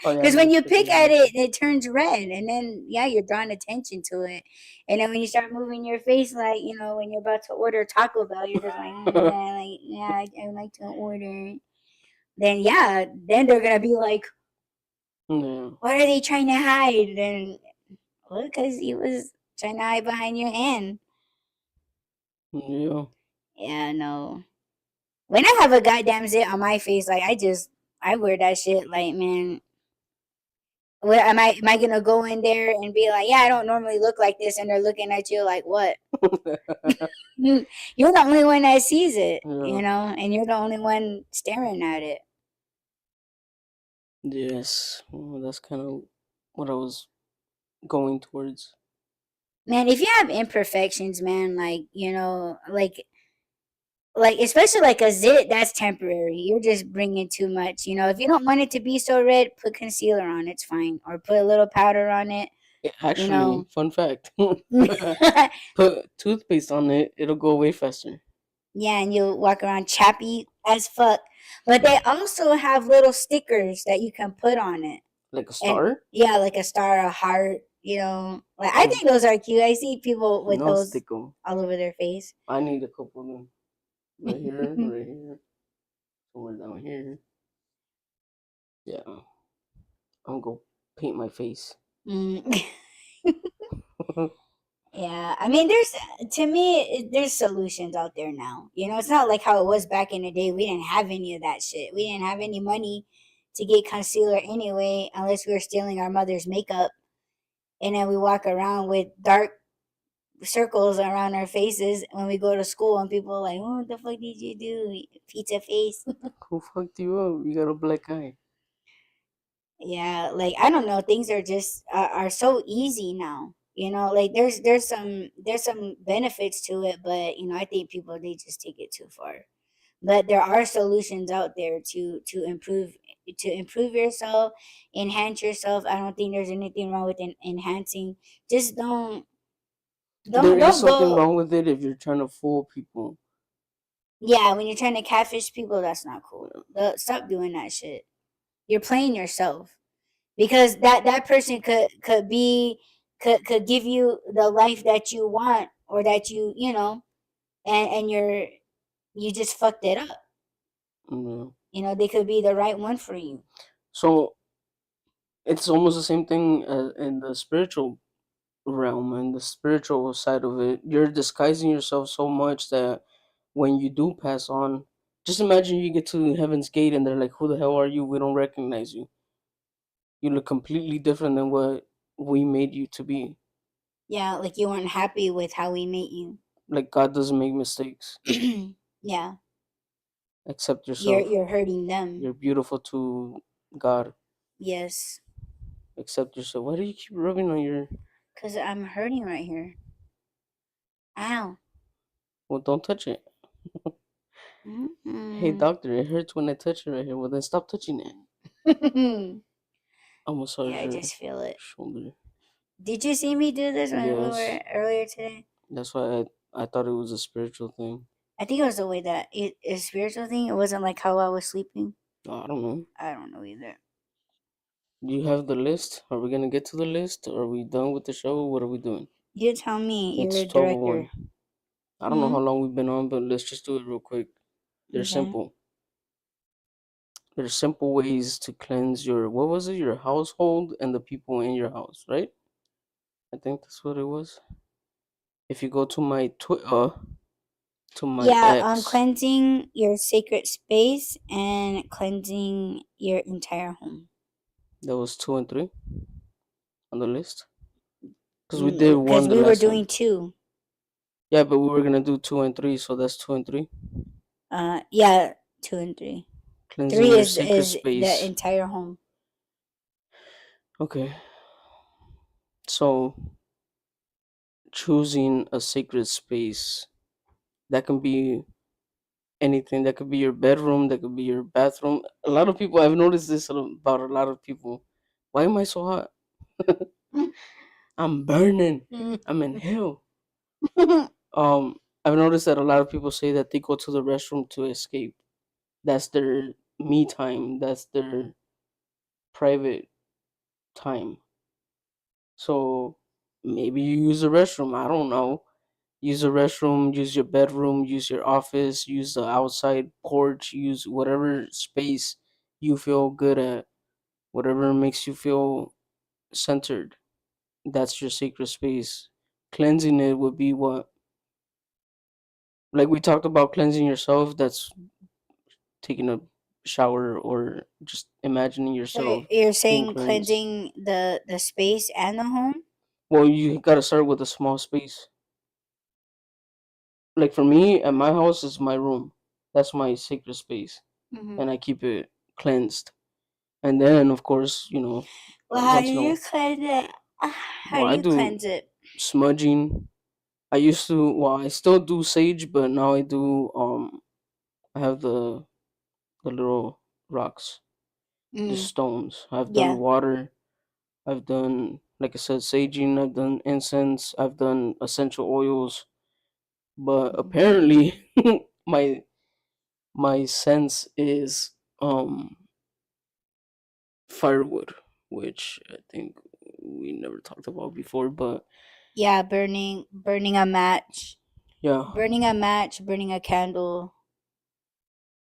Oh yeah, Because let when me you pick a pick little at bit. it, it turns red, and then yeah, you're drawing attention to it. And then when you start moving your face, like when you're about to order Taco Bell, you're just like, like yeah, I like to order. Then yeah, then they're gonna be like, Yeah. what are they trying to hide? And well, because he was trying to hide behind your hand. Yeah. Yeah, no. When I have a goddamn zit on my face, like I wear that shit. Like, man, what am I gonna go in there and be like, yeah, I don't normally look like this, and they're looking at you like, what? You're the only one that sees it, Yeah. and you're the only one staring at it. Yes. Well, that's kind of what I was going towards. Man, if you have imperfections, man, like like like especially like a zit, that's temporary. You're just bringing too much. If you don't want it to be so red, put concealer on. It's fine, or put a little powder on it. You Actually, know. fun fact: put toothpaste on it, it'll go away faster. Yeah, and you'll walk around chappy as fuck. But they also have little stickers that you can put on it. Like a And star? yeah, like a star, a heart, Like I think those are cute. I see people with No those stickle. all over their face. I need a couple of them. Right here, somewhere down here. Yeah, I'm gonna go paint my face. Mm. Yeah, I mean, to me, there's solutions out there now. It's not like how it was back in the day. We didn't have any of that shit. We didn't have any money to get concealer anyway, unless we were stealing our mother's makeup, and then we walk around with dark circles around our faces when we go to school, and people are like, "Oh, what the fuck did you do, pizza face?" Who fucked you up? You got a black eye. Yeah, like I don't know, things are just are so easy now. Like there's some benefits to it, but I think people, they just take it too far. But there are solutions out there to improve yourself, enhance yourself. I don't think there's anything wrong with enhancing. Just don't There don't is don't something go. wrong with it if you're trying to fool people. Yeah, when you're trying to catfish people, that's not cool. Stop doing that shit. You're playing yourself, because that person could give you the life that you want, or that and you just fucked it up. Yeah. They could be the right one for you. So it's almost the same thing in the spiritual realm and the spiritual side of it. You're disguising yourself so much that when you do pass on, just imagine you get to heaven's gate and they're like, "Who the hell are you? We don't recognize you. You look completely different than what we made you to be." Yeah, like you weren't happy with how we made you. Like God doesn't make mistakes. Yeah, Accept you're yourself. you're hurting them. You're beautiful to God. Yes, Accept yourself. Why do you keep rubbing on your? because I'm hurting right here. Ow. Well, don't touch it. Hey Mm-mm. doctor, it hurts when I touch it right here. Well, then stop touching it. I'll Yeah, massage I your just feel it. shoulder. Did you see me do this when we Yes, were earlier today? that's why I thought it was a spiritual thing. I think it was the way that it is spiritual thing. It wasn't like how I was sleeping. I don't know. I don't know either. Do you have the list? Are we gonna get to the list? Are we done with the show? What are we doing? You tell me. You're It's a 12:01. director. I don't know Hmm. how long we've been on, but let's just do it real quick. They're Okay. simple. There's simple ways to cleanse your what was it? Your household and the people in your house, right? I think that's what it was. If you go to my Twitter, to my Yeah. X, Cleansing your sacred space and cleansing your entire home. that was 2 and 3 on the list. Because we did Because one the we were last doing one. two. Yeah, but we were gonna do 2 and 3, so that's 2 and 3. Yeah. Two and three. Three Cleansing your is sacred is the space. entire home. Okay, so choosing a sacred space, that can be anything. That could be your bedroom. That could be your bathroom. A lot of people, I've noticed this about a lot of people. Why am I so hot? I'm burning. I'm in hell. I've noticed that a lot of people say that they go to the restroom to escape. That's their me time. That's their private time. So maybe you use the restroom. I don't know. Use the restroom, use your bedroom, use your office, use the outside porch, use whatever space you feel good at, whatever makes you feel centered. That's your sacred space. Cleansing it would be what? Like we talked about cleansing yourself, that's taking a shower or just imagining So yourself you're being saying cleansed. cleansing the space and the home? Well, you gotta start with a small space. Like for me, at my house is my room. That's my sacred space, Hmm. and I keep it cleansed. And then, of course, Well, how do once in a you while, cleanse it? How well, do I you do cleanse it? smudging. I used to, well, I still do sage, but now I do I have the little rocks, the Mm, stones. I've done yeah. water. I've done, like I said, saging. I've done incense. I've done essential oils. But Mm. apparently, my my sense is firewood, which I think we never talked about before. But Yeah, burning a match, yeah, burning a candle.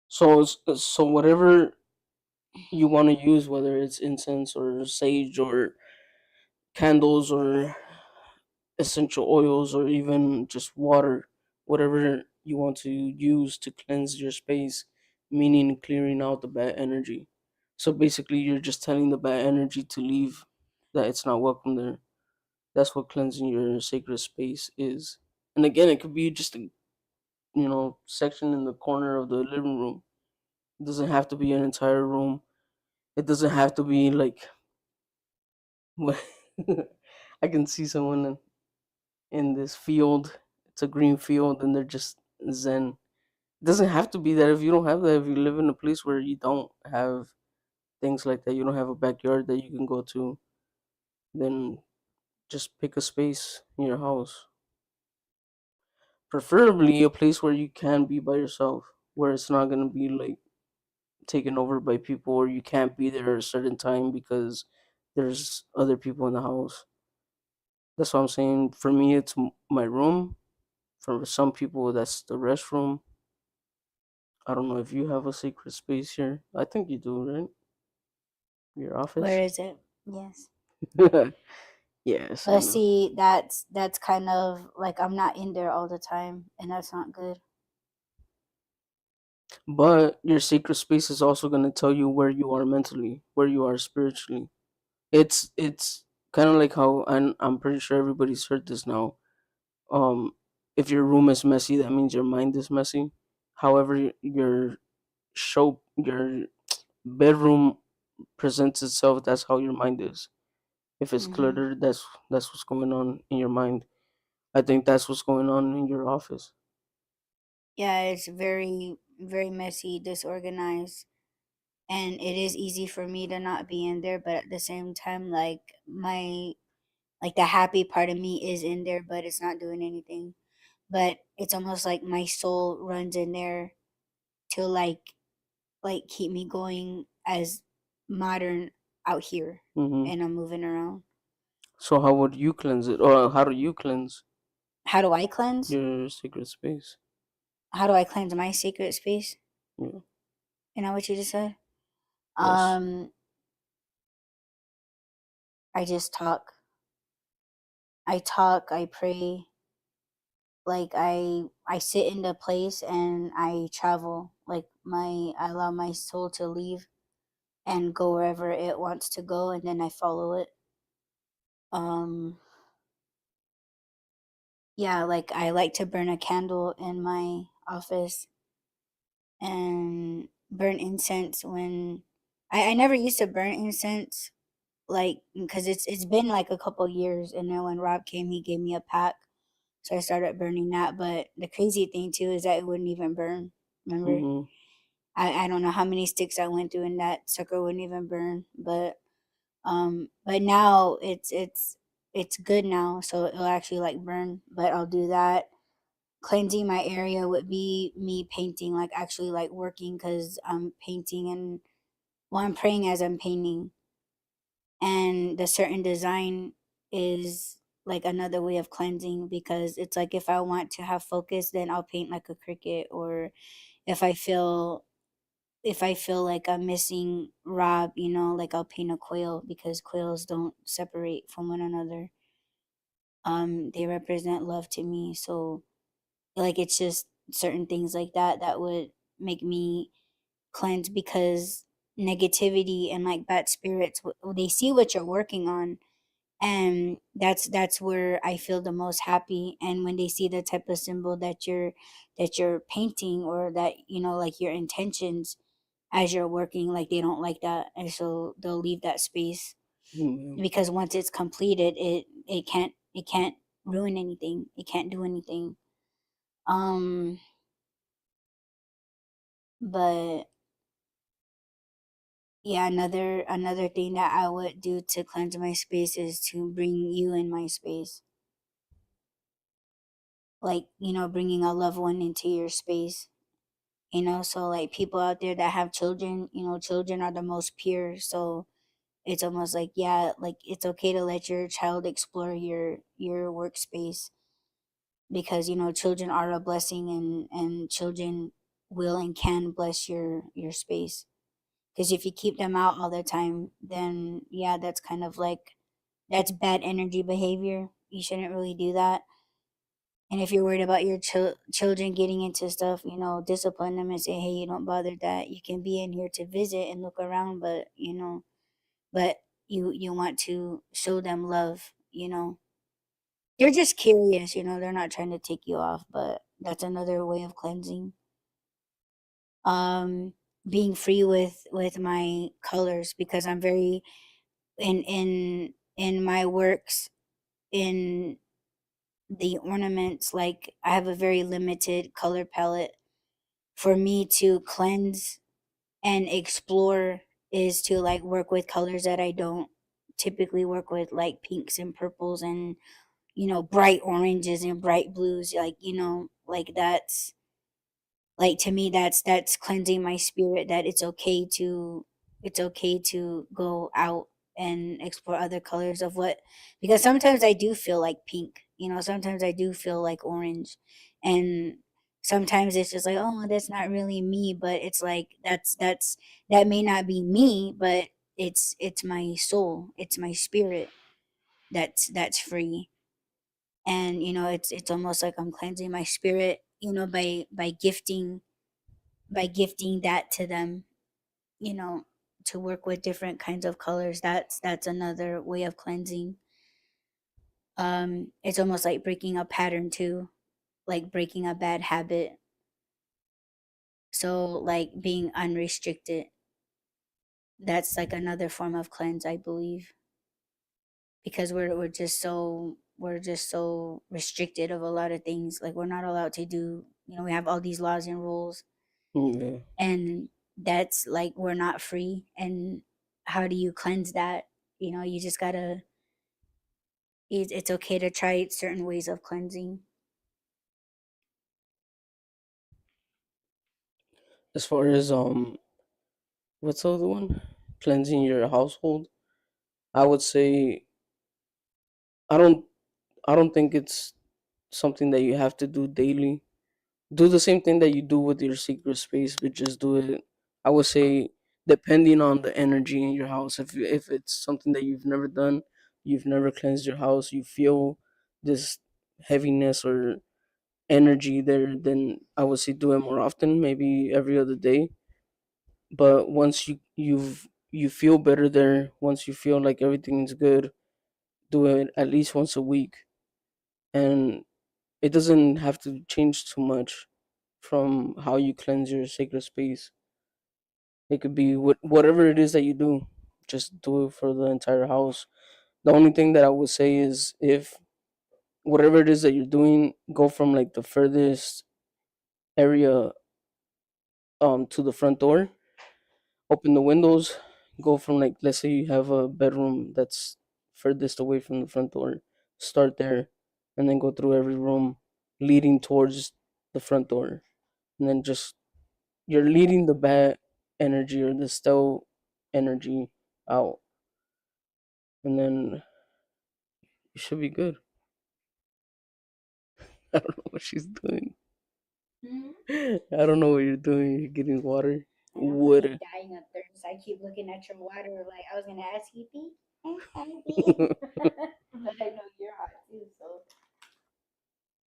so whatever you want to use, whether it's incense or sage or candles or essential oils or even just water, whatever you want to use to cleanse your space, meaning clearing out the bad energy. So basically, you're just telling the bad energy to leave, that it's not welcome there. That's what cleansing your sacred space is. And again, it could be just a section in the corner of the living room. It doesn't have to be an entire room. It doesn't have to be like I can see someone in this field. It's a green field, and they're just zen. It doesn't have to be that. If you don't have that, if you live in a place where you don't have things like that, you don't have a backyard that you can go to, then just pick a space in your house. Preferably a place where you can be by yourself, where it's not gonna be like taken over by people, or you can't be there at a certain time because there's other people in the house. That's what I'm saying. For me, it's my room. For some people, that's the restroom. I don't know if you have a secret space here. I think you do, right? Your Where office? is it? Yes. Yes, I But know. see, that's kind of like I'm not in there all the time, and that's not good. But your secret space is also going to tell you where you are mentally, where you are spiritually. It's kind of like how, and I'm pretty sure everybody's heard this now. Um, if your room is messy, that means your mind is messy. However, your bedroom presents itself, that's how your mind is. If it's Hmm. cluttered, that's what's going on in your mind. I think that's what's going on in your office. Yeah, it's very messy, disorganized, and it is easy for me to not be in there. But at the same time, like the happy part of me is in there, but it's not doing anything. But it's almost like my soul runs in there to like keep me going as modern out here, Hmm. and I'm moving around. So how would you cleanse it, or how do you cleanse How do I cleanse? your secret space? How do I cleanse my sacred space? Yeah. You know what you just said? Yes. Um, I just talk. I talk, I pray, like I sit in the place and I travel. Like I allow my soul to leave and go wherever it wants to go, and then I follow it. Um yeah, like I like to burn a candle in my office and burn incense when I never used to burn incense, like because it's been like a couple years, and then when Rob came he gave me a pack, so I started burning that. But the crazy thing too is that it wouldn't even burn. Remember, Hmm. I don't know how many sticks I went through and that sucker wouldn't even burn. But now it's good now, so it'll actually like burn. But I'll do that. Cleansing my area would be me painting, like actually like working, because I'm painting, and well, I'm praying as I'm painting. And the certain design is like another way of cleansing, because it's like if I want to have focus, then I'll paint like a cricket. Or if I feel if I feel like I'm missing Rob, like I'll paint a quail, because quails don't separate from one another. They represent love to me. So like it's just certain things like that that would make me cleanse, because negativity and like bad spirits, they see what you're working on, and that's where I feel the most happy. And when they see the type of symbol that you're painting, or that like your intentions as you're working, like they don't like that, and so they'll leave that space, Hmm. because once it's completed, it can't ruin anything, it can't do anything. um But yeah, another thing that I would do to cleanse my space is to bring you in my space. Like, bringing a loved one into your space. So like people out there that have children, children are the most pure. So it's almost like, yeah, like it's okay to let your child explore your workspace, because children are a blessing, and children will and can bless your space. Because if you keep them out all the time, then yeah, that's kind of like, that's bad energy behavior. You shouldn't really do that. And if you're worried about your children getting into stuff, discipline them and say, hey, you don't bother that. You can be in here to visit and look around, but but you want to show them love. They're just curious. They're not trying to take you off, but that's another way of cleansing. Um, being free with my colors, because I'm very in my works, in the ornaments, like I have a very limited color palette. For me to cleanse and explore is to like work with colors that I don't typically work with, like pinks and purples, and bright oranges and bright blues, like like that's, like, to me, that's cleansing my spirit, that it's okay to go out and explore other colors of what, because sometimes I do feel like pink, sometimes I do feel like orange, and sometimes it's just like, oh, that's not really me, but it's like, that may not be me, but it's my soul, it's my spirit, that's free. And it's almost like I'm cleansing my spirit, by gifting that to them, you know to work with different kinds of colors. That's another way of cleansing. It's almost like breaking a pattern too, like breaking a bad habit. So like being unrestricted, that's like another form of cleanse, I believe, because we're just so restricted of a lot of things. Like we're not allowed to do, we have all these laws and rules, Yeah. and that's like we're not free. And how do you cleanse that? You just gotta, it's okay to try certain ways of cleansing. As far as what's the other one? Cleansing your household. I would say I don't I don't think it's something that you have to do daily. Do the same thing that you do with your secret space, but just do it. I would say depending on the energy in your house. If it's something that you've never done, you've never cleansed your house, you feel this heaviness or energy there, then I would say do it more often, maybe every other day. But once you feel better there, once you feel like everything is good, do it at least once a week. And it doesn't have to change too much from how you cleanse your sacred space. It could be whatever it is that you do, just do it for the entire house. The only thing that I would say is, if whatever it is that you're doing, go from like the furthest area to the front door, open the windows, go from, like, let's say you have a bedroom that's furthest away from the front door, start there, and then go through every room leading towards the front door, and then just, you're leading the bad energy or the stale energy out, and then you should be good. I don't know what she's doing. Mhm. I don't know what you're doing. You're getting water. I know, because I'm Water. dying of thirst. I keep looking at your water, like I was gonna ask you, pee. But I know you're hot too, so.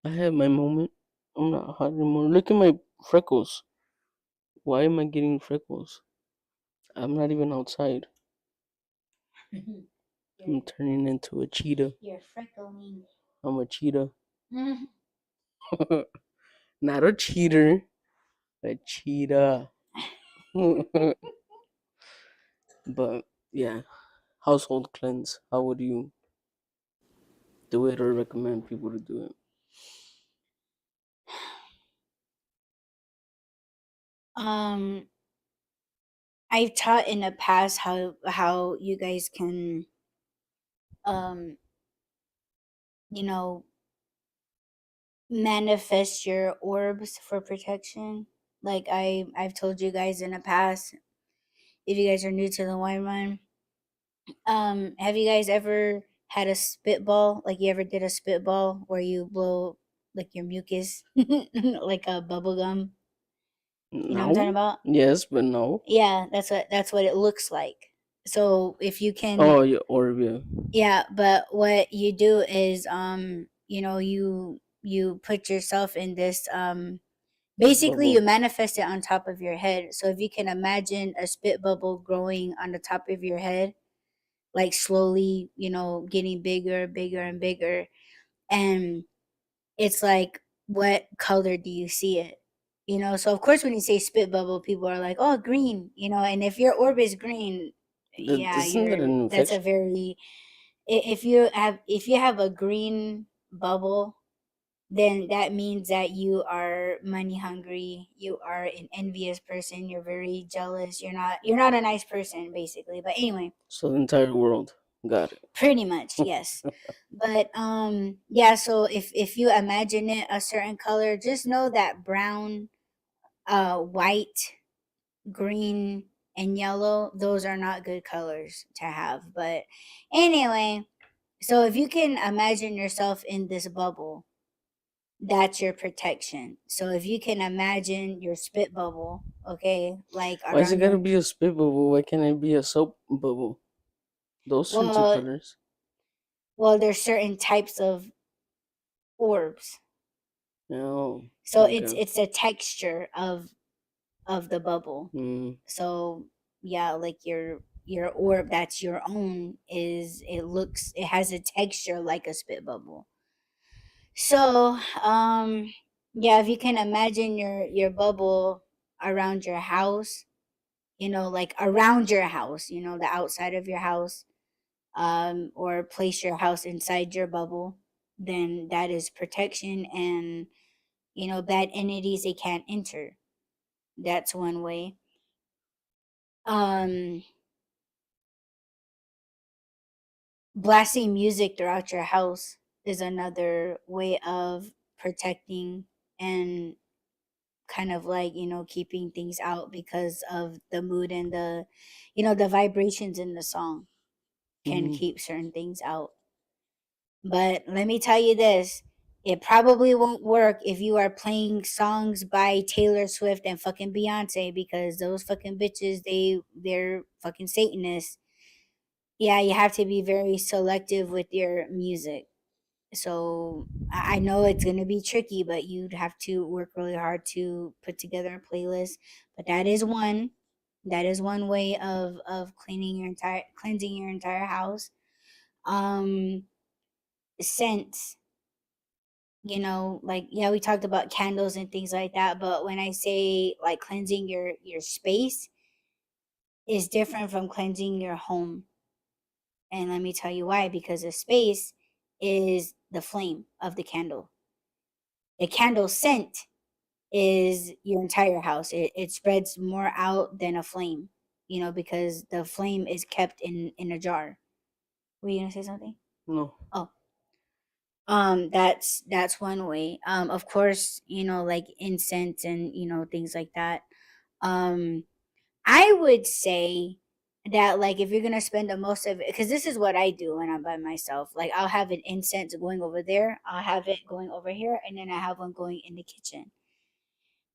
I had my moment. I'm not hot anymore. Look at my freckles. Why am I getting freckles? I'm not even outside. you're I'm turning into a cheetah. you're freckling. I'm a cheetah. Not a cheater. A cheetah. But yeah, household cleanse. How would you do it or recommend people to do it? Um, I've taught in the past how you guys can, um, you know, manifest your orbs for protection. Like I've told you guys in the past, if you guys are new to the wine run, have you guys ever had a spitball? Like you ever did a spitball where you blow like your mucus like a bubble gum? You know what I'm talking No. about? Yes, but no. Yeah, that's what it looks like. So if you can, Oh, yeah, Orbia yeah, but what you do is you put yourself in this basically you bubble. manifest it on top of your head. So if you can imagine a spit bubble growing on the top of your head, like slowly, getting bigger, bigger and bigger, and it's like, what color do you see it? So of course when you say spit bubble, people are like, oh, green, and if your orb is green, yeah, Isn't that an that's a infection? very, if you have a green bubble, then that means that you are money hungry, you are an envious person, you're very jealous, you're not a nice person basically. But anyway, So the entire world got it. pretty much, yes. But yeah, so if you imagine it a certain color, just know that brown, white, green, and yellow, those are not good colors to have. But anyway, so if you can imagine yourself in this bubble, that's your protection. So if you can imagine your spit bubble, okay, like Why is it around gotta your, be a spit bubble? Why can't it be a soap bubble? Those are two well, colors. there's certain types of orbs. Oh, So it's okay. it's a texture of the bubble. Mm. So yeah, like your orb that's your own, it has a texture like a spit bubble. So yeah, if you can imagine your bubble around your house, like around your house, the outside of your house, or place your house inside your bubble, then that is protection. And bad entities, they can't enter. That's one way. um Blasting music throughout your house is another way of protecting, and kind of like, keeping things out because of the mood and the vibrations in the song can Mm. keep certain things out. But let me tell you this, it probably won't work if you are playing songs by Taylor Swift and fucking Beyonce, because those fucking bitches, they're fucking Satanists. Yeah, you have to be very selective with your music. So I know it's gonna be tricky, but you'd have to work really hard to put together a playlist. But that is one way of cleansing your entire house. Um Scents, like, yeah, we talked about candles and things like that, but when I say like cleansing your space, is different from cleansing your home. And let me tell you why. Because a space is the flame of the candle. The candle scent is your entire house. It spreads more out than a flame, because the flame is kept in a jar. Were you gonna say something? No. Oh, that's one way. Of course, like incense and things like that. Um, I would say that, like, if you're gonna spend the most of it, because this is what I do when I'm by myself. Like, I'll have an incense going over there, I'll have it going over here, and then I have one going in the kitchen.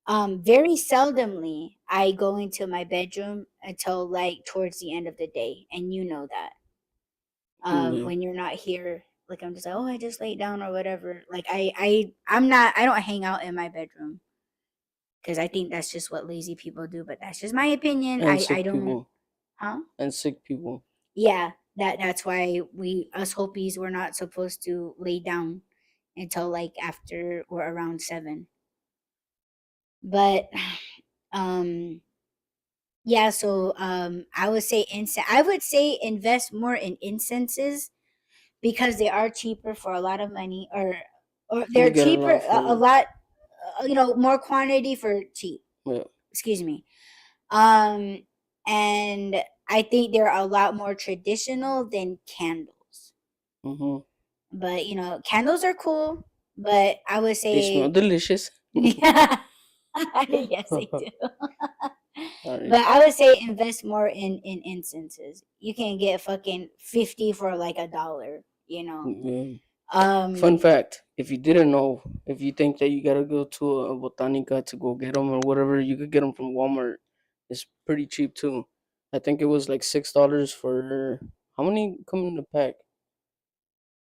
Very seldomly I go into my bedroom until like towards the end of the day, and that. Yeah. When you're not here, like, I'm just like, oh, I just laid down or whatever. Like, I don't hang out in my bedroom because I think that's just what lazy people do. But that's just my opinion. And I sick don't. people. Huh? And sick people. Yeah, that's why us Hopis, we're not supposed to lay down until like after or around 7. But um yeah, so I would say invest more in incenses, because they are cheaper for a lot of money, or And they're you get a cheaper lot a for lot, more quantity for cheap. yeah. Excuse me. Um, and I think they're a lot more traditional than candles. Mm-hmm. But candles are cool. But I would They smell say, delicious. yeah, yes, they do. Sorry. But I would say invest more in incenses. You can get fucking 50 for like $1. Yeah. Fun Um, fact: if you didn't know, if you think that you gotta go to a botanica to go get them or whatever, you could get them from Walmart. It's pretty cheap too. I think it was like $6 for how many come in the pack?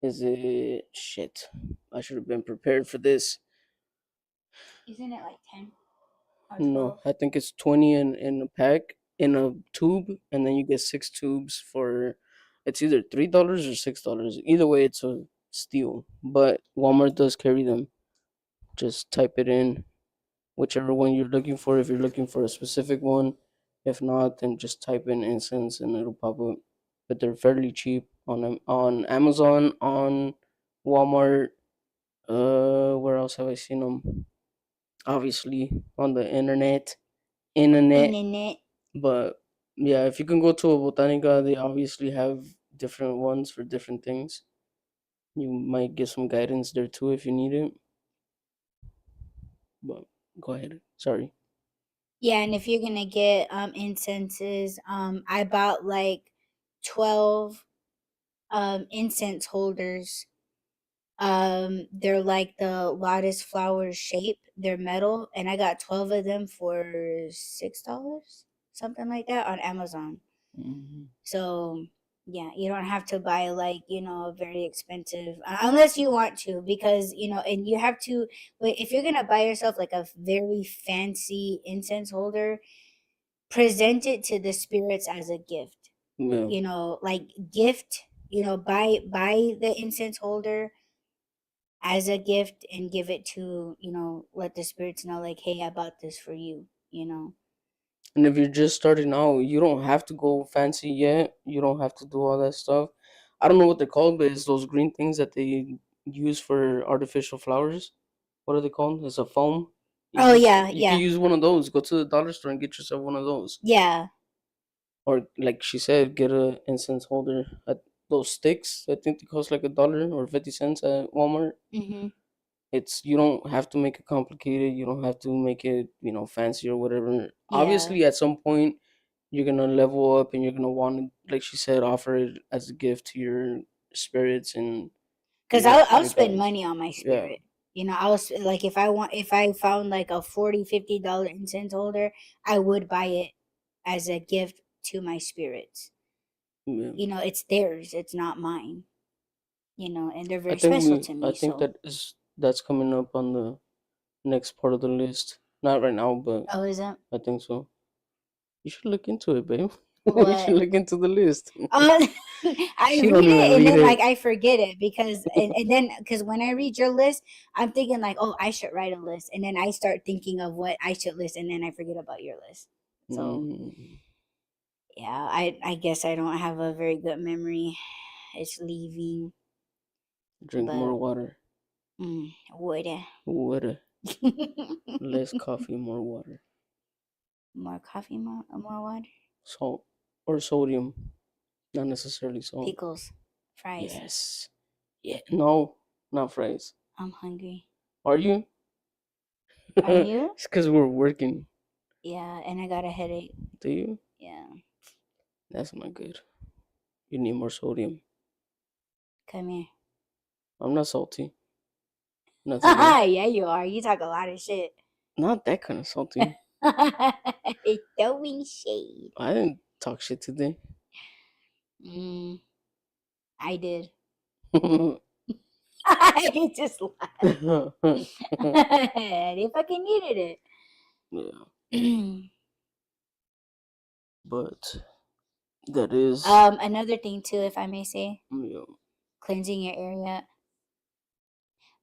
Is it shit? I should have been prepared for this. isn't it like 10 or No, 12? I think it's 20 in a pack in a tube, and then you get 6 tubes for it's either $3 or $6. Either way, it's a steal. But Walmart does carry them. Just type it in whichever one you're looking for. If you're looking for a specific one, if not, then just type in incense and it'll pop up. But they're fairly cheap on Amazon, on Walmart. Where else have I seen them? Obviously on the internet. Internet. But yeah, if you can go to a botanica, they obviously have different ones for different things. You might get some guidance there too if you need it. But go ahead. Sorry. Yeah, and if you're gonna get incenses, I bought like 12 incense holders. They're like the lotus flower shape. They're metal, and I got 12 of them for $6, something like that, on Amazon. Hmm. So yeah, you don't have to buy like a very expensive, unless you want to, because and you have to. Wait, if you're gonna buy yourself like a very fancy incense holder, present it to the spirits as a gift. Yeah. Like gift. Buy the incense holder as a gift and give it to, let the spirits know, like, hey, I bought this for you. And if you're just starting out, you don't have to go fancy yet. You don't have to do all that stuff. I don't know what they're called, but it's those green things that they use for artificial flowers. What are they called? It's a foam. Oh yeah, You can yeah, use one of those. Go to the dollar store and get yourself one of those. yeah. Or like she said, get a incense holder. Those sticks, I think they cost like $1 or 50 cents at Walmart. Hmm. It's you don't have to make it complicated. You don't have to make it fancy or whatever. Yeah, Obviously, at some point you're gonna level up and you're gonna want to, like she said, offer it as a gift to your spirits and because I'll your spend guides. money on my Yeah, spirit. Like, if I found like a $40-$50 incense holder, I would buy it as a gift to my spirits. yeah. It's theirs, it's not mine. And they're I very think special we. to I me. think So, that's coming up on the next part of the list. Not right now, but oh, is it I think so. You should look into it, babe. You should what? look into the list. Uh, I She read don't even it and read then like it. I forget it, because and then because when I read your list, I'm thinking like, oh, I should write a list, and then I start thinking of what I should list, and then I forget about your list. So Mm, yeah, I guess I don't have a very good memory. It's leaving, drink more but water. water. Water. Less coffee, more water. More coffee, more water. Salt or sodium, not necessarily salt. Pickles, fries. Yes. Yeah. No, not fries. I'm hungry. Are you? Are you? It's because we're working. Yeah, and I got a headache. Do you? Yeah, That's not good. You need more sodium. come here. I'm not salty. Not today. Yeah, you are. You talk a lot of shit. Not that kind of salty. Throwing shade. I didn't talk shit today. Mm, I did. I just laughed. They fucking needed Yeah, it. but that is Another thing too, if I may say, yeah. cleansing your area.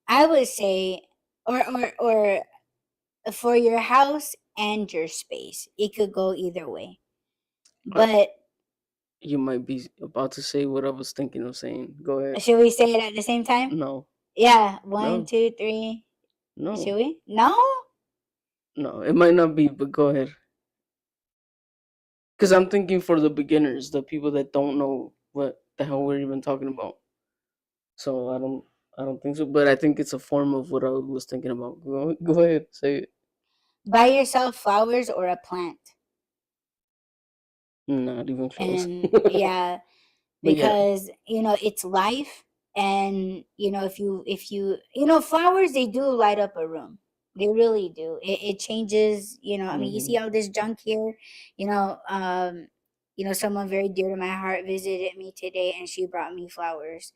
I would say, or for your house and your space, it could go either way. I, But you might be about to say what I was thinking of saying. Go ahead. should we say it at the same time? No, Yeah, one, no, two, three. Should no. we? No. No, it might not be, but go ahead. Because I'm thinking for the beginners, the people that don't know what the hell we're even talking about. So I don't think so. But I think it's a form of what I was thinking about. Go ahead, say it. Buy yourself flowers or a plant. Not even close. And yeah, But yeah. because it's life. And if you flowers, they do light up a room. They really do. It changes. I mean, you see Hmm. all this junk here. you know um Someone very dear to my heart visited me today, and she brought me flowers.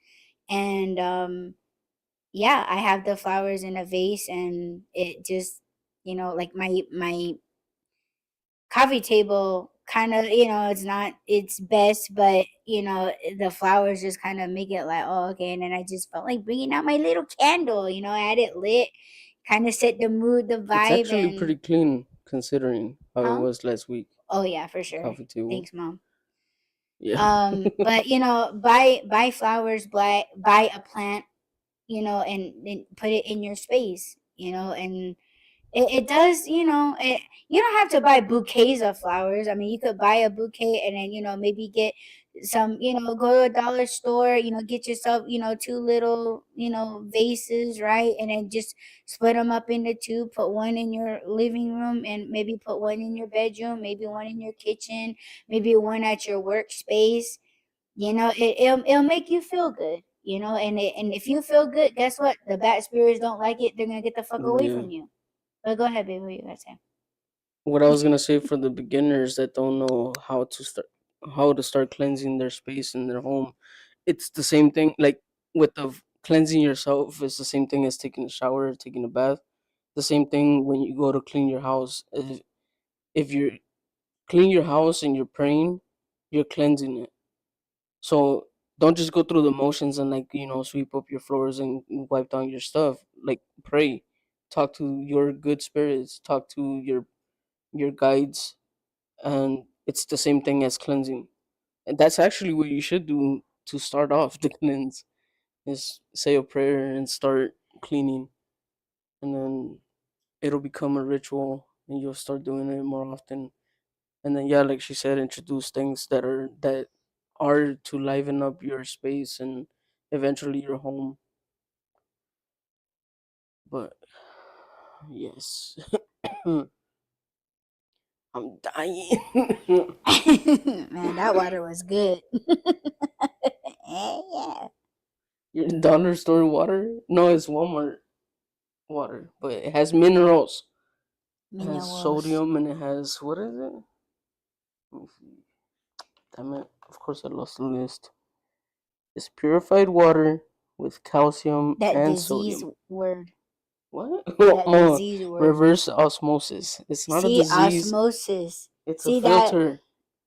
And yeah, I have the flowers in a vase, and it just, like my coffee table kind of, it's not its best, but the flowers just kind of make it like, oh, okay. And then I just felt like bringing out my little candle. I had it lit, kind of set the mood, the It's vibe. actually And pretty clean considering how it huh? was last week. Oh yeah, for The sure. coffee table. Thanks, mom. Yeah. But buy flowers, buy a plant, and put it in your space, and it does, you don't have to buy bouquets of flowers. I mean, you could buy a bouquet, and then, maybe get some, go to a dollar store, get yourself, two little, vases, right? And then just split them up into two, put one in your living room, and maybe put one in your bedroom, maybe one in your kitchen, maybe one at your workspace. It'll make you feel good, and if you feel good, guess what? The bad spirits don't like it. They're gonna get the fuck away Yeah. from you. But go ahead, baby. What you gotta say? What I was gonna say for the beginners that don't know how to start cleansing their space in their home, it's the same thing. Like with cleansing yourself, it's the same thing as taking a shower, taking a bath. The same thing when you go to clean your house. If you clean your house and you're praying, you're cleansing it. So don't just go through the motions and like sweep up your floors and wipe down your stuff. Like pray, talk to your good spirits, talk to your guides, and it's the same thing as cleansing. And that's actually what you should do to start off the cleanse is say a prayer and start cleaning, and then it'll become a ritual and you'll start doing it more often. And then yeah, like she said, introduce things that are to liven up your space and eventually your home. But yes. I'm dying. Man, that water was good. Yeah. Your dollar store water? No, it's Walmart water, but it has minerals. It has Minerals. sodium and it has what is it? Let me see. Damn it! Of course, I lost the list. It's purified water with calcium That and disease sodium. word. What? That Oh, disease word. reverse osmosis. It's not a See, disease. osmosis. It's a See that? filter.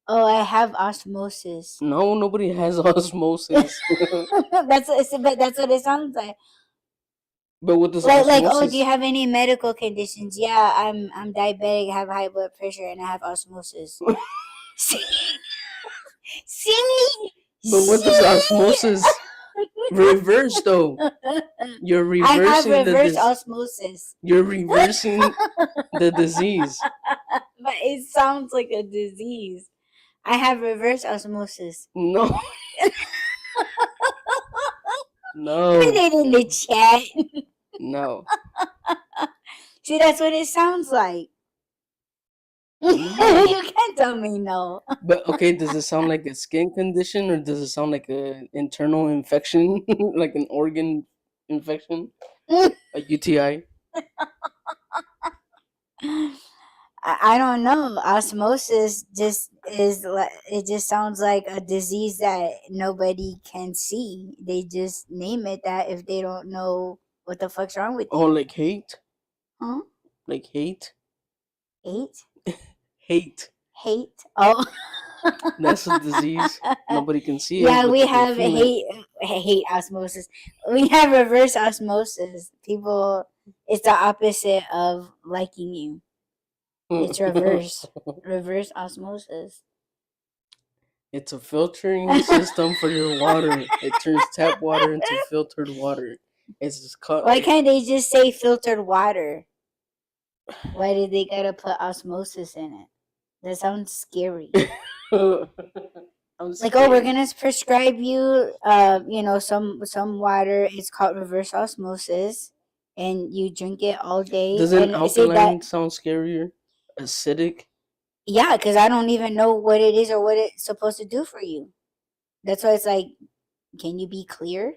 Oh, I have osmosis. No, nobody has osmosis. But that's what it sounds like. But what does Like, oh, do you osmosis? have any medical conditions? Yeah, I'm diabetic, I have high blood pressure, and I have osmosis. See, see, But what does see. osmosis reverse though? You're I have reversing the reverse dis- osmosis. You're reversing the disease. But it sounds like a disease. I have reverse osmosis. No, Put no, it in the chat. no, See, that's what it sounds like. no. You can't tell me no. But okay, does it sound like a skin condition or does it sound like a internal infection, like an organ infection, a UTI? I don't know. Osmosis just is like, it just sounds like a disease that nobody can see. They just name it that if they don't know what the fuck's wrong with Oh, you. like hate, Huh? like hate, Hate? hate. Hate? Oh. That's a disease. Nobody can see it, Yeah, but we they can have feel it. hate osmosis. We have reverse osmosis. People, it's the opposite of liking you. It's reverse osmosis. It's a filtering system for your water. It turns tap water into filtered water. It's just cut. Why can't they just say filtered water? Why did they gotta put osmosis in it? That sounds scary. I'm Like, oh, we're scared. gonna prescribe you, some water. It's called reverse osmosis, and you drink it all day. Doesn't And say that, alkaline sound scarier? Acidic? yeah, because I don't even know what it is or what it's supposed to do for you. That's why it's like, can you be clear?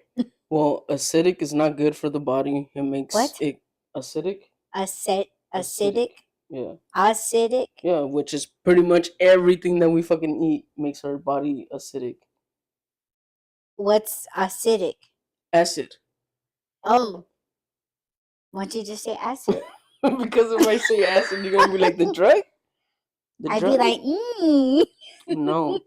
Well, acidic is not good for the body. It makes What? it acidic. Acidic, Acidic. Yeah. acidic. Yeah, which is pretty much everything that we fucking eat makes our body acidic. What's acidic? Acid. Oh, why don't you just say acid? Because if I say acid, you're gonna be like the drug? The I'd be drug? like, No.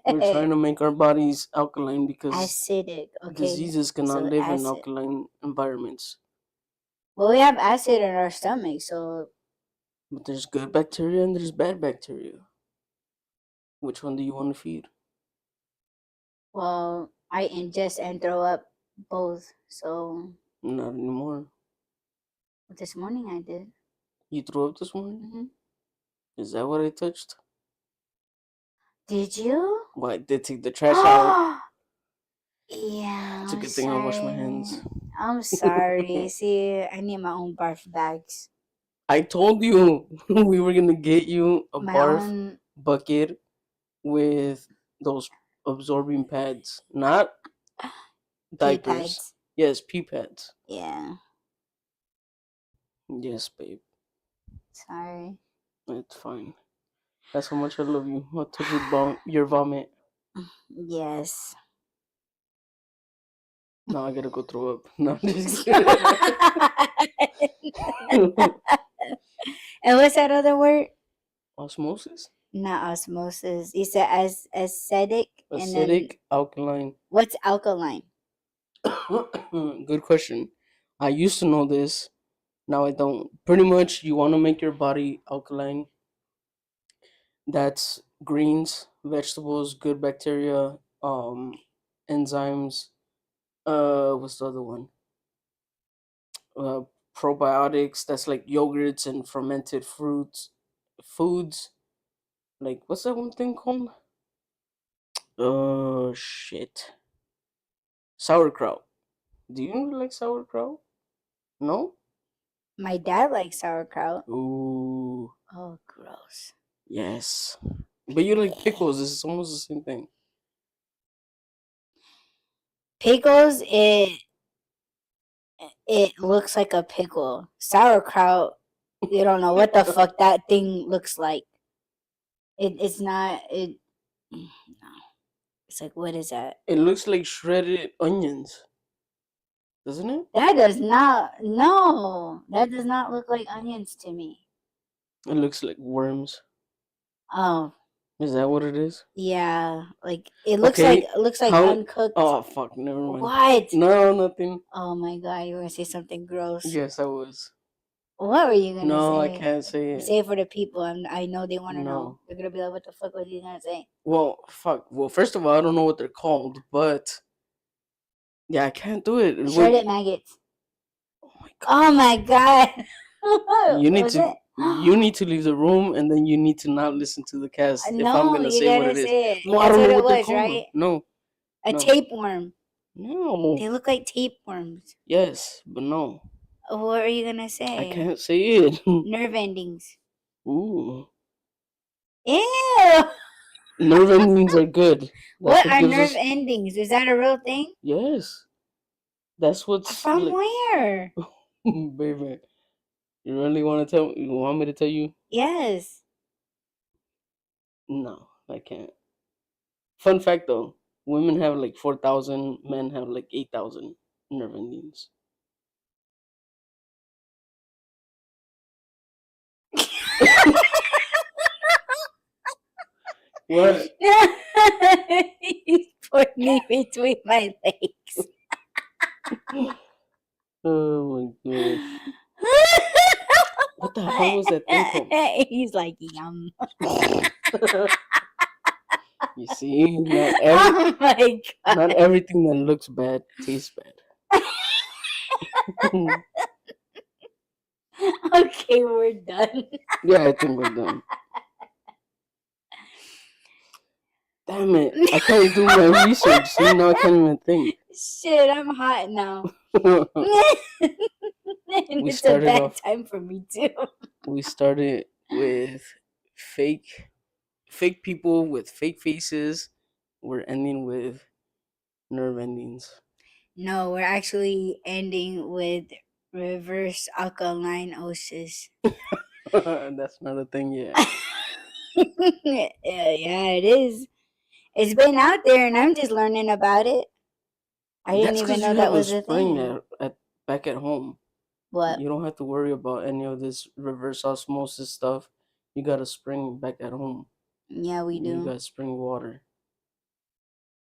We're trying to make our bodies alkaline because acidic. Okay, diseases cannot so live in acid. alkaline environments. Well, we have acid in our stomach, so But there's good bacteria and there's bad bacteria. Which one do you want to feed? well, I ingest and throw up both. So Not anymore. this morning I did. You threw up this morning? Mm-hmm. Is that what I touched? Did you? Well, I did take the trash out. Yeah, It's a I'm good thing I washed my sorry. hands. I'm sorry. See, I need my own barf bags. I told you we were gonna get you a My barf own bucket with those absorbing pads, not pee diapers. pads. Yes, pee pads. Yeah, Yes, babe. sorry. It's fine. That's how much I love you. I'll touch your vomit. Yes. Now I gotta go throw up. No, I'm just And kidding. what's that other word? Osmosis? Not osmosis. You said as acidic, and then Acidic, alkaline. what's alkaline? Good question. I used to know this. Now I don't. Pretty much, you want to make your body alkaline. That's greens, vegetables, good bacteria, enzymes. What's the other one? Uh, Probiotics. That's like yogurts and fermented fruits, foods. Like what's that one thing called? Shit. Sauerkraut. Do you like sauerkraut? No. My dad likes sauerkraut. Ooh, Oh, gross. yes. But you like pickles. It's almost the same thing. Pickles, it looks like a pickle. Sauerkraut, you don't know what the fuck that thing looks like. It's not it. No, it's like, what is that? It looks like shredded onions, doesn't it? That does not. No, that does not look like onions to me. It looks like worms. Oh, Is that what it is? yeah, like it Okay. looks like How? uncooked. Oh fuck! Never mind. What? No, nothing. Oh my god, you were gonna say something gross. Yes, I was. What were you gonna No, I say? can't say it. Say it for the people. I know they want to know. No. They're gonna be like, "What the fuck was you gonna say?" Well, fuck. Well, first of all, I don't know what they're called, but yeah, I can't do it. Shredded maggots. Oh my god. Oh my god. You need Was to it? you need to leave the room and then you need to not listen to the cast if I'm No, gonna you say what gotta it is. say it. No, I That's don't what know it what they're was, called. right? No. A No. tapeworm. No. They look like tapeworms. Yes, but no. What are you gonna I say? can't say it. Nerve endings. Ooh. Ew. Nerve endings are good. That's What what are gives nerve us. endings? Is that a real thing? Yes. That's what's From like. where? Baby. You really want to tell? You want me to tell you? Yes. No, I can't. Fun fact though, women have like 4,000, men have like 8,000 nerve endings. What? He's put me between my legs. Oh my gosh. What the hell was that thing called? He's like, yum. You see, Oh my god. not everything that looks bad tastes bad. Okay, we're done. Yeah, I think we're done. Damn it! I can't do my research. See, now I can't even think. Shit, I'm hot now. And We it's a started bad off. time for me too. We started with fake people with fake faces. We're ending with nerve endings. No, we're actually ending with reverse alkaline osis. That's not a thing yet. Yeah, it is. It's been out there, and I'm just learning about it. I didn't That's even because know you that have a was a spring thing. back at home. What? You don't have to worry about any of this reverse osmosis stuff. You got a spring back at home. Yeah, we You do. got spring water.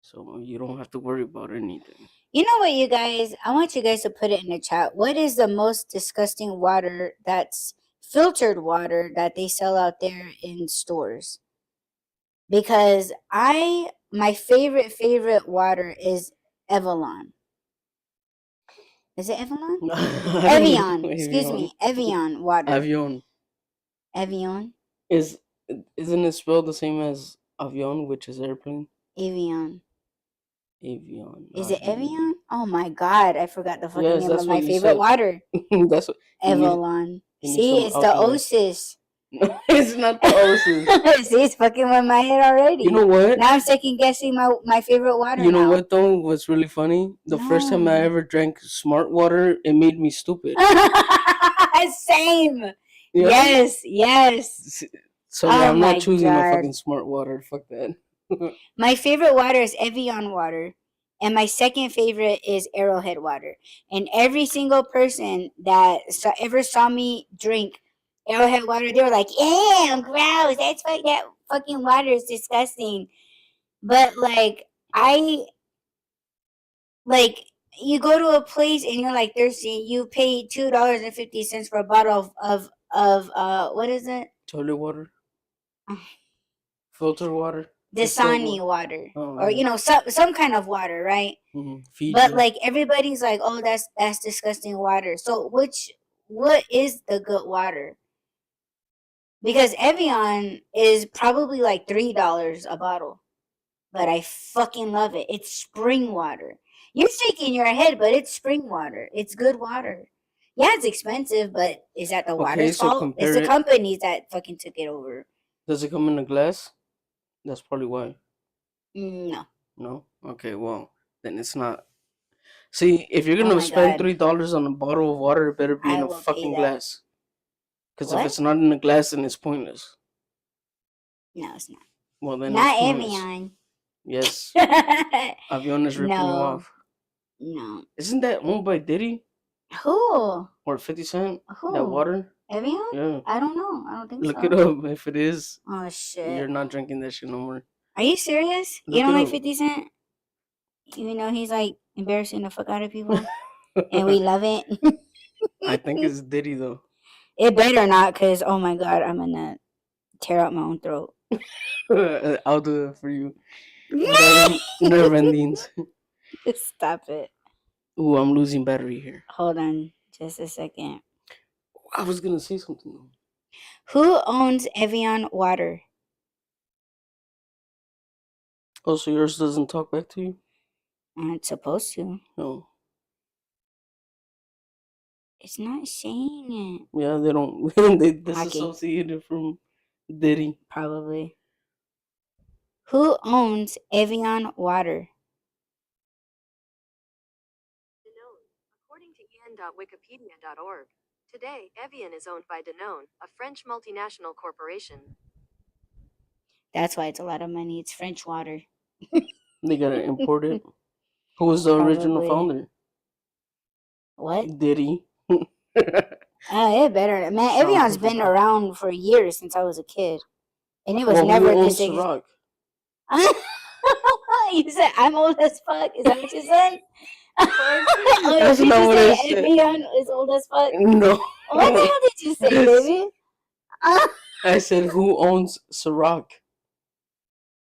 So you don't have to worry about anything. You know what, you guys? I want you guys to put it in the chat. What is the most disgusting water that's filtered water that they sell out there in stores? Because my favorite water is Evian. Is it Evian? Evian. Excuse me. Evian water. Avion. Evian. Isn't it spelled the same as avion, which is airplane? Evian. Avion. Is it Evian? Oh my god, I forgot the fucking Yes, name that's of what my you favorite said. water. That's what Evian. you need See, some it's the alkaline. osis. No, it's not the oasis. See, it's fucking with my head already. You know what? Now I'm second guessing my favorite water. You know now. what though? What's really funny? The first time I No. ever drank smart water, it made me stupid. Same. Yeah? Yes. So yeah, Oh I'm my not choosing no God. fucking smart water. Fuck that. My favorite water is Evian water. And my second favorite is Arrowhead water. And every single person that ever saw me drink Arrowhead water, they were like, "Ew, gross. That fucking water is disgusting." But like, you go to a place and you're like thirsty. You pay $2.50 for a bottle of what is it? Toilet water. Filter water. Dasani water, Oh, or yeah. some kind of water, right? Fiji. But like everybody's like, "Oh, that's disgusting water." So what is the good water? Because Evian is probably like $3 a bottle, but I fucking love it. It's spring water. You're shaking your head, but it's spring water. It's good water. Yeah, it's expensive, but is that the water's so fault? It's the companies that fucking took it over. Does it come in a glass? That's probably why. No. No? Okay, well, then it's not. See, if you're Oh gonna my spend God. $3 on a bottle of water, it better be I in a will pay fucking that. glass. Because if What? it's not in a glass, then it's pointless. No, it's not. Well, then Not it's pointless. Evian. Yes. Avion is ripping you off. No. Isn't that owned by Diddy Who? or 50 Cent? Who? That water? Evian? Yeah. I don't know. I don't think Look so. it up. If it is, Oh shit. you're not drinking that shit no more. Are you serious? Look You don't it like up. 50 Cent? Even though he's like embarrassing the fuck out of people? And we love it. I think it's Diddy though. It better not, because oh my god, I'm gonna tear out my own throat. I'll do it for you. Nerve endings. Stop it. Ooh, I'm losing battery here. Hold on just a second. I was gonna say something though. Who owns Evian water? Oh, so yours doesn't talk back to you? It's supposed to. No. It's not saying it. Yeah, they don't. They disassociate it from Diddy. Probably. Who owns Evian water? According to en.wikipedia.org, today Evian is owned by Danone, a French multinational corporation. That's why it's a lot of money. It's French water. They gotta import it. Who was the original founder? What? Diddy. Oh, it better. Man, Evian's been around for years since I was a kid. And it was never this Ciroc? You said I'm old as fuck? Is that what you said? That's not what I said. Evian is old as fuck? No. What the hell did you say, baby? I said, who owns Ciroc?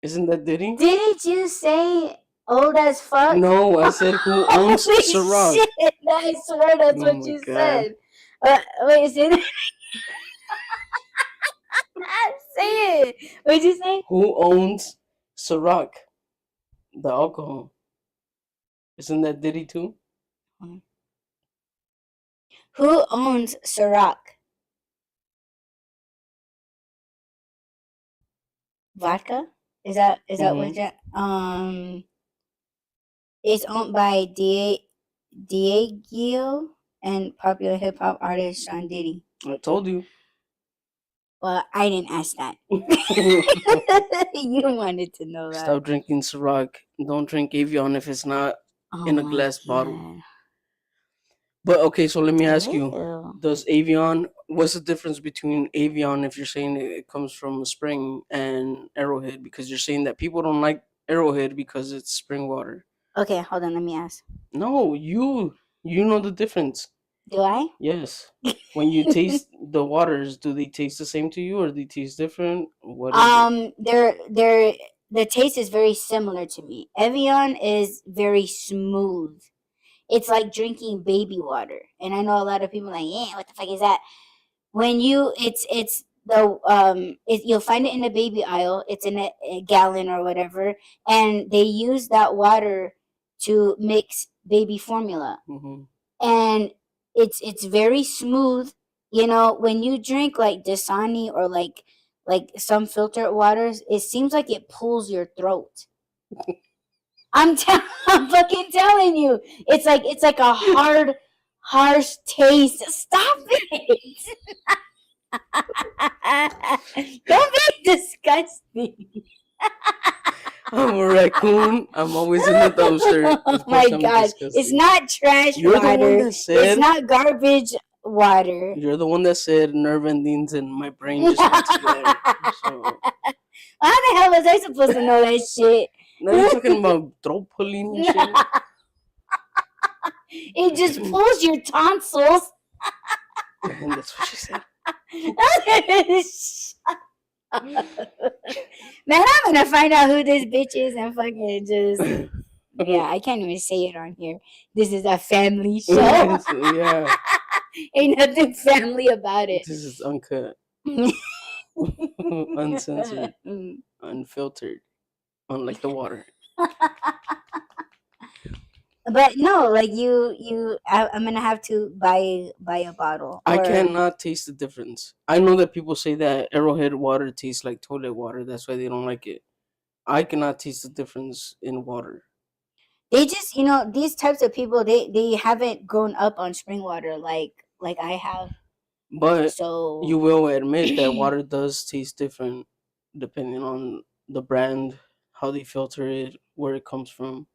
Isn't that Diddy? Didn't you say old as fuck? No, I said who owns Ciroc. Shit, I swear that's what you said. Wait, say that. Say it. What'd you say? Who owns Ciroc, the alcohol? Isn't that Diddy too? Who owns Ciroc? Vodka? Is that what you it's owned by Diageo and popular hip hop artist Sean Diddy. I told you. Well, I didn't ask that. You wanted to know that. Stop drinking Ciroc. Don't drink Evian if it's not in a my glass bottle. God. But okay, so let me ask you: Ew. does Evian? What's the difference between Evian if you're saying it comes from a spring and Arrowhead? Because you're saying that people don't like Arrowhead because it's spring water. Okay, hold on. Let me ask. No, you know the difference. Do I? Yes. When you taste the waters, do they taste the same to you or do they taste different? What is it? The taste is very similar to me. Evian is very smooth. It's like drinking baby water. And I know a lot of people are like, yeah, what the fuck is that? When you you'll find it in the baby aisle. It's in a gallon or whatever, and they use that water to mix baby formula. Mhm. And it's very smooth. You know, when you drink like Dasani or like some filtered waters, it seems like it pulls your throat. I'm fucking telling you, it's like a hard, harsh taste. Stop it! Don't be disgusting. I'm a raccoon. I'm always in the dumpster. Oh Of my course I'm God. It's disgusting. not trash You're the one water. that It's said not garbage water. you're the one that said nerve endings and my brain just went together. So How the hell was I supposed to know that shit? now you're talking about throat pulling and shit. It just pulls your tonsils. And that's what she said. Man, I'm gonna find out who this bitch is and fucking just yeah, I can't even say it on here. This is a family show. Yeah. Ain't nothing family about it. This is uncut. Uncensored. Unfiltered. Unlike the water. But no, like I'm gonna have to buy a bottle. I Or cannot taste the difference. I know that people say that Arrowhead water tastes like toilet water. That's why they don't like it. I cannot taste the difference in water. they just, these types of people, they haven't grown up on spring water like I have. But So you will admit that water does taste different depending on the brand, how they filter it, where it comes from.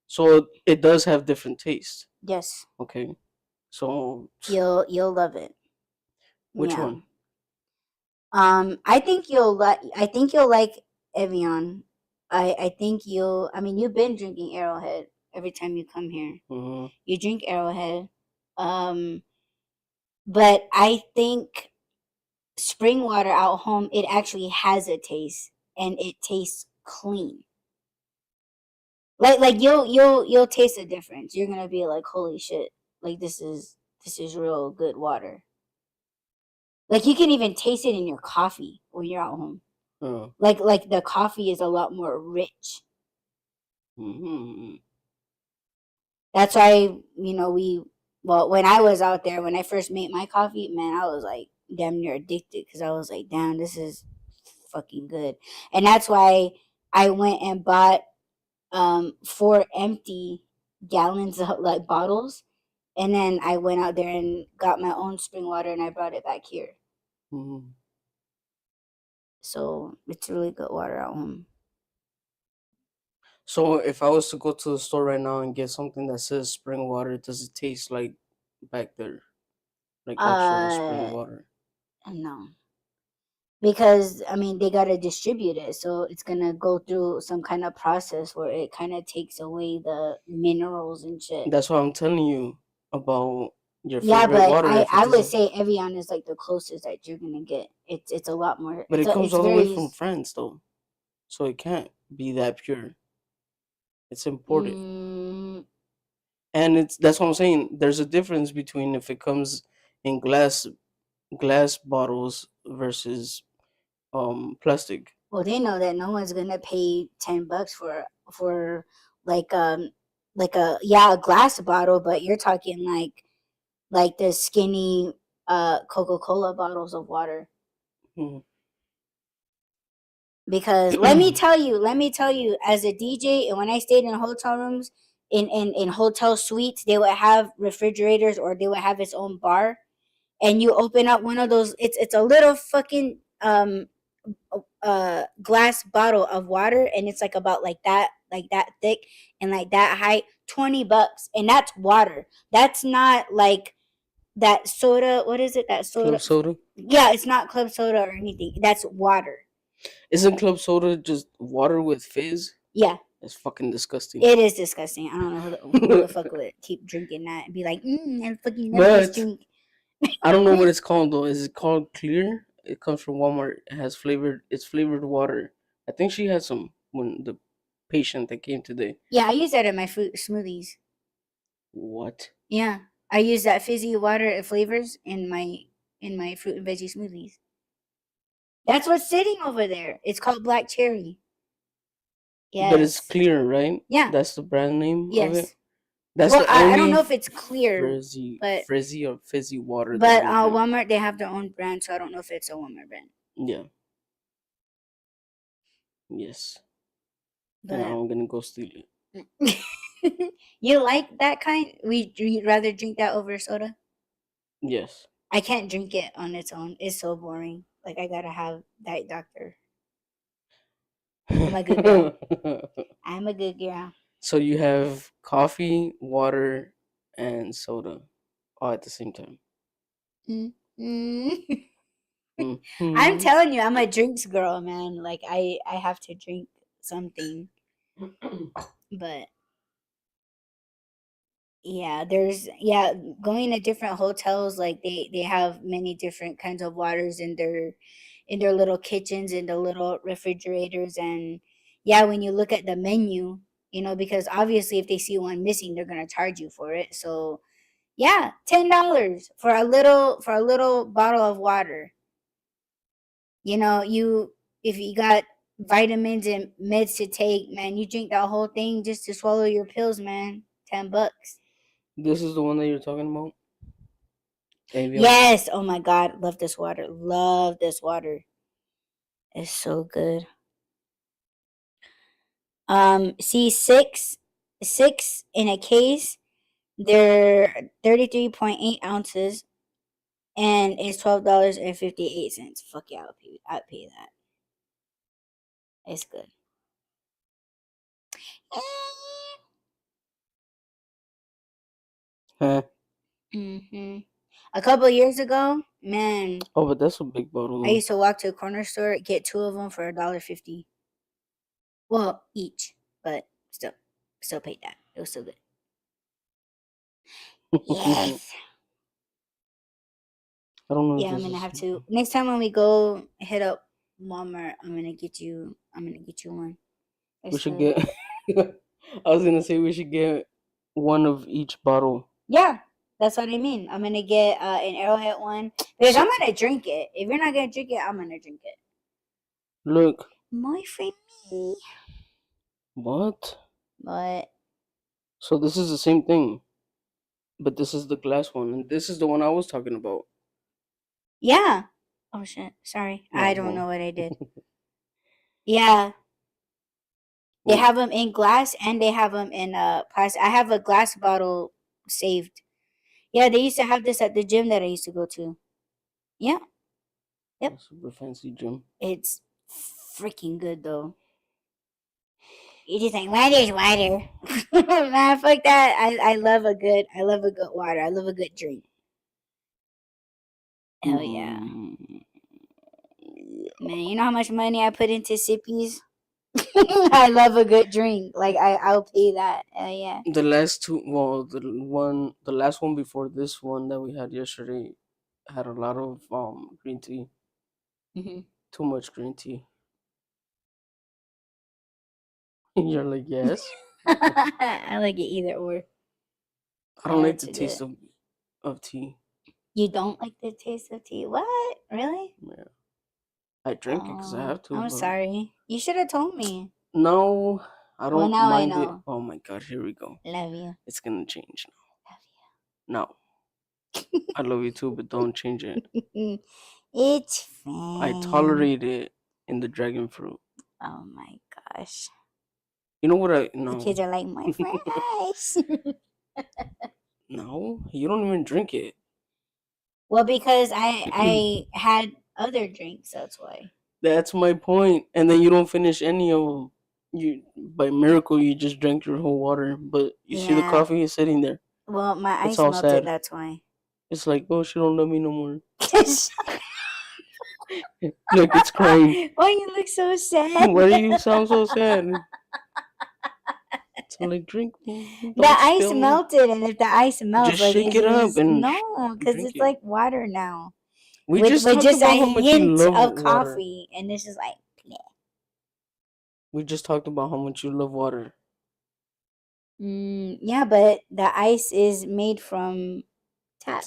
So it does have different taste. yes, Okay. So you'll love it. which Yeah. one? I think you'll like Evian. I think I mean, you've been drinking Arrowhead every time you come here. Mm-hmm. You drink Arrowhead. But I think spring water out home, it actually has a taste and it tastes clean. Like you'll taste the difference. You're gonna be like, holy shit, like this is real good water. Like you can even taste it in your coffee when you're at home. Oh. Like the coffee is a lot more rich. Mm-hmm. That's why, when I was out there, when I first made my coffee, man, I was like damn near addicted because I was like, damn, this is fucking good. And that's why I went and bought 4 empty gallons of like bottles, and then I went out there and got my own spring water and I brought it back here. Mm-hmm. So it's really good water at home. So if I was to go to the store right now and get something that says spring water, does it taste like back there? Like actual spring water? No. Because I mean, they gotta distribute it, so it's gonna go through some kind of process where it kind of takes away the minerals and shit. That's what I'm telling you about your Yeah, favorite but water. I would say Evian is like the closest that you're gonna get. It's a lot more. But it comes it's all the way very from France, though, so it can't be that pure. It's imported, mm, and that's what I'm saying. There's a difference between if it comes in glass bottles versus plastic. Well, they know that no one's gonna pay $10 for like like a glass bottle, but you're talking like the skinny Coca-Cola bottles of water. Mhm. Because let me tell you, as a DJ, and when I stayed in hotel rooms, in hotel suites, they would have refrigerators or they would have its own bar, and you open up one of those. It's a little fucking glass bottle of water, and it's like about like that thick and like that height. $20, and that's water. That's not like that soda. What is it? That soda? Club soda. Yeah, it's not club soda or anything. That's water. Isn't club soda just water with fizz? Yeah. That's fucking disgusting. It is disgusting. I don't know who the fuck would keep drinking that and be like, I fucking love this But drink. I don't know what it's called though. Is it called Clear? It comes from Walmart. It has flavored. It's flavored water. I think she had some when the patient that came today. Yeah, I use that in my fruit smoothies. What? Yeah, I use that fizzy water flavors in my fruit and veggie smoothies. That's what's sitting over there. It's called black cherry. But it's Yes. Clear, right? Yeah. That's the brand name of it. Yes. That's Well, the I only don't know if it's clear, but frizzy or fizzy water but that we drink. Walmart, they have their own brand, so I don't know if it's a Walmart brand. Yeah. Yes. And But I'm gonna go steal it. you like that kind? You'd rather drink that over soda? Yes. I can't drink it on its own. It's so boring. Like I gotta have Diet Doctor. I'm a good girl. I'm a good girl. So you have coffee, water, and soda all at the same time. Mm. I'm Mhm. telling you, I'm a drinks girl, man. Like I have to drink something. But yeah, going to different hotels, like they have many different kinds of waters in their little kitchens, in the little refrigerators. And yeah, when you look at the menu, because obviously if they see one missing, they're going to charge you for it. So yeah, $10 for a little bottle of water. You if you got vitamins and meds to take, man, you drink that whole thing just to swallow your pills, man. $10. This is the one that you're talking about? Avion? Yes. Oh my God. Love this water. Love this water. It's so good. See, six in a case. They're 33.8 ounces, and it's $12.58. Fuck yeah, I'd pay that. It's good. Huh. A couple years ago, man, Oh, but that's a big bottle I though. used to walk to a corner store, get two of them for $1.50. Well, each, but still paid that. It was so good. Yes. I don't know if Yeah, I'm this gonna is have to next time when we go hit up Walmart. I'm gonna get you one. we It's should good. get I was gonna say we should get one of each bottle. Yeah, that's what I mean. I'm gonna get an Arrowhead one because So- I'm gonna drink it. If you're not gonna drink it, I'm gonna drink it. Look. My friend me. What? But So this is the same thing. But this is the glass one, and this is the one I was talking about. yeah. Oh shit. Sorry. I Oh, don't well. know what I did. Yeah. They Well, have them in glass and they have them in plastic. I have a glass bottle saved. Yeah, they used to have this at the gym that I used to go to. Yeah. Yep. a super fancy gym. It's freaking good though. You just like water's water. Man, fuck that. I love a good water. I love a good drink. Hell yeah. Man, you know how much money I put into sippies? I love a good drink. Like I'll pay that. Hell yeah. The last two, well, the last one before this one that we had yesterday had a lot of green tea. Mm-hmm. Too much green tea. You're like, yes. I like it either or. I don't like It's the good. taste of tea. You don't like the taste of tea? What? Really? Yeah. I drink it because I have to. I'm but sorry. You should have told me. No, I Well, don't now I mind it. know. Oh my god, here we go. Love you. It's gonna change Love now. No, I love you too, but don't change it. you. It's fine. I tolerate it in the dragon fruit. Oh my gosh. You know what I The no kids are like, my fries. no? You don't even drink it. Well, because I had other drinks, that's why. That's my point. And then you don't finish any of them. You by miracle you just drank your whole water, but you see the Yeah. coffee is sitting there. Well, my It's ice all melted, sad. that's why. It's like, oh, she don't love me no more. Look, it's crying. Why you look so sad? Why do you sound so sad? So like, drink. The Don't ice spill. melted, and if the ice melts, Just like shake it's it up just, and no, because drink it's it. like water now. We with just with talked just about a how much you hint love of water. coffee, and this is like, yeah. We just talked about how much you love water. Yeah, but the ice is made from tap.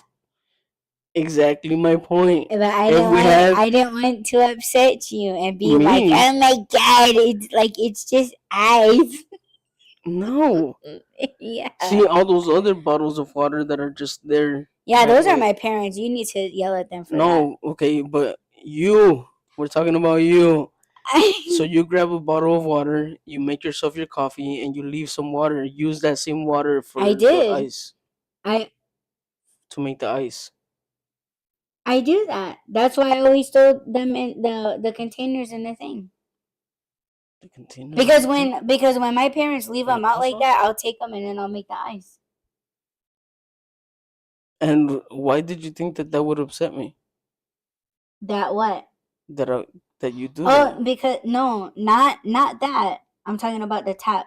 Exactly my point. But I If didn't we want had I didn't want to upset you and be Me? like, oh my god, it's like it's just ice. no, Yeah. see all those other bottles of water that are just there. Yeah, that those are way- my parents. You need to yell at them for No, okay, but we're talking about you. that. So you grab a bottle of water, you make yourself your coffee, and you leave some water. Use that same water for I the did. ice to make the ice. I do that. That's why I always throw them in the containers in the thing. The container. Because when my parents leave them out like Applesauce? that, I'll take them and then I'll make the ice. And why did you think that would upset me? That what? That you do Oh, that? because no, not that. I'm talking about the tap.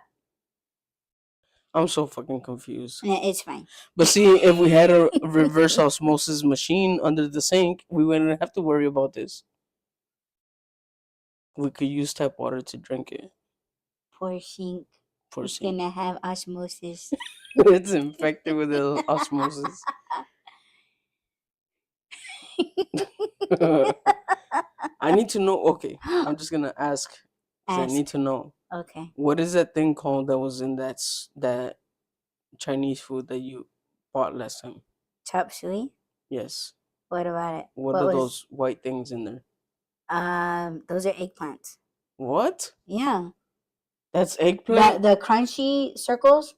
I'm so fucking confused. It's fine. But see, if we had a reverse osmosis machine under the sink, we wouldn't have to worry about this. We could use tap water to drink it. Poor sink. Poor It's sink. gonna have osmosis. It's infected with the osmosis. I need to know. Okay, I'm just gonna ask because I need to know. Okay. What is that thing called that was in that Chinese food that you bought last time? Chop suey? Yes. What about it? What are those white things in there? Those are eggplants. What? Yeah. That's eggplant? The crunchy circles?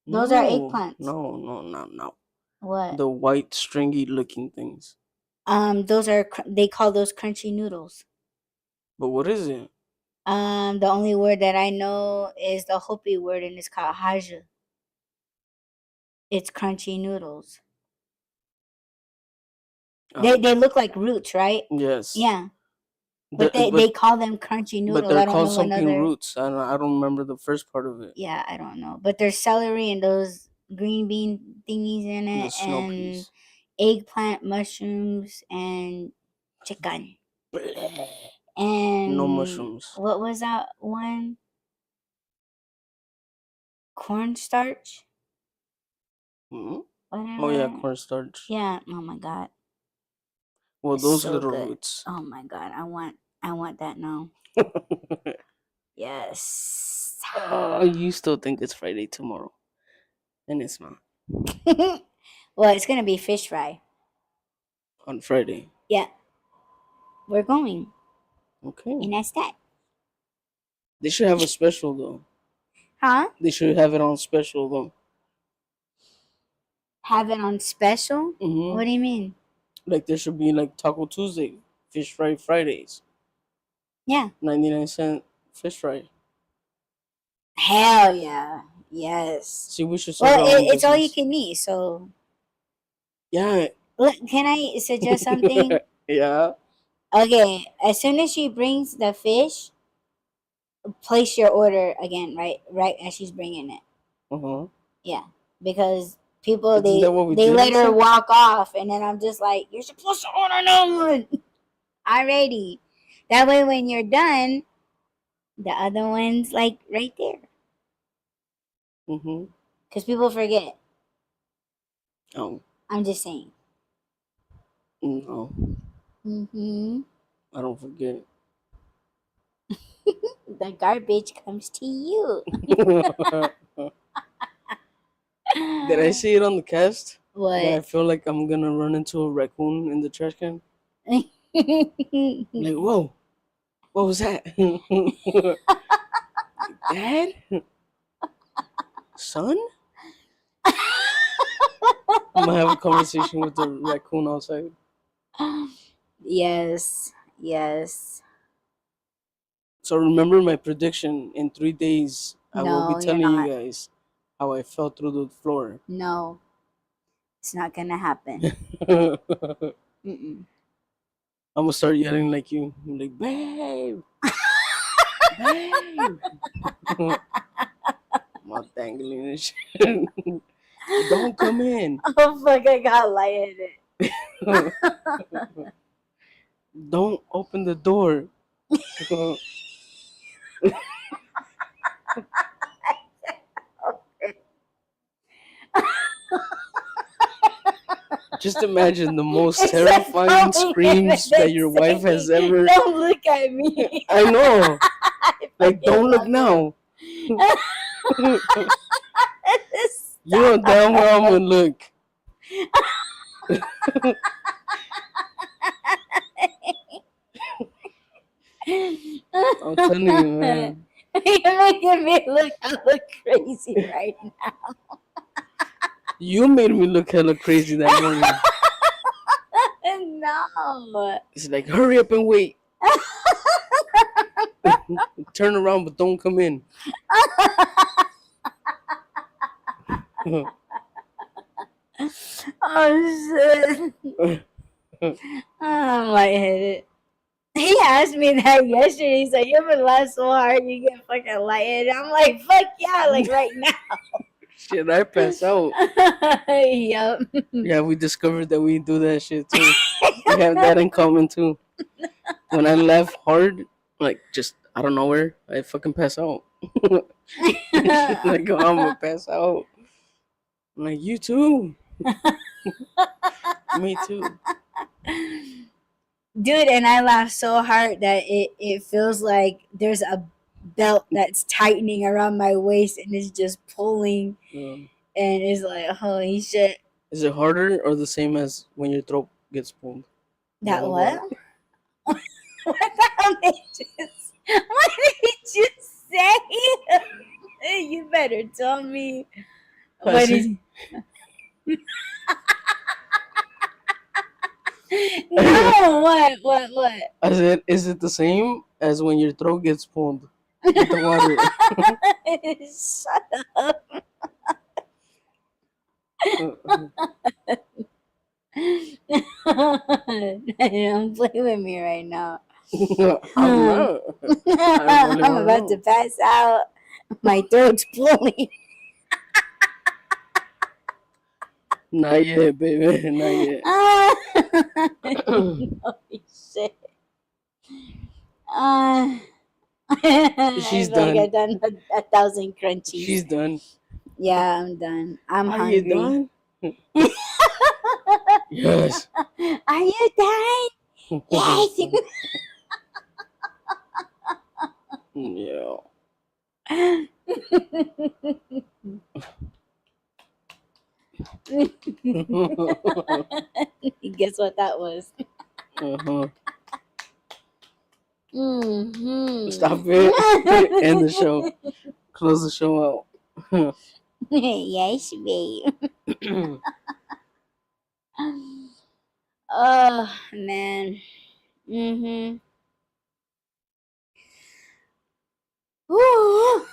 Those are eggplants. No. What? The white stringy looking things. Those are they call those crunchy noodles. But what is it? The only word that I know is the Hopi word, and it's called haju. It's crunchy noodles. They look like roots, right? Yes. Yeah. But they call them crunchy noodles. But they're I don't called know something another. roots. I don't remember the first part of it. Yeah, I don't know. But there's celery and those green bean thingies in The it, snow and peas. eggplant, mushrooms, and chicken. Bleh. And No mushrooms. what was that one? Cornstarch? Hmm? Whatever. Oh yeah, cornstarch. Yeah. Oh my god. Well, It's those so little good. roots. Oh my god. I want that now. Yes. You still think it's Friday tomorrow, and it's not. Well, it's gonna be fish fry. On Friday. Yeah. We're going. Okay. And that's that. They should have a special though. Huh? They should have it on special though. Have it on special? Mm-hmm. What do you mean? Like there should be like Taco Tuesday, Fish Fry Fridays. Yeah. 99-cent fish fry. Hell yeah. Yes. See, we should start Well, our own it's all you business. can eat, so. Yeah. Look, can I suggest something? Yeah. Okay, as soon as she brings the fish, place your order again, right as she's bringing it. Uh-huh. Yeah, because people Isn't that what we they did let her last time? walk off, and then I'm just like, you're supposed to order another one already. That way, when you're done, the other one's like right there. Mm-hmm. Because people forget. Oh. I'm just saying. No, Mm-hmm. I don't forget. The garbage comes to you. Did I say it on the cast? That I What? feel like I'm gonna run into a raccoon in the trash can? Like, whoa, what was that? Dad? Son? I'm gonna have a conversation with the raccoon outside. Yes. Yes. So remember my prediction. In 3 days, I will be No, you're telling you not. guys how I fell through the floor. No, it's not gonna happen. I'm Mm-mm. gonna start yelling like you. I'm like, babe, babe. I'm all dangling and shit. Don't come in. Oh fuck! I got lightheaded. Don't open the door. Just imagine the most It's like, terrifying don't even screams that your wife has say, ever. don't look at me. I know. I Like, fucking don't look love now. it. You know damn well I'm gonna look. I'm telling you, man. You're making me look crazy right now. You made me look hella crazy that morning. No. It's like, hurry up and wait. Turn around, but don't come in. Oh shit. I'm lightheaded. He asked me that yesterday. He's like, "You ever laugh so hard you get fucking lightheaded?" I'm like, "Fuck yeah!" Like right now. Shit, I pass out. Yup. Yeah, we discovered that we do that shit too. We have that in common too. When I laugh hard, like just out of nowhere, I fucking pass out. Like, oh, I'm gonna pass out. I'm like, you too. Me too. Dude, and I laugh so hard that it feels like there's a belt that's tightening around my waist and it's just pulling, and it's like, holy shit. Is it harder or the same as when your throat gets pulled? That what? What the hell did what did you say? You better tell me. What is no, what? I said, is it the same as when your throat gets pulled with the water? Shut up. Don't play with me right now. I'm not. I'm about to pass out. My throat's blowing. Not yet, baby. Not yet. Holy shit. She's I feel like done. I've done 1,000 crunchies. She's done. Yeah, I'm done. I'm Are hungry. you done? Yes. Are you done? Yes. Yeah. Guess what that was? Uh-huh. Mm-hmm. Stop it. End the show. Close the show out. Yes, babe. Oh man. Mm-hmm. Woo.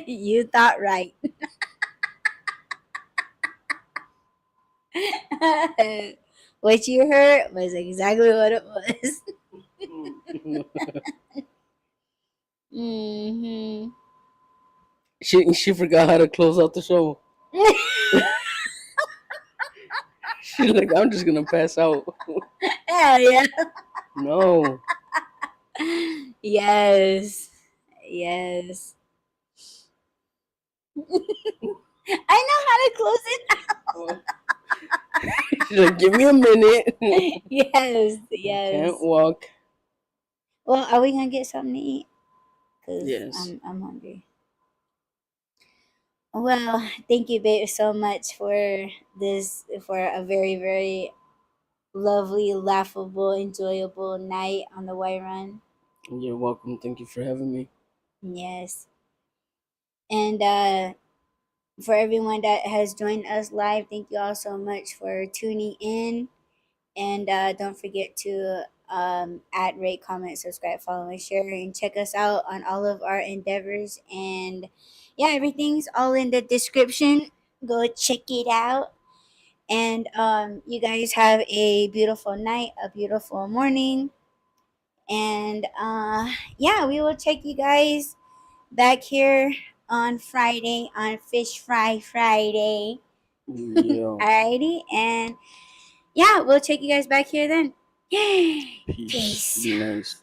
You thought right. What you heard was exactly what it was. Mm-hmm. She forgot how to close out the show. She's like, I'm just gonna pass out. Hell yeah. No. Yes. Yes. I know how to close it out. She's like, give me a minute. Yes, I yes. can't walk. Well, are we gonna get something to eat? Cause Yes. I'm hungry. Well, thank you, babe, so much for a very, very lovely, laughable, enjoyable night on the White Run. You're welcome. Thank you for having me. Yes. And for everyone that has joined us live, thank you all so much for tuning in. And don't forget to add, rate, comment, subscribe, follow, and share, and check us out on all of our endeavors. And yeah, everything's all in the description. Go check it out. And you guys have a beautiful night, a beautiful morning. And yeah, we will check you guys back here on Friday on Fish Fry Friday. Yeah. Alrighty. And yeah, we'll check you guys back here then. Peace. Peace. Be nice.